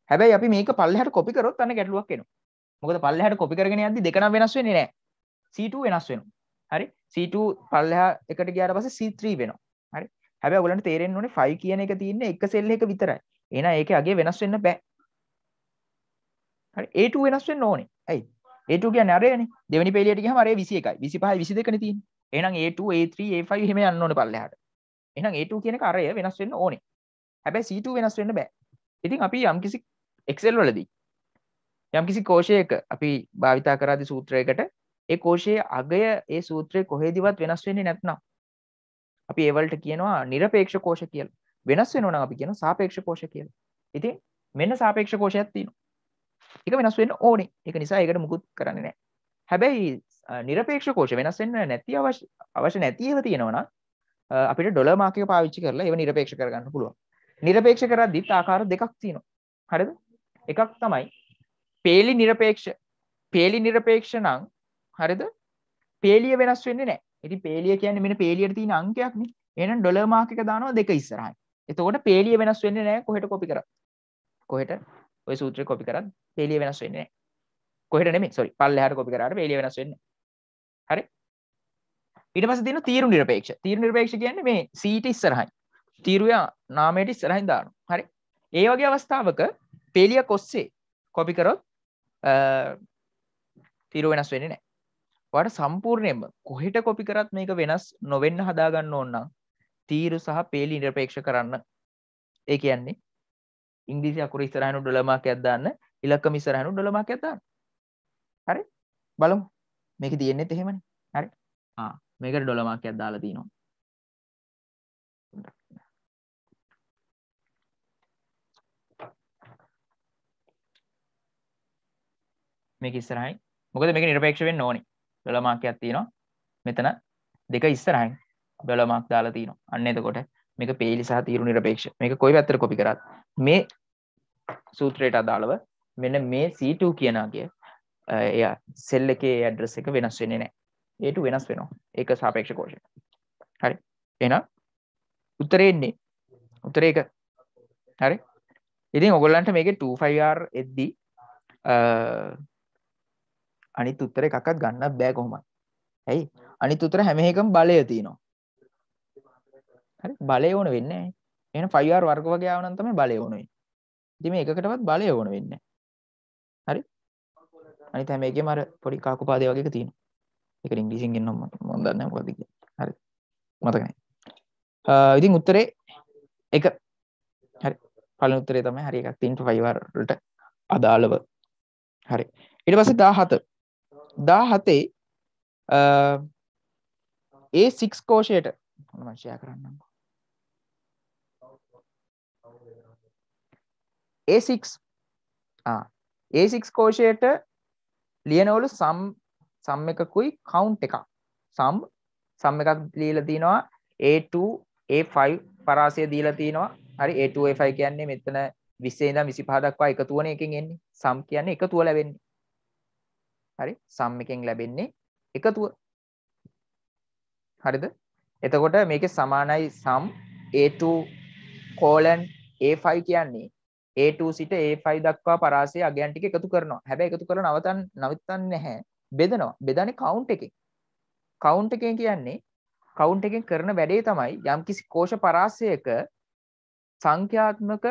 හැබැයි අපි මේක පල්ලෙහාට කොපි කරොත් අන්න ගැටලුවක් එනවා. මොකද පල්ලෙහාට කොපි කරගෙන යද්දි දෙක නම් වෙනස් වෙන්නේ නැහැ. C2 වෙනස් වෙනවා. හරි. C2 පල්ලෙහා එකට ගියාට පස්සේ C3 වෙනවා. හරි. හැබැයි ඔයගලන්ට තේරෙන්න ඕනේ 5 කියන එක තියෙන්නේ එක සෙල් එක විතරයි. එහෙනම් ඒකේ අගය වෙනස් වෙන්න බෑ. හරි. A2 වෙනස් වෙන්න ඕනේ. ඇයි? A2 කියන්නේ අරයනේ. දෙවෙනි පේලියට ගියාම අරය 21යි. 25යි 22නේ තියෙන්නේ. එහෙනම් A2 A3 A5 එහෙම යන්න ඕනේ පල්ලෙහාට. එහෙනම් A2 කියන එක අරය වෙනස් වෙන්න ඕනේ. හැබැයි C2 වෙනස් වෙන්න බෑ. ඉතින් අපි යම්කිසි Excel වලදී යම්කිසි කෝෂයක අපි භාවිතා කරාදී සූත්‍රයකට ඒ කෝෂයේ අගය ඒ සූත්‍රයේ කොහෙදිවත් වෙනස් වෙන්නේ නැත්නම් අපි ඒ වලට කියනවා নিরপেক্ষ කෝෂ කියලා. වෙනස් වෙනවා නම් අපි කියනවා සාපේක්ෂ කෝෂ කියලා. ඉතින් මෙන්න සාපේක්ෂ කෝෂයක් තියෙනවා. ඒක වෙනස් වෙන්න ඕනේ. ඒක නිසා ඒකට මුකුත් කරන්නේ නැහැ. හැබැයි নিরপেক্ষ කෝෂ වෙනස් වෙන්න නැති අවශ්‍ය නැති ඒවා තියෙනවා නම් අපිට ඩොලර් මාක් එක පාවිච්චි කරලා ඒව নিরপেক্ষ කරගන්න පුළුවන්. নিরপেক্ষ කරද්දිත් ආකාර දෙකක් තියෙනවා. හරිද? එකක් තමයි පේලි নিরপেক্ষ. පේලි নিরপেক্ষ නම් හරිද? පේලිය වෙනස් වෙන්නේ නැහැ. ඉතින් පේලිය කියන්නේ මෙන්න පේලියට තියෙන අංකයක් නේ. එහෙනම් ඩොලර් මාක් එක දානවා දෙක ඉස්සරහින්. එතකොට පේලිය වෙනස් වෙන්නේ නැහැ කොහෙට කොපි කරත්. කොහෙට ඔය සූත්‍රය කොපි කරත් පේලිය වෙනස් වෙන්නේ නැහැ. කොහෙට නෙමෙයි sorry පල්ලෙහාට කොපි කරාට පේලිය වෙනස් වෙන්නේ නැහැ. හරි? ඊට පස්සේ තියෙනවා තීරු নিরপেক্ষ. තීරු নিরপেক্ষ කියන්නේ මේ C ට ඉස්සරහින්. තීරුවේ නාමයට ඉස්සරහින් දානවා. හරි? ඒ වගේ අවස්ථාවක පේලිය කොස්සේ කොපි කරොත් තීරුව වෙනස් වෙන්නේ නැහැ. ඔයාලට සම්පූර්ණයෙන්ම කොහෙට කොපි කරත් මේක වෙනස් නොවෙන්න හදා ගන්න ඕන නම් තීරු සහ පේලි নিরপেক্ষ කරන්න. ඒ කියන්නේ ඉංග්‍රීසි අකුර ඉස්සරහින් ඩොලර් මාක් එකක් දාන්න, ඉලක්කම ඉස්සරහින් ඩොලර් මාක් එකක් දාන්න. හරි? බලමු. මේක තියෙන්නේත් එහෙමනේ. හරි? මේකට ඩොලර් මාක් එකක් දාලා තිනවා. මේක ඉස්සරහින්. මොකද මේක নিরপেক্ষ වෙන්න ඕනේ. ඩොලර් මාක් එකක් තියෙනවා. මෙතන දෙක ඉස්සරහින් ඩොලර් මාක් දාලා තිනවා. අන්න එතකොට මේක පේලි සහ තීරු নিরপেক্ষ. මේක කොයි පැත්තට කොපි කරත් මේ සූත්‍රයට අදාළව මෙන්න මේ C2 කියන අගය එයා සෙල් එකේ ඇඩ්‍රස් එක වෙනස් වෙන්නේ නැහැ. A2 වෙනස් වෙනවා. ඒක සාපේක්ෂ කෝෂය. හරි. එහෙනම් උත්තරේ එන්නේ උත්තරේ එක. හරි. ඉතින් ඔයගොල්ලන්ට මේකේ 25R එද්දි අනිත් උත්තර එකක්වත් ගන්නත් බෑ කොහොමද? ඇයි? අනිත් උත්තර හැම එකම බලය තියෙනවා. හරි? බලය ඕන වෙන්නේ නැහැ. එහෙනම් 5R වර්ග වගේ ආව නම් තමයි බලය ඕන වෙන්නේ. ඉතින් මේ එකකටවත් බලය ඕන වෙන්නේ නැහැ. හරි? අනිත් හැම එකෙම අර පොඩි කාකුපාදේ වගේ එක තියෙනවා. ඒක ඉංග්‍රීසියෙන් කියනවා මම දන්නේ නැහැ මොකද්ද කියලා. හරි. මතක නැහැ. ඉතින් උත්තරේ 1. හරි. පළවෙනි උත්තරේ තමයි හරි එකක් 3 to 5 වලට අදාළව. හරි. ඊට පස්සේ 17. 17 A6 කෝෂයට මම ෂෙයා කරන්නම්. A6 A6 කෝෂයට ලියනවලු සම් එකකුයි කවුන්ට් එකක්. සම් එකක් දීලා තිනවා A2 A5 පරාසය දීලා තිනවා. හරි A2 A5 කියන්නේ මෙතන 20 ඉඳන් 25 දක්වා එකතු වෙන එකෙන් එන්නේ. සම් කියන්නේ එකතුව ලැබෙන්නේ. හරි සම් එකෙන් ලැබෙන්නේ එකතුව. හරිද? එතකොට මේකේ සමානයි සම් A2 A5 කියන්නේ A2 සිට A5 දක්වා පරාසයේ අගයන් ටික එකතු කරනවා. හැබැයි එකතු කරලා නවත්තන්නේ නැහැ. බෙදනවා. බෙදන්නේ කවුන්ට් එකෙන්. කවුන්ට් එකෙන් කියන්නේ කවුන්ට් එකෙන් කරන වැඩේ තමයි යම්කිසි කෝෂ පරාසයක සංඛ්‍යාත්මක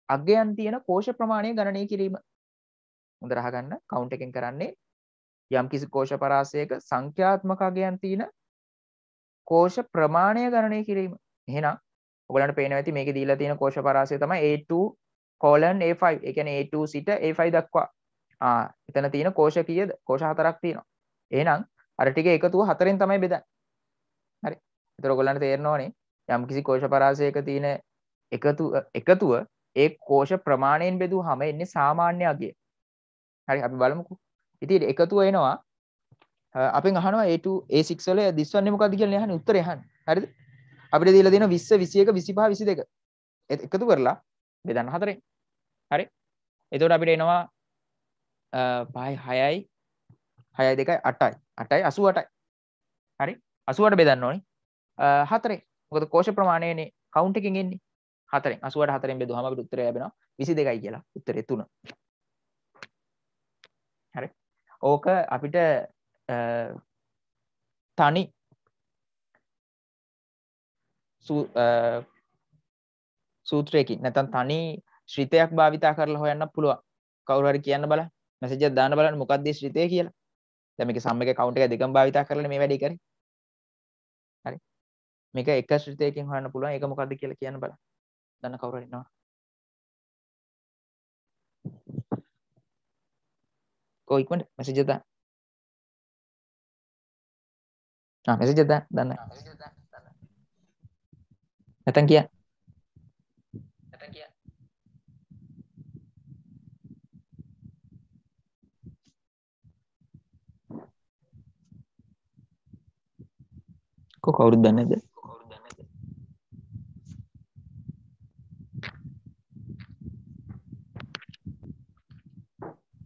අගයන් තියෙන කෝෂ ප්‍රමාණය ගණනය කිරීම. හොඳට අහගන්න. කවුන්ට් එකෙන් කරන්නේ යම්කිසි කෝෂ පරාසයක සංඛ්‍යාත්මක අගයන් තියෙන කෝෂ ප්‍රමාණය ගණනය කිරීම. එහෙනම් ඔයගලන්ට පේනවා ඇති මේකේ දීලා තියෙන කෝෂ පරාසය තමයි A2 A5. ඒ කියන්නේ A2 සිට A5 දක්වා. එතන තියෙන කෝෂ කීයද? කෝෂ 4ක් තියෙනවා. එහෙනම් අර ටික එකතුව 4ෙන් තමයි බෙදන්නේ. හරි. ඒතර ඔයගලන්ට තේරෙනවනේ යම්කිසි කෝෂ පරාසයක තියෙන එකතුව ඒ කෝෂ ප්‍රමාණයෙන් බෙදුවාම එන්නේ සාමාන්‍ය අගය. හරි අපි බලමුකෝ. ඉතින් එකතුව එනවා අපෙන් අහනවා A2 A6 වල දිස්වන්නේ මොකද්ද කියලා අහන්නේ උත්තරේ අහන්නේ. හරිද? අපිට දීලා තියෙනවා 20 21 25 22. එකතු කරලා බෙදන්න 4ෙන්. හරි? එතකොට අපිට එනවා 5යි 6යි 6යි 2යි 8යි 8යි 88යි. හරි? 88 බෙදන්න ඕනේ 4ෙන්. මොකද කෝෂ ප්‍රමාණයනේ කවුන්ට් එකෙන් එන්නේ. 4ෙන් 88 4ෙන් බෙදුවාම අපිට උත්තරය ලැබෙනවා 22යි කියලා. උත්තරේ 3. හරි? ඕක අපිට තනි සූත්‍රයකින් නැත්නම් තනි ශ්‍රිතයක් භාවිතා කරලා හොයන්න පුළුවන්. කවුරු හරි කියන්න බලන්න. මැසේජ් එකක් දාන්න බලන්න මොකක්ද මේ ශ්‍රිතය කියලා. දැන් මේකේ සම් එකේ කවුන්ට් එක දෙකම භාවිතා කරලා මේ වැඩේ කරේ. හරි. මේක එක ශ්‍රිතයකින් හොයන්න පුළුවන්. ඒක මොකක්ද කියලා කියන්න බලන්න. දන්න කවුරු හරි ඉන්නවා? කොයි ඉක්මනට මැසේජ් එක දාන්න. මැසේජ් එක දාන්න. දන්න. නැත්නම් කියන්න. කවුරුද දන්නේ නැද්ද?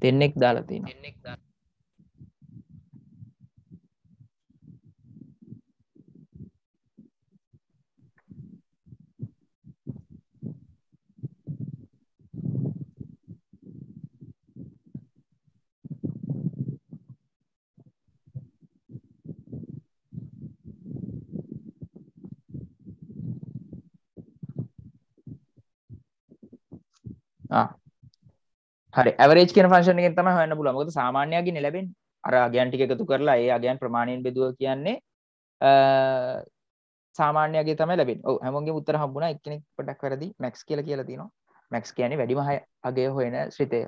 දෙන්නෙක් දාලා තියෙනවා. හරි ඇවරේජ් කියන ෆන්ක්ෂන් එකෙන් තමයි හොයන්න පුළුවන්. මොකද සාමාන්‍ය අගයනේ ලැබෙන්නේ. අර අගයන් ටික එකතු කරලා ඒ අගයන් ප්‍රමාණයෙන් බෙදුවා කියන්නේ සාමාන්‍ය අගය තමයි ලැබෙන්නේ. ඔව් හැමෝගෙම උත්තර හම්බුණා. එක්කෙනෙක් පොඩ්ඩක් වැරදි. මැක්ස් කියලා තියෙනවා. මැක්ස් කියන්නේ වැඩිම අගය හොයන ශ්‍රිතය.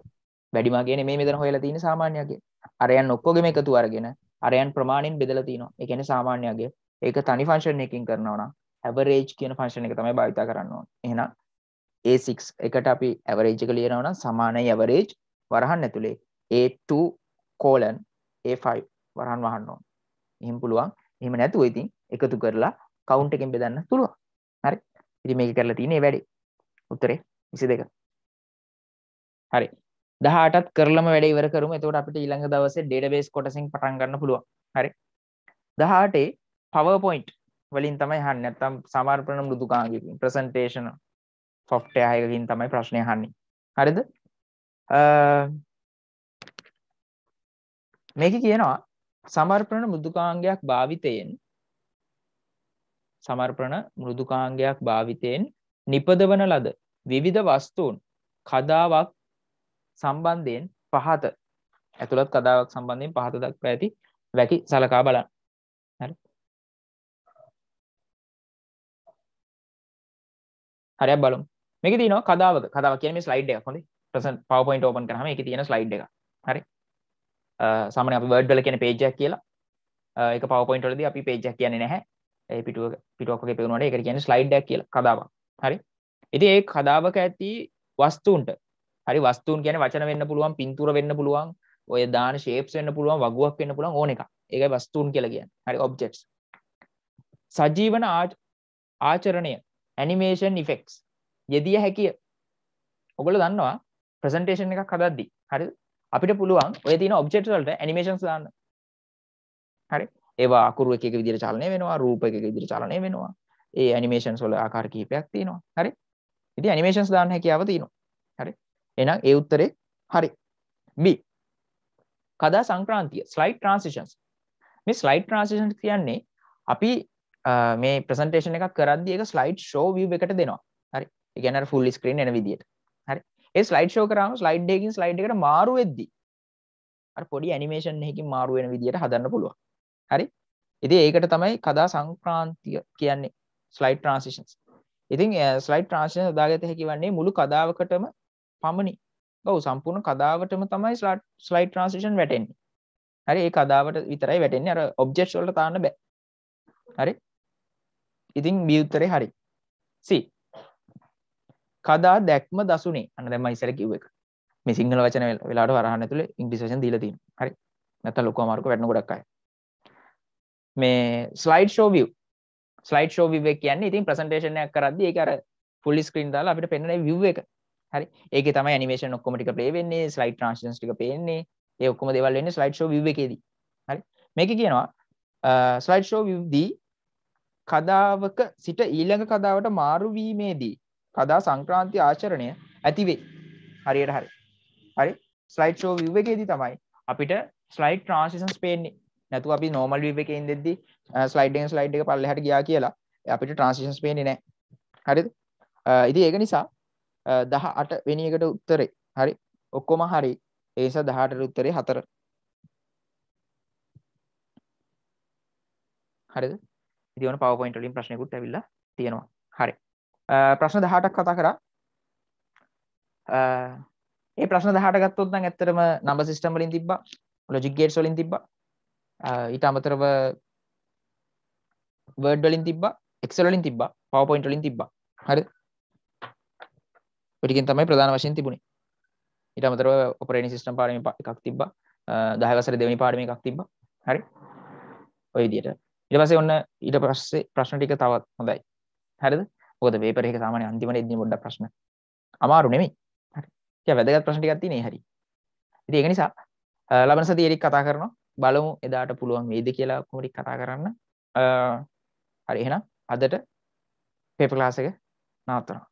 වැඩිම අගය නෙමෙයි මෙතන හොයලා තියෙන්නේ සාමාන්‍ය අගය. අරයන් ඔක්කොගෙම එකතු අරගෙන අරයන් ප්‍රමාණයෙන් බෙදලා තිනවා. ඒ කියන්නේ සාමාන්‍ය අගය. ඒක තනි ෆන්ක්ෂන් එකකින් කරනවා නම් ඇවරේජ් කියන ෆන්ක්ෂන් එක තමයි භාවිත කරන්න ඕනේ. එහෙනම් A6 එකට අපි ඇවරේජ් එක ලියනවා නම් සමානයි ඇවරේජ් වරහන් ඇතුලේ A2 A5 වරහන් වහන්න ඕනේ. එහෙම පුළුවන්. එහෙම නැතුව ඉතින් එකතු කරලා කවුන්ට් එකෙන් බෙදන්න පුළුවන්. හරි. ඉතින් මේක කරලා තියෙන්නේ මේ වැඩේ. උත්තරේ 22. හරි. 18ත් කරලම වැඩේ ඉවර කරමු. එතකොට අපිට ඊළඟ දවසේ database කොටසින් පටන් ගන්න පුළුවන්. හරි. 18 PowerPoint වලින් තමයි අහන්නේ. නැත්තම් සමර්පණ මෘදුකාංගයකින් presentation software එකකින් තමයි ප්‍රශ්නේ අහන්නේ. හරිද? මේක කියනවා සමර්පණ මෘදුකාංගයක් භාවිතයෙන් නිපදවන ලද විවිධ වස්තුන් කදාවක් සම්බන්ධයෙන් පහත ඇතුළත් කදාවක් සම්බන්ධයෙන් පහත දක්වා ඇති වැකි සලකා බලන්න. හරි. හරියක් බලමු. මේකේ තියෙනවා කදාවක. කදාව කියන්නේ මේ ස්ලයිඩ් එකක්. හොඳේ. present PowerPoint open කරාම ඒකේ තියෙන ස්ලයිඩ් එක. හරි. සාමාන්‍යයෙන් අපි Word වල කියන page එකක් කියලා. ඒක PowerPoint වලදී අපි page එකක් කියන්නේ නැහැ. ඒ පිටුවක් වගේ පෙවුනට ඒකට කියන්නේ ස්ලයිඩ් එකක් කියලා. කදාවක්. හරි. ඉතින් ඒ කදාවක ඇති වස්තුන්ට හරි වස්තුන් කියන්නේ වචන වෙන්න පුළුවන්, පින්තූර වෙන්න පුළුවන්, ඔය දාන shapes වෙන්න පුළුවන්, වගුවක් වෙන්න පුළුවන් ඕන එකක්. ඒකයි වස්තුන් කියලා කියන්නේ. හරි objects. සජීවන ආචරණය animation effects යෙදිය හැකිය. ඔයගොල්ලෝ දන්නවා presentation එකක් හදද්දි හරිද? අපිට පුළුවන් ඔය තියෙන objects වලට animations දාන්න. හරි? ඒවා අකුරු එක එක විදිහට චලනය වෙනවා, රූප එක එක විදිහට චලනය වෙනවා. ඒ animations වල ආකාර කිහිපයක් තියෙනවා. හරි? ඉතින් animations දාන්න හැකියාව තියෙනවා. හරි? එහෙනම් ඒ උත්තරේ හරි. B. කදා සංක්‍රාන්තිය slide transitions. මේ slide transitions කියන්නේ අපි මේ presentation එකක් කරද්දී ඒක slide show view එකට දෙනවා. හරි? ඒ කියන්නේ අර full screen එන විදියට. හරි? ඒ slide show කරාම slide එකකින් slide එකට මාරු වෙද්දී අර පොඩි animation එකකින් මාරු වෙන විදියට හදන්න පුළුවන්. හරි? ඉතින් ඒකට තමයි කදා සංක්‍රාන්තිය කියන්නේ slide transitions. ඉතින් slide transitions හදාගත හැකි වන්නේ මුළු කදාවකටම පමණි. ඔව් සම්පූර්ණ කදාවටම තමයි slide transition වැටෙන්නේ. හරි? ඒ කදාවට විතරයි වැටෙන්නේ. අර objects වලට තාන්න බෑ. හරි? ඉතින් B උත්තරේ හරි. C. කදා දැක්ම දසුනේ. අන්න දැන් මම ඉස්සර කිව්ව එක. මේ සිංහල වචන වෙලාවට වරහන් ඇතුලේ ඉංග්‍රීසි වචන දීලා තියෙනවා. හරි? නැත්තම් ලොකු අමාරුක වැටෙන ගොඩක් අය. මේ slide show view එක කියන්නේ ඉතින් presentation එකක් කරද්දී ඒක අර full screen දාලා අපිට පෙන්වන view එක. හරි? ඒකේ තමයි animation ඔක්කොම ටික play වෙන්නේ, slide transitions ටික පේන්නේ. ඒ ඔක්කොම දේවල් වෙන්නේ slide show view එකේදී. හරි? මේකේ කියනවා slide show view දී කදාවක සිට ඊළඟ කදාවට මාරු වීමේදී කදා සංක්‍රාන්ති ආචරණය ඇති වේ. හරියට හරි. හරි? slide show view එකේදී තමයි අපිට slide transitions පේන්නේ. නැතුව අපි normal view එකේ ඉඳෙද්දි slide එකෙන් slide එක පල්ලෙහාට ගියා කියලා අපිට transitions පේන්නේ නැහැ. හරිද? ඉතින් ඒක නිසා 18 වෙනි එකට උත්තරේ හරි ඔක්කොම හරි. ඒ නිසා 18ට උත්තරේ 4. හරිද? ඉතින් ඔන්න PowerPoint වලින් ප්‍රශ්නයකුත් ඇවිල්ලා තියෙනවා. හරි. ප්‍රශ්න 18ක් කතා කරා. ඒ ප්‍රශ්න 18 ගත්තොත් නම් ඇත්තටම number system වලින් තිබ්බා. logic gates වලින් තිබ්බා. ඊට අමතරව Word වලින් තිබ්බා, Excel වලින් තිබ්බා, PowerPoint වලින් තිබ්බා. හරිද? ඔය ටිකෙන් තමයි ප්‍රධාන වශයෙන් තිබුණේ. ඊට අමතරව operating system පාඩමේ එකක් තිබ්බා. 10 වසරේ දෙවෙනි පාඩමේ එකක් තිබ්බා. හරි? ඔය විදියට. ඊට පස්සේ ඔන්න ඊට පස්සේ ප්‍රශ්න ටික තවත් හොඳයි. හරිද? මොකද පේපර් එක සාමාන්‍ය අන්තිමට එන්නේ පොඩ්ඩක් ප්‍රශ්න අමාරු නෙමෙයි. හරි. ටික වැදගත් ප්‍රශ්න ටිකක් තියෙන හරි. ඉතින් ඒක නිසා ලබන සතියේ එරික් කතා කරනවා. බලමු එදාට පුළුවන් වේද කියලා කොහොමද කතා කරන්න. හරි එහෙනම් අදට පේපර් ක්ලාස් එක නවත්තනවා.